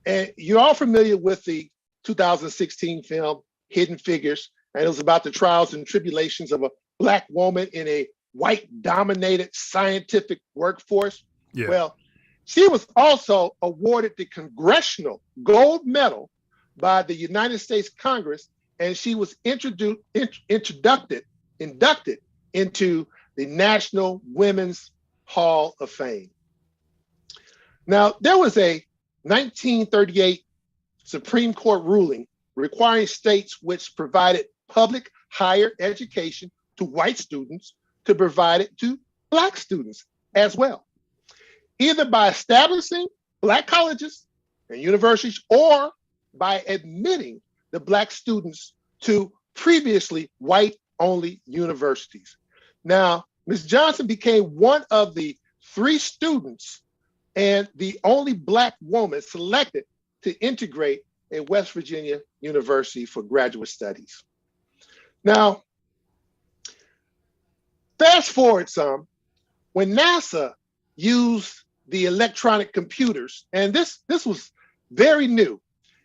And you're all familiar with the 2016 film Hidden Figures, and it was about the trials and tribulations of a Black woman in a white-dominated scientific workforce.
Yeah.
Well, she was also awarded the Congressional Gold Medal by the United States Congress, and she was inducted into the National Women's Hall of Fame. Now, there was a 1938 Supreme Court ruling requiring states which provided public higher education to white students to provide it to Black students as well, either by establishing Black colleges and universities or by admitting the Black students to previously white-only universities. Now, Ms. Johnson became one of the 3 students and the only Black woman selected to integrate a West Virginia university for graduate studies. Now, fast forward some, when NASA used the electronic computers, and this was very new,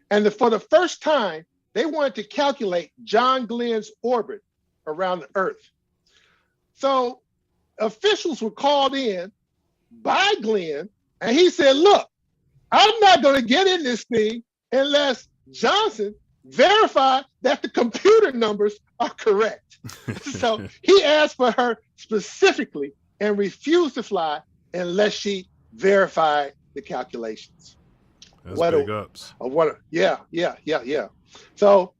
and for the first time, they wanted to calculate John Glenn's orbit around the Earth. So officials were called in by Glenn, and he said, look, I'm not going to get in this thing unless Johnson verified that the computer numbers are correct. So he asked for her specifically and refused to fly unless she verified the calculations.
That's big ups.
Yeah. So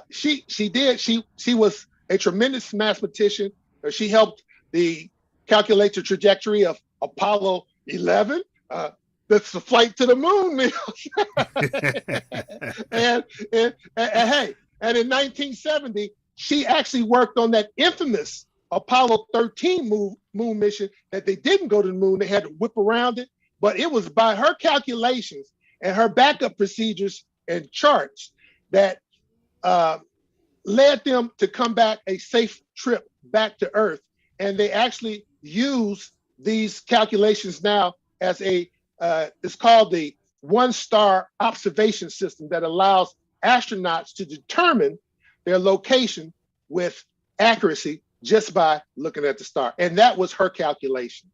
she was a tremendous mathematician. She helped calculate the trajectory of Apollo 11. That's the flight to the moon, man. and hey, and in 1970, she actually worked on that infamous Apollo 13 moon mission that they didn't go to the moon. They had to whip around it, but it was by her calculations and her backup procedures and charts that led them to come back a safe trip back to Earth. And they actually use these calculations now as it's called the one-star observation system that allows astronauts to determine their location with accuracy just by looking at the star. And that was her calculation.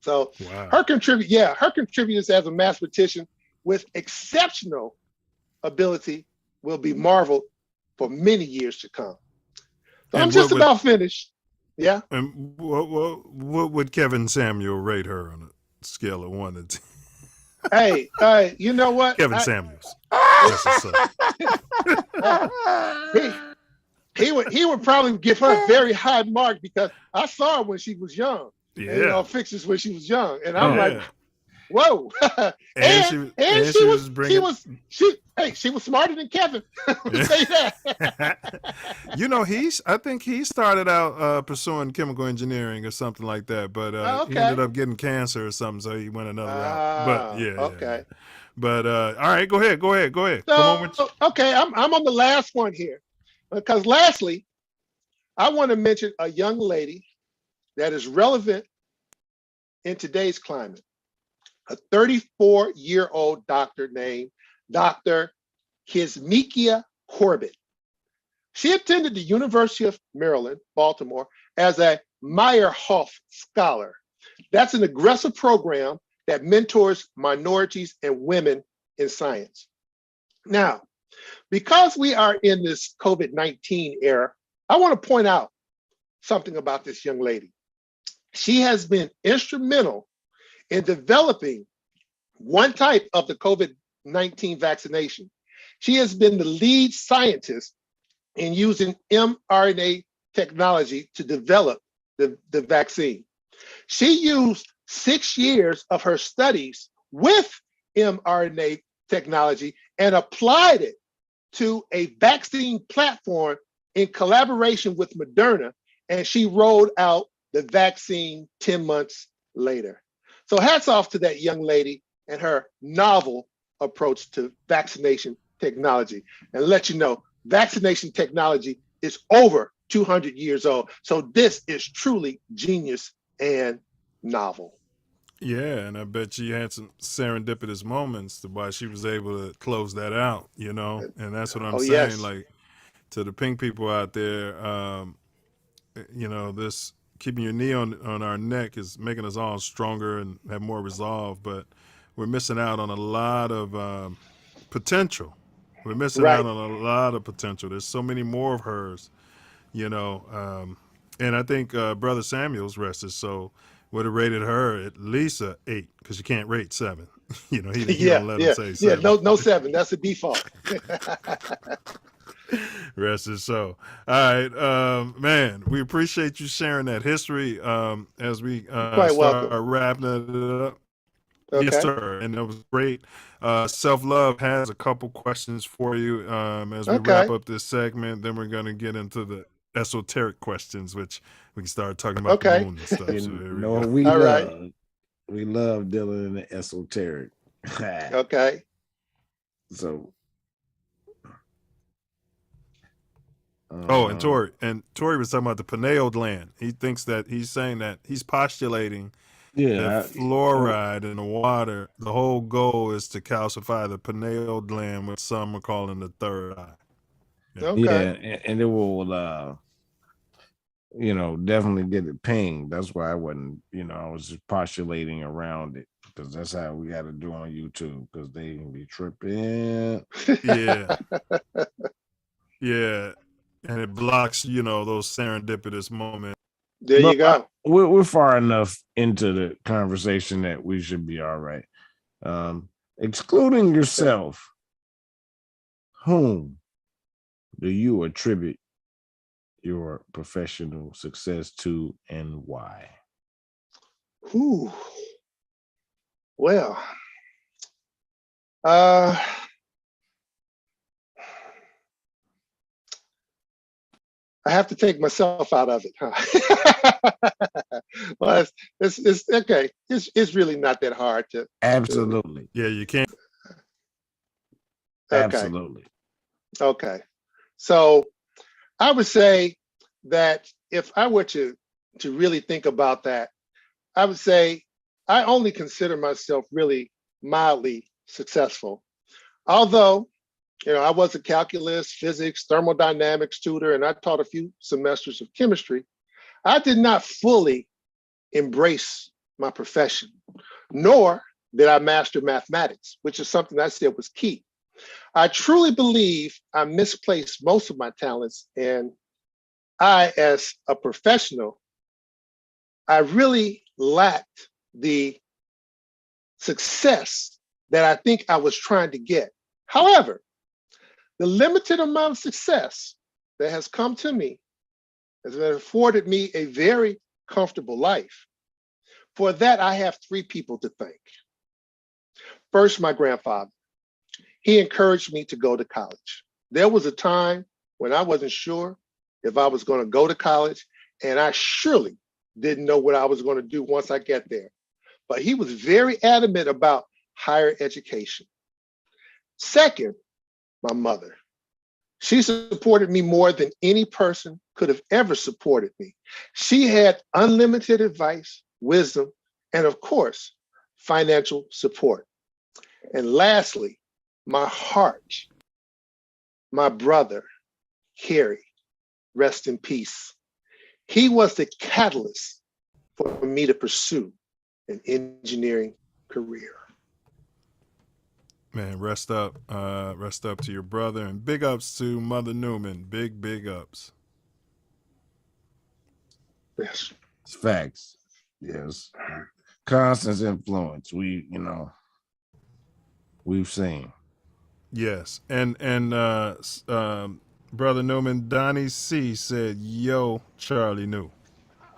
So
wow.
her contributors as a mathematician with exceptional ability will be marveled for many years to come. So I'm just about finished. Yeah.
And what would Kevin Samuel rate her on a scale of 1 to 10?
Hey, you know what?
Kevin Samuels.
He would probably give her a very high mark because I saw her when she was young.
Yeah.
And, fixes when she was young, and I'm like, whoa. and she was smarter than Kevin. Say that.
I think he started out pursuing chemical engineering or something like that, but he ended up getting cancer or something, so he went another route. But yeah. But all right, go ahead.
So, okay, I'm on the last one here, because lastly, I want to mention a young lady that is relevant in today's climate. A 34-year-old doctor named Dr. Kizzmekia Corbett. She attended the University of Maryland, Baltimore, as a Meyerhoff Scholar. That's an aggressive program that mentors minorities and women in science. Now, because we are in this COVID-19 era, I want to point out something about this young lady. She has been instrumental in developing one type of the COVID-19 vaccination. She has been the lead scientist in using mRNA technology to develop the vaccine. She used 6 years of her studies with mRNA technology and applied it to a vaccine platform in collaboration with Moderna, and she rolled out the vaccine 10 months later. So hats off to that young lady and her novel approach to vaccination technology. And let you know, vaccination technology is over 200 years old. So this is truly genius and novel.
Yeah, and I bet you had some serendipitous moments to why she was able to close that out, and that's what I'm
Oh,
saying.
yes.
Like, to the pink people out there, this keeping your knee on our neck is making us all stronger and have more resolve, but we're missing out on a lot of potential. We're missing
Right.
out on a lot of potential. There's so many more of hers, and I think Brother Samuel's rested, so would have rated her at least a 8 because you can't rate 7. He
Yeah,
don't let him
yeah,
say
yeah.
7.
No 7. That's a default.
Rest is so. All right, man. We appreciate you sharing that history. As we
Quite
start
welcome.
wrapping it up.
Okay.
Yes, sir. And that was great. Self Love has a couple questions for you as we wrap
Okay.
up this segment. Then we're going to get into the esoteric questions, which we can start talking about the
Okay.
moon and stuff. So
You
there we
know
go.
we
All right.
love. We love dealing in the esoteric.
Okay.
So.
Oh, and Tori was talking about the pineal gland. He's saying that he's postulating that fluoride in the water, the whole goal is to calcify the pineal gland, which some are calling the third eye.
Okay.
Yeah, and it will definitely get it pinged. That's why I wasn't, I was just postulating around it, because that's how we got to do on YouTube, because they can be tripping.
Yeah. Yeah. And it blocks, those serendipitous moments.
There you go.
We're far enough into the conversation that we should be all right. Excluding yourself, whom do you attribute your professional success to, and why?
Ooh. Well, I have to take myself out of it, huh? Well, it's okay. It's really not that hard to.
Absolutely.
Yeah, you can't.
Okay.
Absolutely.
Okay. So I would say that if I were to really think about that, I would say I only consider myself really mildly successful. Although, I was a calculus, physics, thermodynamics tutor, and I taught a few semesters of chemistry. I did not fully embrace my profession, nor did I master mathematics, which is something I said was key. I truly believe I misplaced most of my talents, and I, as a professional, I really lacked the success that I think I was trying to get. However, the limited amount of success that has come to me has afforded me a very comfortable life. For that, I have 3 people to thank. First, my grandfather. He encouraged me to go to college. There was a time when I wasn't sure if I was going to go to college, and I surely didn't know what I was going to do once I get there. But he was very adamant about higher education. Second, my mother. She supported me more than any person could have ever supported me. She had unlimited advice, wisdom, and of course, financial support. And lastly, my heart, my brother, Harry, rest in peace. He was the catalyst for me to pursue an engineering career.
Man, rest up to your brother, and big ups to Mother Newman. Big ups.
Yes.
It's facts. Yes. Constance influence. We've seen.
Yes. And Brother Newman, Donnie C said, "Yo, Charlie knew."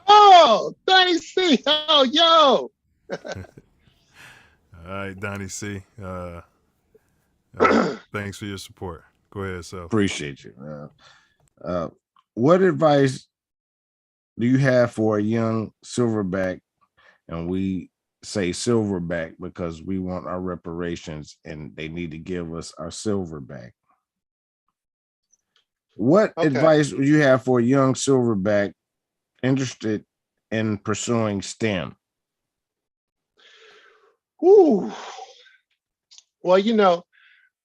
Oh, Donnie C. Oh, yo.
All right, Donnie C. Thanks for your support. Go ahead, so.
Appreciate you. What advice do you have for a young silverback? And we say silverback because we want our reparations, and they need to give us our silverback. What advice would you have for a young silverback interested in pursuing STEM?
Ooh. Well, you know,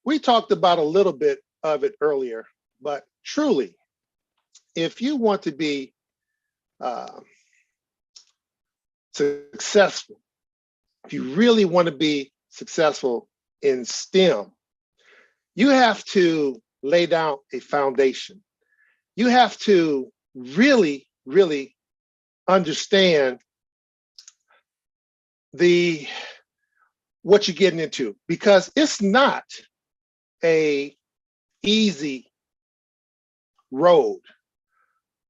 we talked about a little bit of it earlier, but truly, if you want to be successful, if you really want to be successful in STEM, you have to lay down a foundation. You have to really, really understand what you're getting into, because it's not a easy road.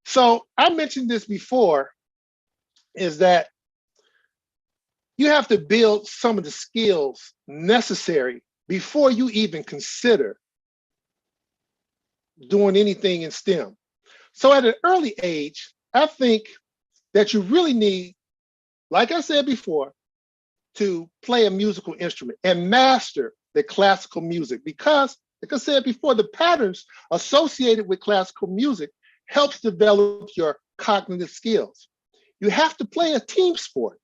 So I mentioned this before, is that you have to build some of the skills necessary before you even consider doing anything in STEM. So at an early age, I think that you really need, like I said before, to play a musical instrument and master the classical music, because, like I said before, the patterns associated with classical music helps develop your cognitive skills. You have to play a team sport.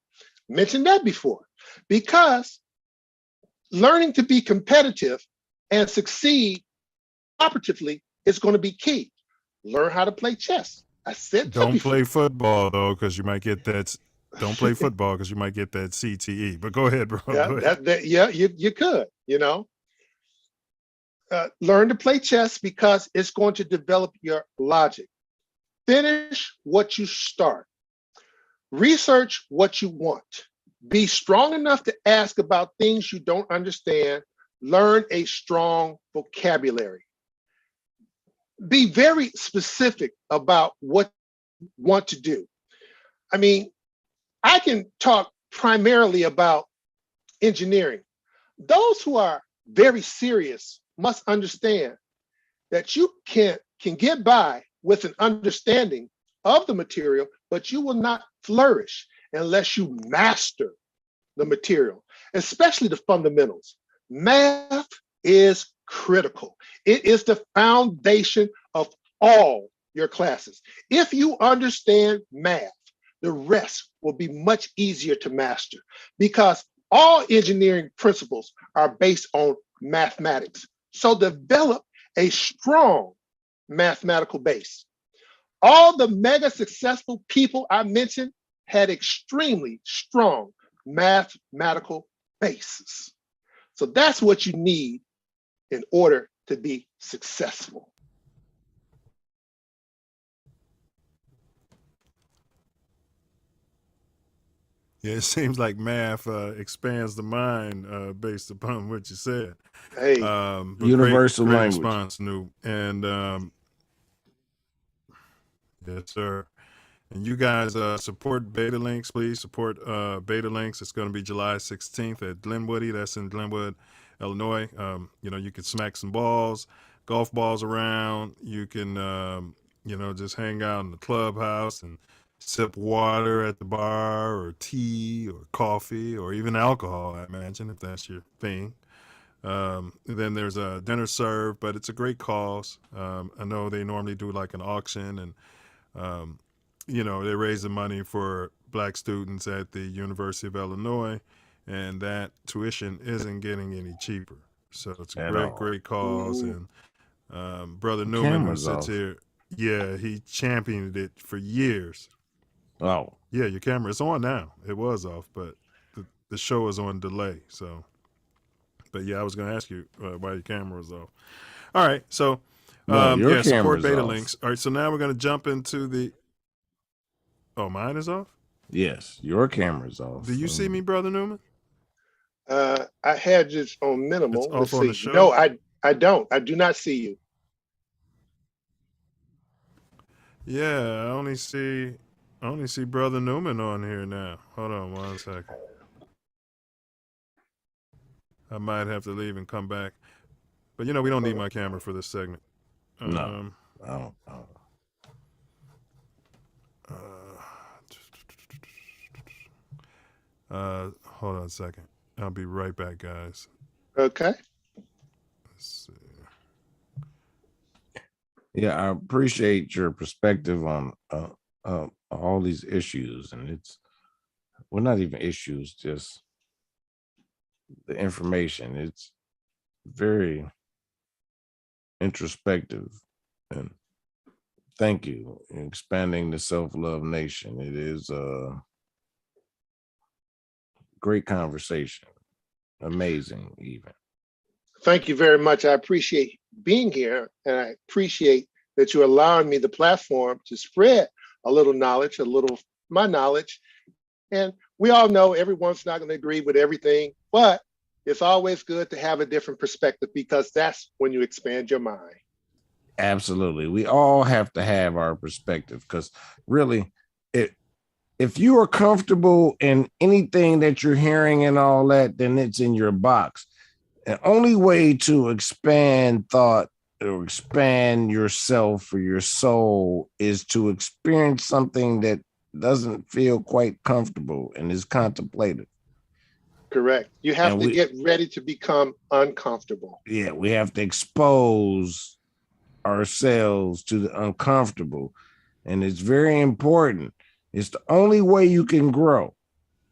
Mentioned that before, because learning to be competitive and succeed operatively is going to be key. Learn how to play chess. I said that
Don't
before.
play football though, because you might get that. Don't play football because you might get that CTE. But go ahead, bro.
Yeah,
Go ahead.
you could, you know. Learn to play chess because it's going to develop your logic. Finish what you start. Research what you want. Be strong enough to ask about things you don't understand. Learn a strong vocabulary. Be very specific about what you want to do. I mean, I can talk primarily about engineering. Those who are very serious must understand that you can get by with an understanding of the material, but you will not flourish unless you master the material, especially the fundamentals. Math is critical. It is the foundation of all your classes. If you understand math, the rest will be much easier to master, because all engineering principles are based on mathematics. So develop a strong mathematical base. All the mega successful people I mentioned had extremely strong mathematical bases. So that's what you need in order to be successful.
Yeah, it seems like math expands the mind based upon what you said.
Hey,
but
universal
great
language.
response, New. And yes, sir. And you guys support Beta Links, please support Beta Links. It's going to be July 16th at Glenwoody. That's in Glenwood, Illinois. You know, you can smack some balls, golf balls around. You can, you know, just hang out in the clubhouse and sip water at the bar, or tea or coffee, or even alcohol, I imagine, if that's your thing. Then there's a dinner served, but it's a great cause. I know they normally do like an auction, and you know, they raise the money for black students at the University of Illinois, and that tuition isn't getting any cheaper. So it's a great cause. And Brother Newman, who sits here, yeah, he championed it for years.
Oh.
Yeah, your camera is on now. It was off, but the show is on delay. So, but yeah, I was going to ask you why your camera was off. All right, so
your
support
camera's
Beta
off.
Links. All right, so now we're going to jump into the. Oh, mine is off?
Yes, your camera's off.
Do you see me, Brother Newman?
I had just on minimal.
It's off on the show?
No, I don't. I do not see you.
Yeah, I only see Brother Newman on here now. Hold on 1 second. I might have to leave and come back. But you know, we don't need my camera for this segment.
No.
Hold on a second. I'll be right back, guys.
Okay.
Let's see.
Yeah, I appreciate your perspective on all these issues, and we're not even issues, just the information. It's very introspective, and thank you in expanding the Self-Love Nation. It is a great conversation, amazing even.
Thank you very much. I appreciate being here, and I appreciate that you're allowing me the platform to spread a little knowledge, my knowledge. And we all know everyone's not going to agree with everything, but it's always good to have a different perspective, because that's when you expand your mind.
Absolutely. We all have to have our perspective, because really, if you are comfortable in anything that you're hearing and all that, then it's in your box. The only way to expand thought or expand yourself or your soul is to experience something that doesn't feel quite comfortable and is contemplative.
Correct. You have to get ready to become uncomfortable.
Yeah, we have to expose ourselves to the uncomfortable. And it's very important. It's the only way you can grow.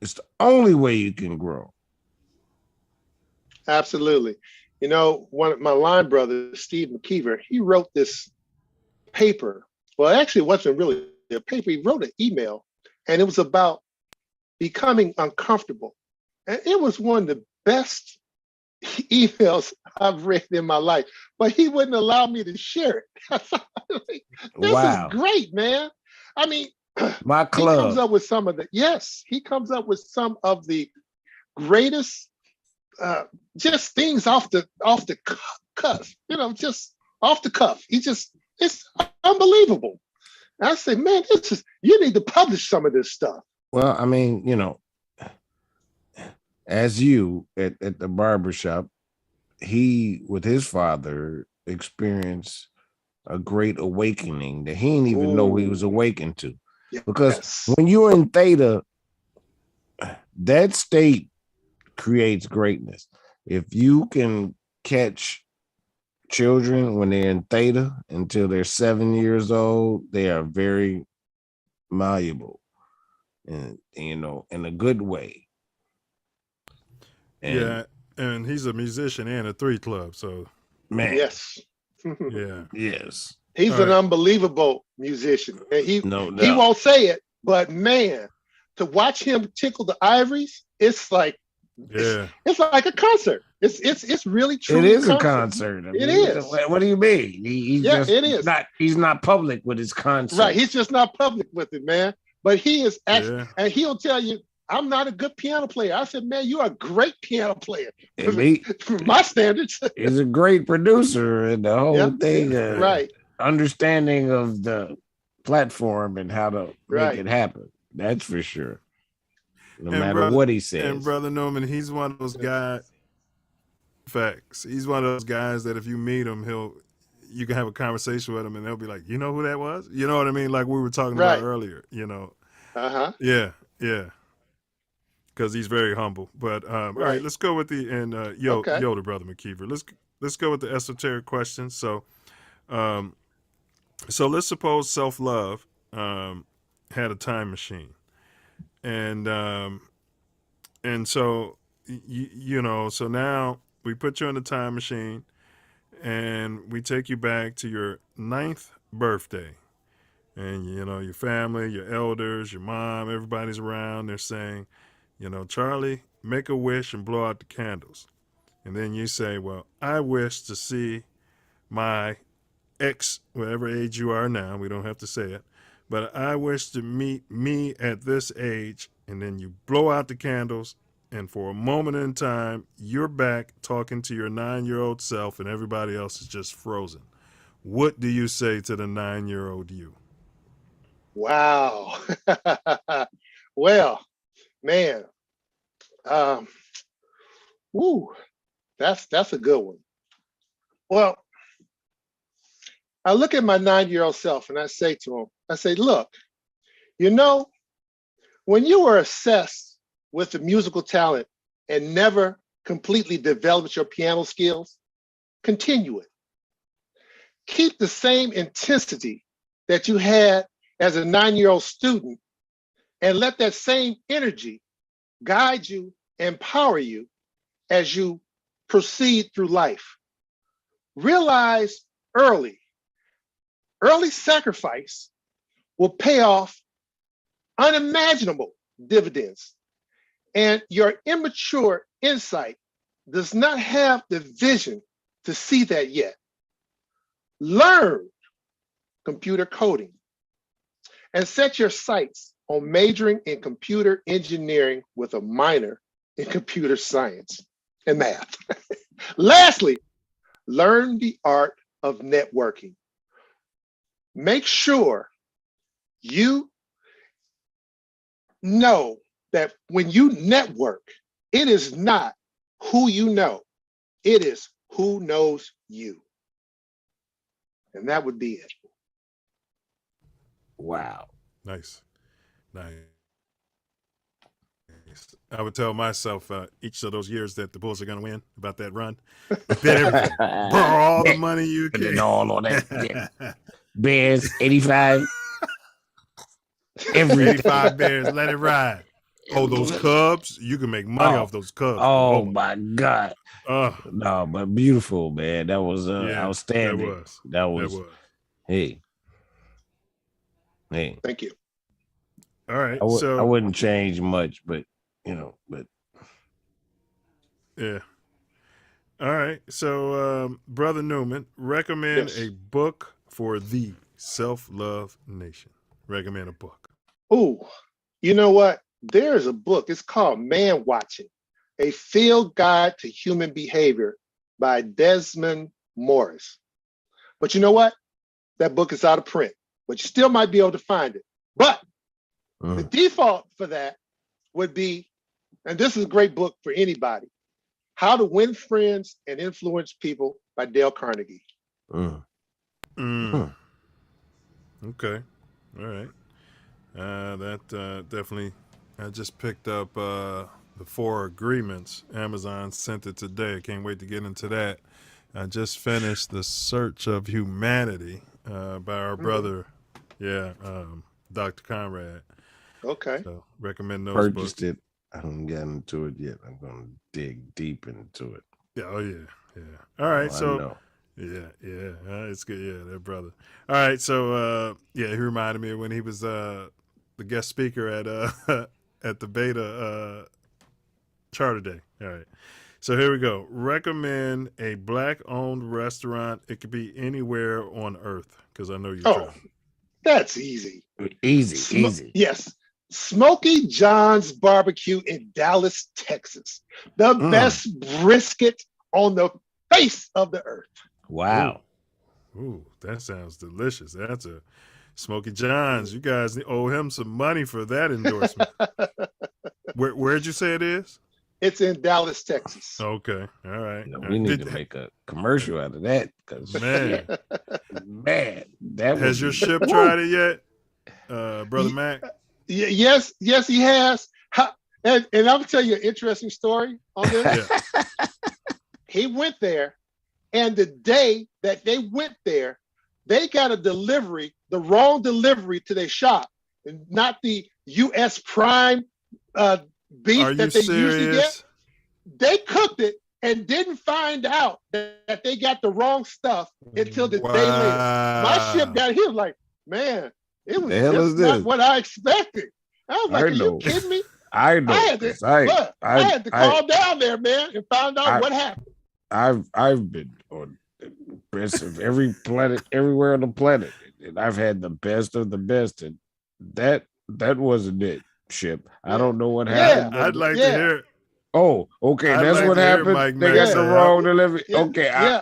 It's the only way you can grow.
Absolutely. You know, one of my line brothers, Steve McKeever, he wrote this paper. Well, actually, it wasn't really a paper. He wrote an email, and it was about becoming uncomfortable. And it was one of the best emails I've read in my life, but he wouldn't allow me to share it. This is great, man. I mean,
my club.
He comes up with some of the greatest just things off the cuff, you know, just off the cuff. It's unbelievable. And I say, man, you need to publish some of this stuff.
Well, I mean, you know, as you at the barbershop, he with his father experienced a great awakening that he didn't even know he was awakened to. Because when you're in theta, that state creates greatness. If you can catch children when they're in theta until they're 7 years old, they are very malleable, and you know, in a good way. And
yeah, and he's a musician and a 3 Club, so
man,
yes,
yeah,
yes,
he's an unbelievable musician, and he
doubt.
won't say it, but man, to watch him tickle the ivories, it's like it's like a concert. It's really true.
It is a concert. I mean,
it is.
What do you mean?
It is.
He's not public with his concert.
Right. He's just not public with it, man. But he is actually, and he'll tell you, I'm not a good piano player. I said, man, you're a great piano player. From my standards.
He's a great producer, and the whole thing,
right.
Understanding of the platform and how to make it happen. That's for sure. No matter what he says.
And Brother Newman, he's one of those guys. Facts. He's one of those guys that if you meet him, you can have a conversation with him, and they'll be like, you know who that was? You know what I mean? Like we were talking about earlier. You know. Yeah. Because he's very humble. But all right, let's go with the Yoda, Brother McKeever. Let's go with the esoteric questions. So, let's suppose self-love had a time machine. And so, you know, so now we put you in the time machine and we take you back to your 9th birthday. And, you know, your family, your elders, your mom, everybody's around. They're saying, you know, Charlie, make a wish and blow out the candles. And then you say, well, I wish to see my ex, whatever age you are now, we don't have to say it. But I wish to meet me at this age, and then you blow out the candles, and for a moment in time, you're back talking to your 9-year-old self, and everybody else is just frozen. What do you say to the 9-year-old you?
Wow. Well, man, that's a good one. Well, I look at my 9-year-old self and I say to him, I say, look, you know, when you were assessed with the musical talent and never completely developed your piano skills, continue it. Keep the same intensity that you had as a 9-year-old student, and let that same energy guide you, empower you as you proceed through life. Realize early sacrifice will pay off unimaginable dividends. And your immature insight does not have the vision to see that yet. Learn computer coding and set your sights on majoring in computer engineering with a minor in computer science and math. Lastly, learn the art of networking. Make sure you know that when you network, it is not who you know, it is who knows you. And that would be it.
Wow.
Nice. I would tell myself each of those years that the Bulls are going to win about that run. Bet everything. Borrow all the money you
Put
can.
it all on that. Yeah. Bears, 85. Every
85 Bears, let it ride. Oh, those Cubs, you can make money off those Cubs.
Oh my God. No, but beautiful, man. That was outstanding. That was. Hey.
Thank you.
All right.
I wouldn't change much, but
yeah. All right. So, Brother Newman, recommend a book for the Self Love Nation. Recommend a book.
Oh, you know what? There's a book. It's called Man Watching, a field guide to human behavior by Desmond Morris. But you know what? That book is out of print, but you still might be able to find it. But the default for that would be, and this is a great book for anybody, How to Win Friends and Influence People by Dale Carnegie.
Okay. All right. That definitely, I just picked up the 4 Agreements. Amazon sent it today. I can't wait to get into that. I just finished The Search of Humanity by our brother, Dr. Conrad.
Okay.
So recommend those
Purchased
books.
it. I haven't gotten into it yet. I'm going to dig deep into it.
Yeah. Oh, yeah. All right. It's good. Yeah, that brother. All right. So, he reminded me of when he was the guest speaker at the Beta Charter Day. All right. So here we go. Recommend a Black-owned restaurant. It could be anywhere on earth because I know you.
That's easy.
Easy.
Yes. Smoky John's Barbecue in Dallas, Texas. The best brisket on the face of the earth.
Wow.
Ooh, that sounds delicious. That's a Smoky John's. You guys owe him some money for that endorsement. Where'd you say it is?
It's in Dallas, Texas.
Okay. All right.
We need to make a commercial out of that because man, that
has your ship tried it yet, Brother Mac?
Yes, he has. And I'm gonna tell you an interesting story on this. He went there, and the day that they went there, they got a delivery, the wrong delivery to their shop, and not the U.S. Prime beef that they usually get. They cooked it and didn't find out that they got the wrong stuff until the day later. My ship got here like, man, it was just not what I expected. I was like, are you kidding me?
I know.
I had to call down there, man, and find out what happened.
I've been on every planet, everywhere on the planet, and I've had the best of the best, and that wasn't it, Ship. I don't know what happened.
I'd like to hear it.
Oh, okay, that's what happened. They got the wrong delivery. Okay,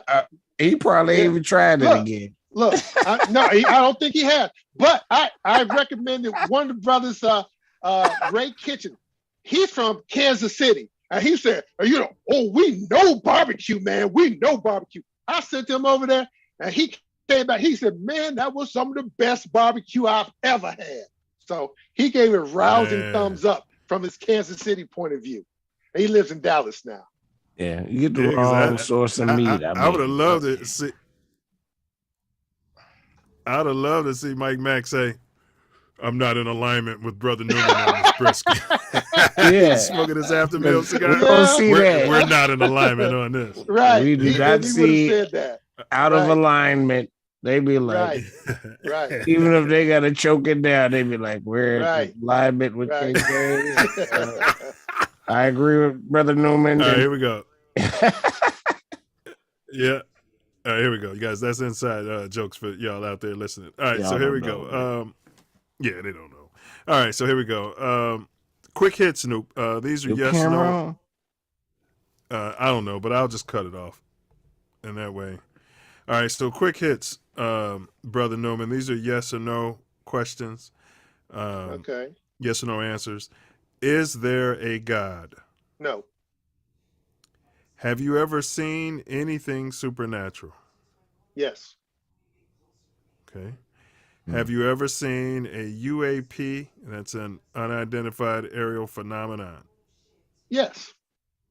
he probably ain't even tried it again.
Look, I don't think he had. But I recommended one of the brothers, Ray Kitchen. He's from Kansas City. And he said, we know barbecue, man. We know barbecue. I sent him over there, and he came back. He said, man, that was some of the best barbecue I've ever had. So he gave it a rousing thumbs up from his Kansas City point of view. And he lives in Dallas now.
Yeah, you get the wrong source of meat.
I would have loved to see. I'd have loved to see Mike Mack say, I'm not in alignment with Brother Newman on this brisket.
Yeah.
He's smoking his after meal cigar.
We don't see that.
We're not in alignment on this.
Right.
We do
He
not
would've
see
said that.
out of
Right.
alignment. They be like,
Right.
even if they got to choke it down, they be like, we're
Right.
in alignment with
Right.
KK. I agree with Brother Newman.
All right, here we go. Yeah. All right, here we go. You guys, that's inside jokes for y'all out there listening. All right,
Y'all
so here
don't
we
know,
go. Yeah, they don't know. All right, so here we go. Quick hits, Snoop. These are
Your
yes,
camera
no. I don't know, but I'll just cut it off in that way. All right, so quick hits, Brother Newman. These are yes or no questions.
Okay.
Yes or no answers. Is there a God?
No.
Have you ever seen anything supernatural?
Yes.
Okay. Have you ever seen a UAP? That's an unidentified aerial phenomenon.
Yes.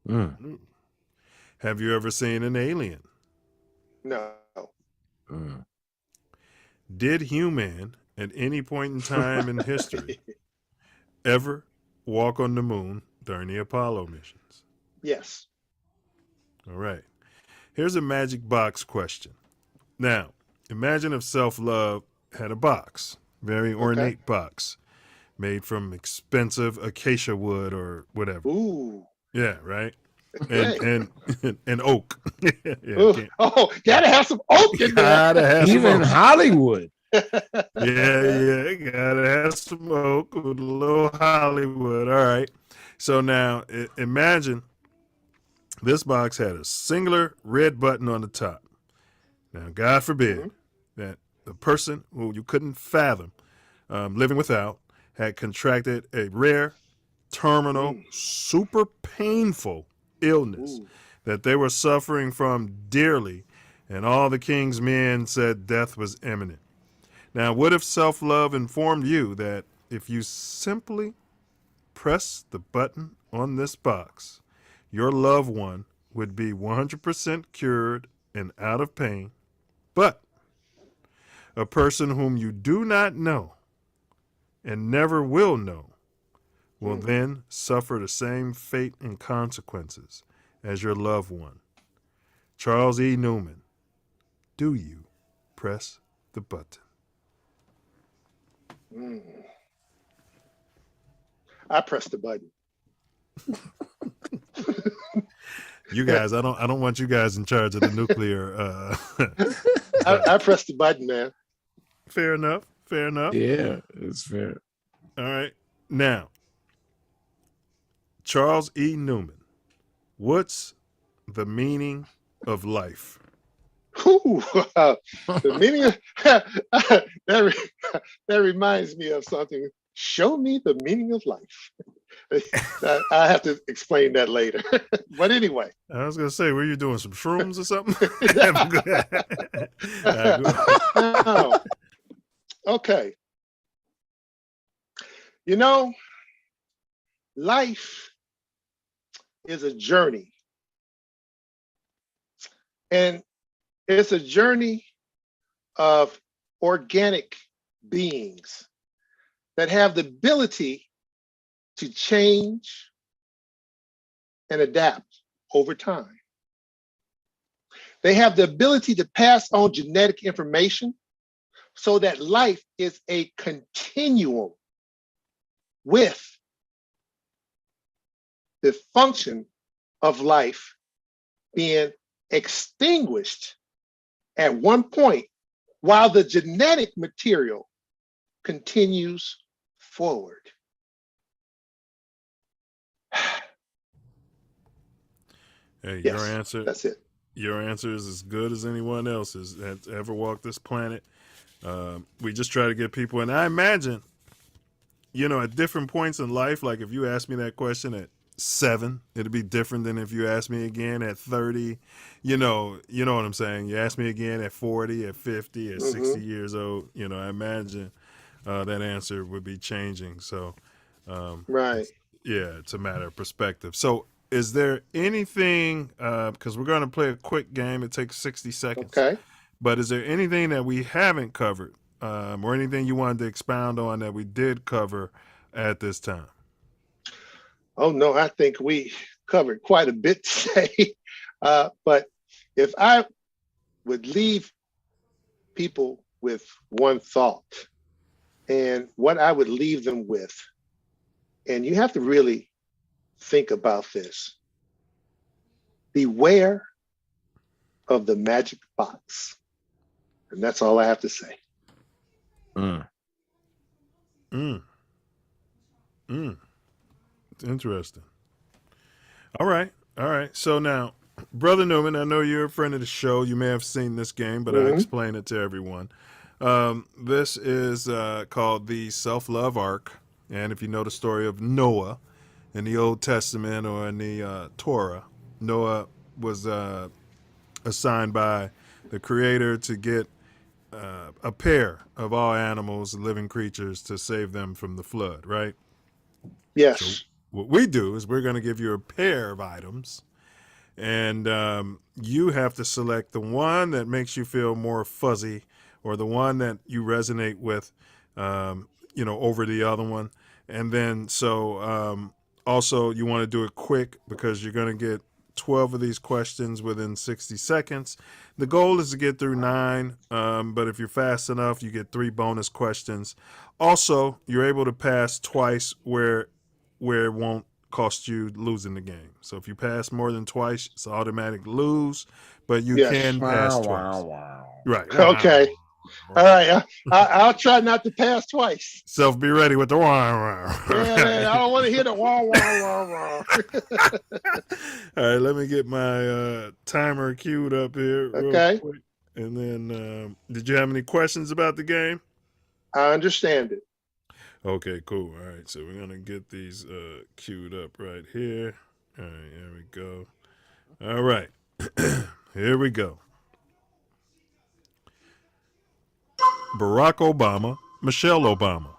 Have you ever seen an alien?
No.
Did human at any point in time in history ever walk on the moon during the Apollo missions?
Yes.
All right. Here's a magic box question. Now, imagine if Self Love had a box, very ornate box, made from expensive acacia wood or whatever.
Ooh.
Yeah, right. And oak. Yeah,
Ooh. Oh, gotta have some oak in there.
gotta have some
even
oak.
Hollywood.
Yeah, gotta have some oak with a little Hollywood. All right. So now imagine this box had a singular red button on the top. Now, God forbid that the person who you couldn't fathom living without had contracted a rare, terminal, super painful illness that they were suffering from dearly, and all the king's men said death was imminent. Now, what if self-love informed you that if you simply press the button on this box, your loved one would be 100% cured and out of pain, but a person whom you do not know and never will know will then suffer the same fate and consequences as your loved one? Charles E. Newman, do you press the button?
I pressed the button.
You guys, I don't want you guys in charge of the nuclear.
I pressed the button, man.
Fair enough. Fair enough.
Yeah, it's fair.
All right. Now, Charles E. Newman, what's the meaning of life?
Ooh, the meaning of that reminds me of something. Show me the meaning of life. I have to explain that later. But anyway.
I was going to say, were you doing some shrooms or something?
No. Okay. You know, life is a journey. And it's a journey of organic beings that have the ability to change and adapt over time. They have the ability to pass on genetic information so that life is a continuum with the function of life being extinguished at one point while the genetic material continues forward.
Hey,
Yes,
your answer.
that's it.
Your answer is as good as anyone else's that's ever walked this planet. We just try to get people, and I imagine, you know, at different points in life, like if you asked me that question at 7, it'd be different than if you asked me again at 30. You know what I'm saying? You ask me again at 40, at 50, at 60 years old. You know, I imagine that answer would be changing. So,
right.
Yeah, it's a matter of perspective. So, is there anything, because we're going to play a quick game, it takes 60 seconds.
Okay.
But is there anything that we haven't covered or anything you wanted to expound on that we did cover at this time?
Oh, no, I think we covered quite a bit today. But if I would leave people with one thought, and what I would leave them with, and you have to really think about this: beware of the magic box. And that's all I have to say.
It's interesting. All right. So now, Brother Newman, I know you're a friend of the show. You may have seen this game, but I'll explain it to everyone. This is called the Self Love Arc. And if you know the story of Noah in the Old Testament or in the Torah, Noah was assigned by the Creator to get a pair of all animals, living creatures, to save them from the flood, right?
Yes.
So what we do is we're going to give you a pair of items, and you have to select the one that makes you feel more fuzzy, or the one that you resonate with, over the other one. And then also you want to do it quick, because you're going to get 12 of these questions within 60 seconds. The goal is to get through 9, but if you're fast enough, you get 3 bonus questions. Also, you're able to pass twice where it won't cost you losing the game. So if you pass more than twice, it's automatic lose, but you can pass twice. Right.
Okay. All right. I'll try not to pass twice.
Self, be ready with the
Yeah, I don't want to hear the wah, wah, wah, wah.
All right, let me get my timer queued up here real quick. And then, did you have any questions about the game?
I understand it.
Okay, cool. All right, so we're going to get these queued up right here. All right, here we go. All right, here we go. Barack Obama, Michelle Obama.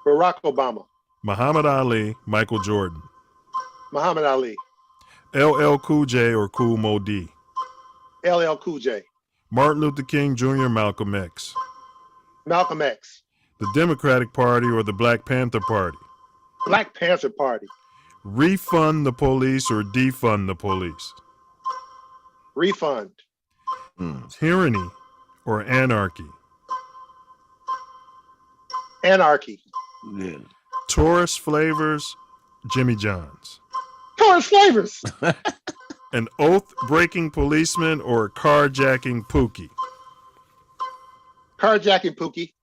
Barack Obama.
Muhammad Ali, Michael Jordan.
Muhammad Ali.
LL Cool J or Cool Mo D.
LL Cool J.
Martin Luther King Jr., Malcolm X.
Malcolm X.
The Democratic Party or the Black Panther Party.
Black Panther Party.
Refund the police or defund the police.
Refund.
Tyranny or anarchy.
Anarchy.
Yeah.
Taurus Flavors, Jimmy John's.
Taurus Flavors.
An oath-breaking policeman or carjacking Pookie.
Carjacking Pookie.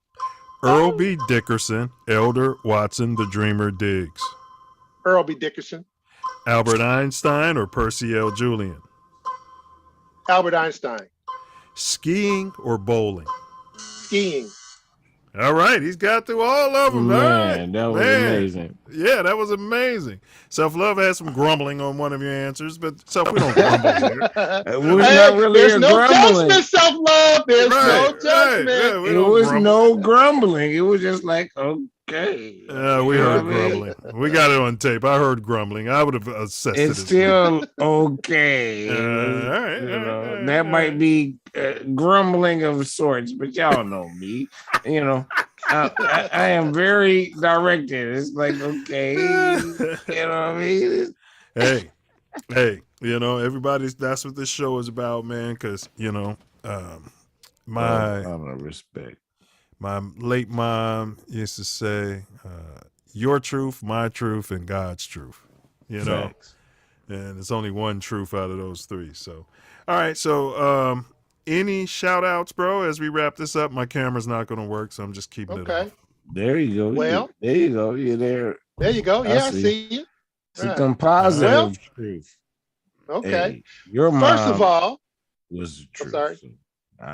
Earl B. Dickerson, Elder Watson the Dreamer Diggs.
Earl B. Dickerson.
Albert Einstein or Percy L. Julian.
Albert Einstein.
Skiing or bowling.
Skiing.
All right, he's got through all of them.
Man, that was amazing.
Yeah, that was amazing. Self Love has some grumbling on one of your answers, but we don't grumble here.
Not really
there's no
grumbling.
judgment, Self Love. There's no judgment.
It was no grumbling. It was just like, okay.
We heard grumbling. We got it on tape. I heard grumbling. I would have assessed it.
It's still okay.
All right.
That might be grumbling of sorts, but y'all know me. I am very directed. It's like, okay, you know what I mean?
Hey, that's what this show is about, man, because,
respect.
My late mom used to say, your truth, my truth, and God's truth,
Facts.
And it's only one truth out of those 3. So, all right. So, any shout outs, bro, as we wrap this up? My camera's not going to work, so I'm just keeping it off.
There you go.
Well,
there you go. You're there.
There you go. Yeah, I see you.
Some positive truth.
Okay.
Hey, your mom
First of all,
was the truth.
I'm sorry.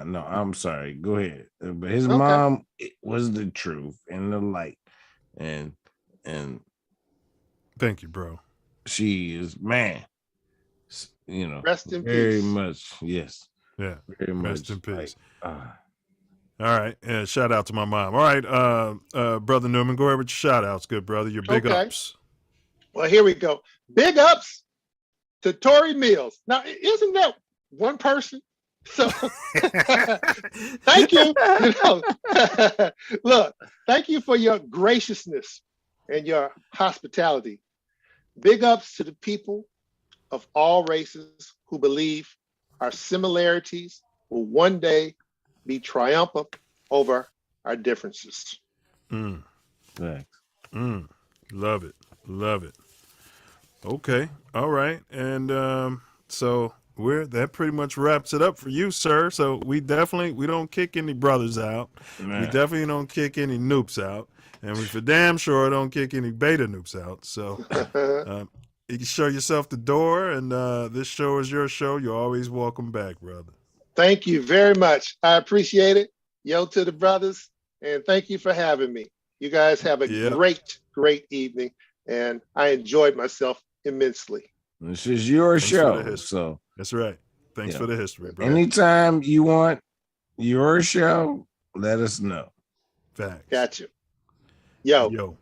No, I'm sorry. Go ahead. But his mom was the truth and the light, and
thank you, bro.
She is, man.
Rest in
very
peace.
much. Yes.
Yeah.
Very much.
Rest in peace. All right. And shout out to my mom. All right. Brother Newman, go ahead with your shout outs, good brother. Your big ups.
Well, here we go. Big ups to Tory Mills. Now, isn't that one person? So thank you. Look, thank you for your graciousness and your hospitality. Big ups to the people of all races who believe our similarities will one day be triumphant over our differences.
Thanks.
Love it. Love it. Okay. All right. And so that pretty much wraps it up for you, sir. So we don't kick any brothers out.
Man.
We definitely don't kick any noops out. And we for damn sure don't kick any beta noops out. So you can show yourself the door, and this show is your show. You're always welcome back, brother.
Thank you very much. I appreciate it. Yo to the brothers, and thank you for having me. You guys have a great evening, and I enjoyed myself immensely.
This is your show, so
that's right. Thanks for the history, bro.
Anytime you want your show, let us know.
Facts.
Got you. Yo.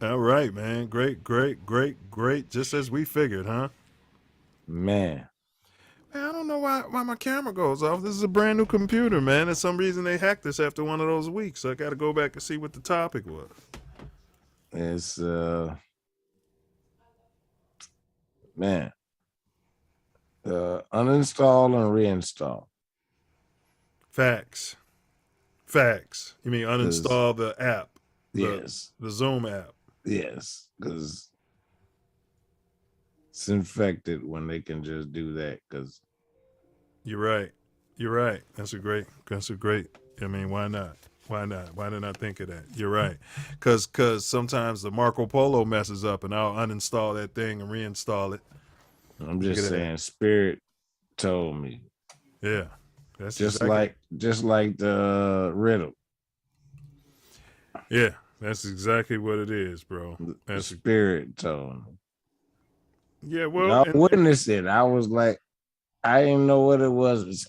All right, man. Great. Just as we figured, huh?
Man,
I don't know why my camera goes off. This is a brand new computer, man. For some reason they hacked this after one of those weeks. So I got to go back and see what the topic was.
It's man. Uninstall and reinstall.
Facts. You mean uninstall the app?
Yes.
The Zoom app.
Yes, because it's infected when they can just do that. Because
you're right. That's a great. I mean, why not? Why didn't I think of that? You're right. Because sometimes the Marco Polo messes up, and I'll uninstall that thing and reinstall it.
I'm just saying, Spirit told me.
Yeah, that's
just like the riddle.
Yeah, that's exactly what it is, bro. That's
the Spirit told me.
Yeah, well,
I witnessed it. I was like, I didn't know what it was.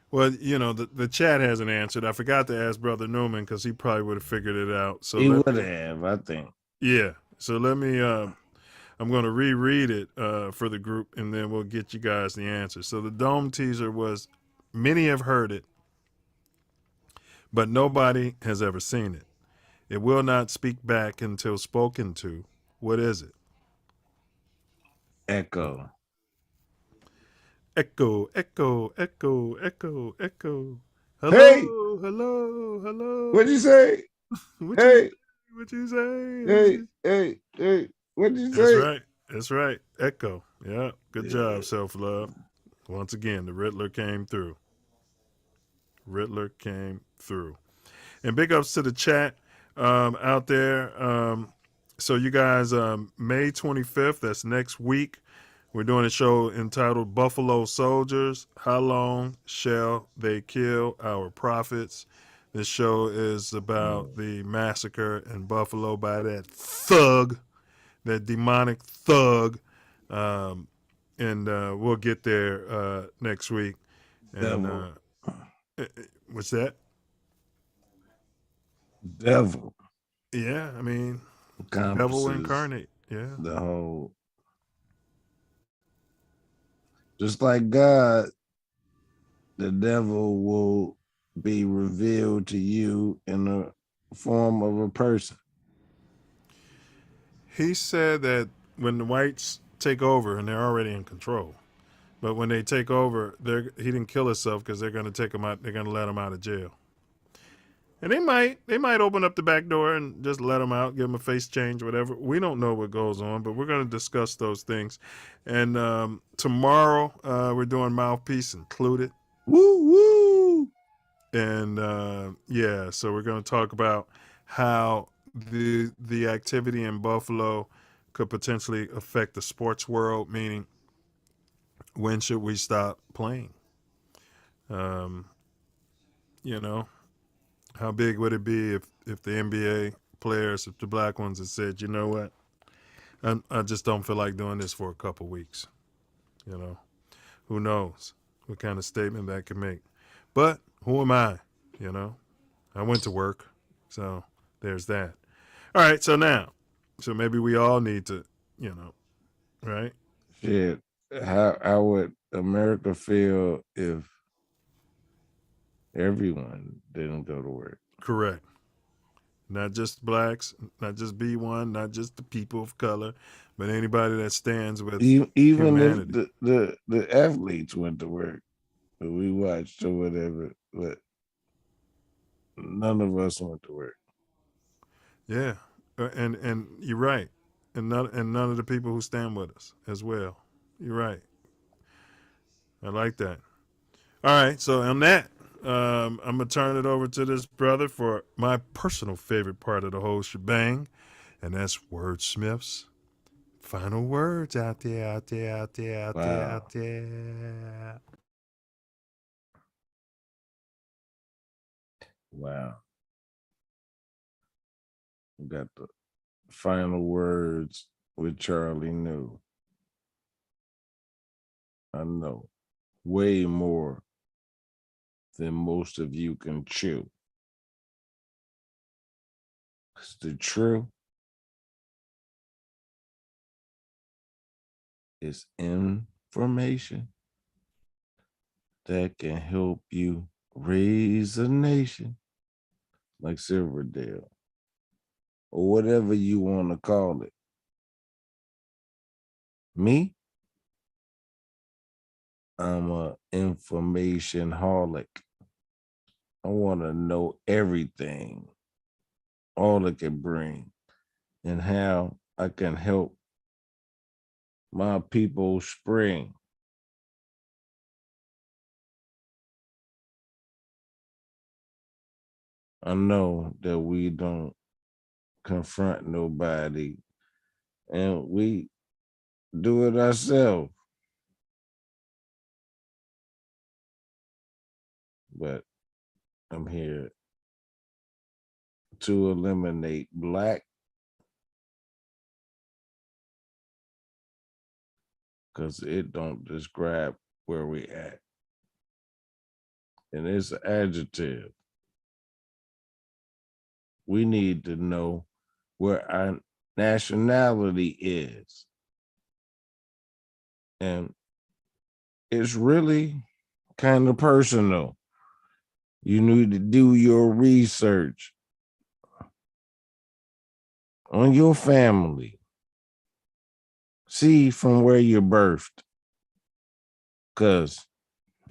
Well, the chat hasn't answered. I forgot to ask Brother Newman because he probably would have figured it out. So
he would have, I think.
Yeah. So let me. I'm going to reread it for the group, and then we'll get you guys the answer. So the dome teaser was, many have heard it, but nobody has ever seen it. It will not speak back until spoken to. What is it?
Echo.
Echo. Hello.
Hey.
Hello.
What'd you say?
What'd you say?
Hey. What'd you say?
That's right. Echo. Yeah. Good job, Self Love. Once again, the Riddler came through. And big ups to the chat out there. So you guys, May 25th, that's next week, we're doing a show entitled Buffalo Soldiers. How long shall they kill our prophets? This show is about the massacre in Buffalo by that demonic thug. And we'll get there next week. And what's that?
Devil.
Yeah, I mean, devil incarnate. Yeah.
The whole. Just like God, the devil will be revealed to you in the form of a person.
He said that when the whites take over, and they're already in control, but when they take over, he didn't kill himself because they're going to take him out. They're going to let him out of jail. And they might open up the back door and just let him out, give him a face change, whatever. We don't know what goes on, but we're going to discuss those things. And tomorrow we're doing Mouthpiece Included.
Woo!
And so we're going to talk about how the activity in Buffalo could potentially affect the sports world, meaning when should we stop playing? How big would it be if the NBA players, if the black ones had said, you know what, I just don't feel like doing this for a couple weeks. Who knows what kind of statement that could make. But who am I? I went to work. So there's that. All right, so maybe we all need to, Right.
Shit. How would America feel if everyone didn't go to work?
Correct. Not just blacks, not just B1, not just the people of color, but anybody that stands with
Even
humanity.
if the athletes went to work, that we watched or whatever, but none of us went to work.
Yeah, and you're right, and none of the people who stand with us as well. You're right. I like that. All right, so on that, I'm gonna turn it over to this brother for my personal favorite part of the whole shebang, and that's wordsmiths. Final words out there, out there, out there, out there,
Wow.
out there.
Wow. We got the final words with Charlie New. I know way more than most of you can chew. It's the truth is information that can help you raise a nation like Silverdale or whatever you want to call it. Me, I'm a information holic. I want to know everything, all it can bring, and how I can help my people spring. I know that we don't confront nobody and we do it ourselves. But I'm here to eliminate black because it don't describe where we at. And it's an adjective. We need to know where our nationality is. And it's really kind of personal. You need to do your research on your family. See from where you're birthed. Because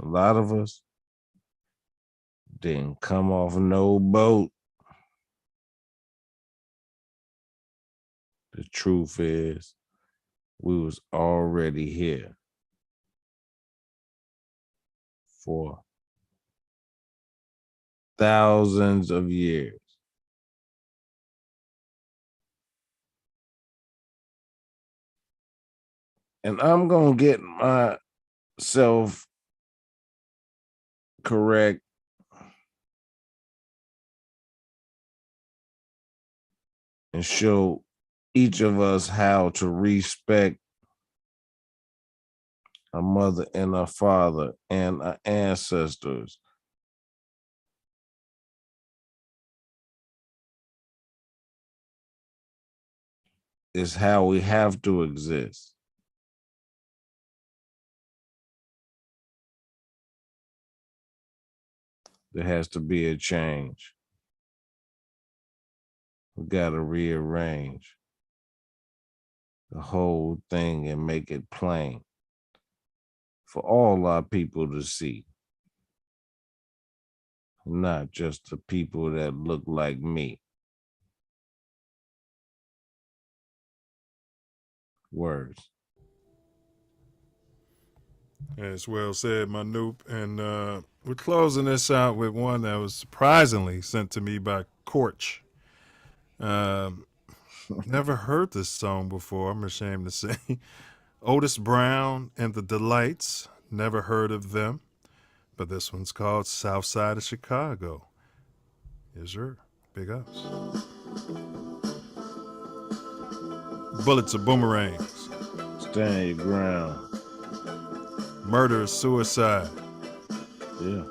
a lot of us didn't come off no boat. The truth is, we was already here for thousands of years. And I'm going to get myself correct and show each of us how to respect our mother and our father and our ancestors. It's how we have to exist. There has to be a change. We got to rearrange the whole thing and make it plain for all our people to see. Not just the people that look like me. Words.
As well said, my noob. And we're closing this out with one that was surprisingly sent to me by Corch. Never heard this song before, I'm ashamed to say. Otis Brown and the Delights. Never heard of them. But this one's called South Side of Chicago. Yes, sir. Big ups. Bullets are boomerangs.
Stand your ground.
Murder is suicide.
Yeah.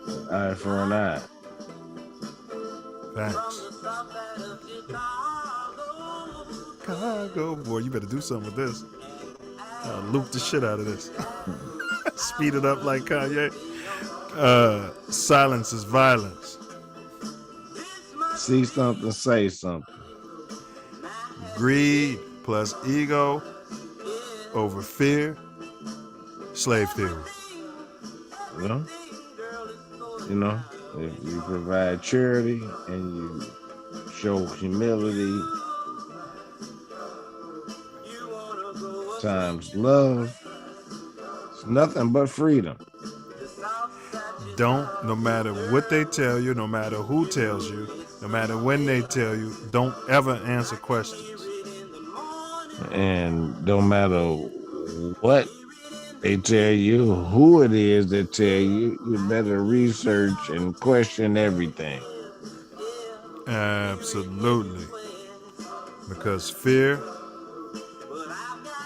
An eye for an eye.
Thanks. Chicago. Boy, you better do something with this. Loop the shit out of this. Speed it up like Kanye. Silence is violence.
See something, say something.
Greed plus ego over fear. Slave theory.
Well, you know, if you provide charity and you show humility times love, it's nothing but freedom.
Don't, no matter what they tell you, no matter who tells you, no matter when they tell you, don't ever answer questions.
And no matter what they tell you, who it is that tell you, you better research and question everything.
Absolutely. Because fear,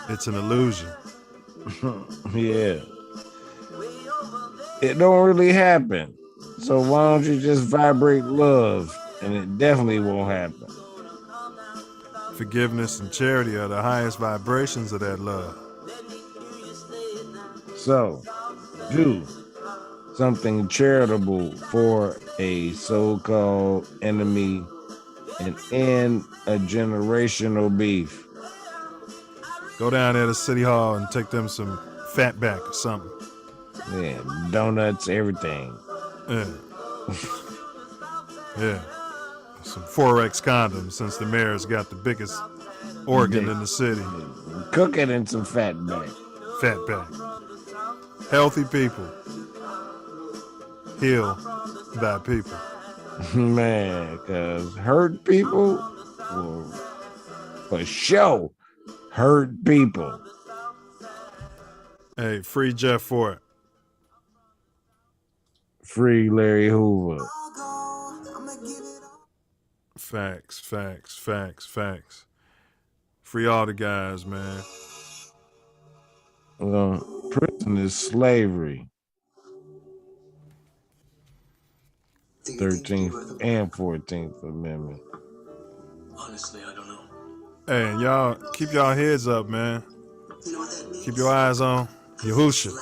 it's an illusion.
Yeah. It don't really happen. So why don't you just vibrate love? And it definitely won't happen.
Forgiveness and charity are the highest vibrations of that love.
So, do something charitable for a so-called enemy and end a generational beef.
Go down there to City Hall and take them some fatback or something.
Yeah, donuts, everything.
Yeah. Yeah. Some Forex condoms, since the mayor's got the biggest organ in the city.
Cook it in some fatback.
Fatback. Healthy people heal thy people.
Man, because hurt people will for sure hurt people.
Hey, free Jeff Fort.
Free Larry Hoover.
Facts, facts, facts, facts. Free all the guys, man.
Prison is slavery. 13th and 14th Amendment.
Honestly, I don't know.
Hey, and y'all, keep y'all heads up, man. Keep your eyes on Yahusha.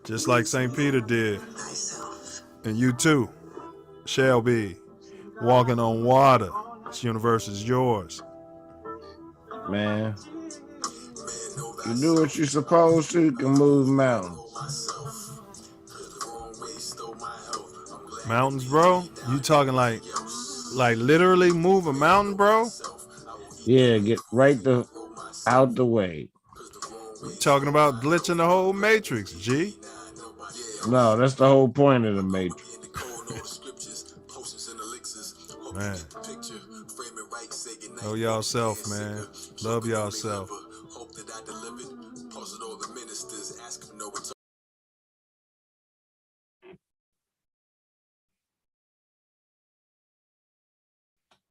Just like St. Peter did. And you too shall be walking on water. This universe is yours.
Man, you do what you're supposed to, you can move mountains.
Mountains, bro? You talking like literally move a mountain, bro?
Yeah, get right out the way.
You talking about glitching the whole matrix, G?
No, that's the whole point of the matrix.
Man. Know y'all self, man. Love y'all self.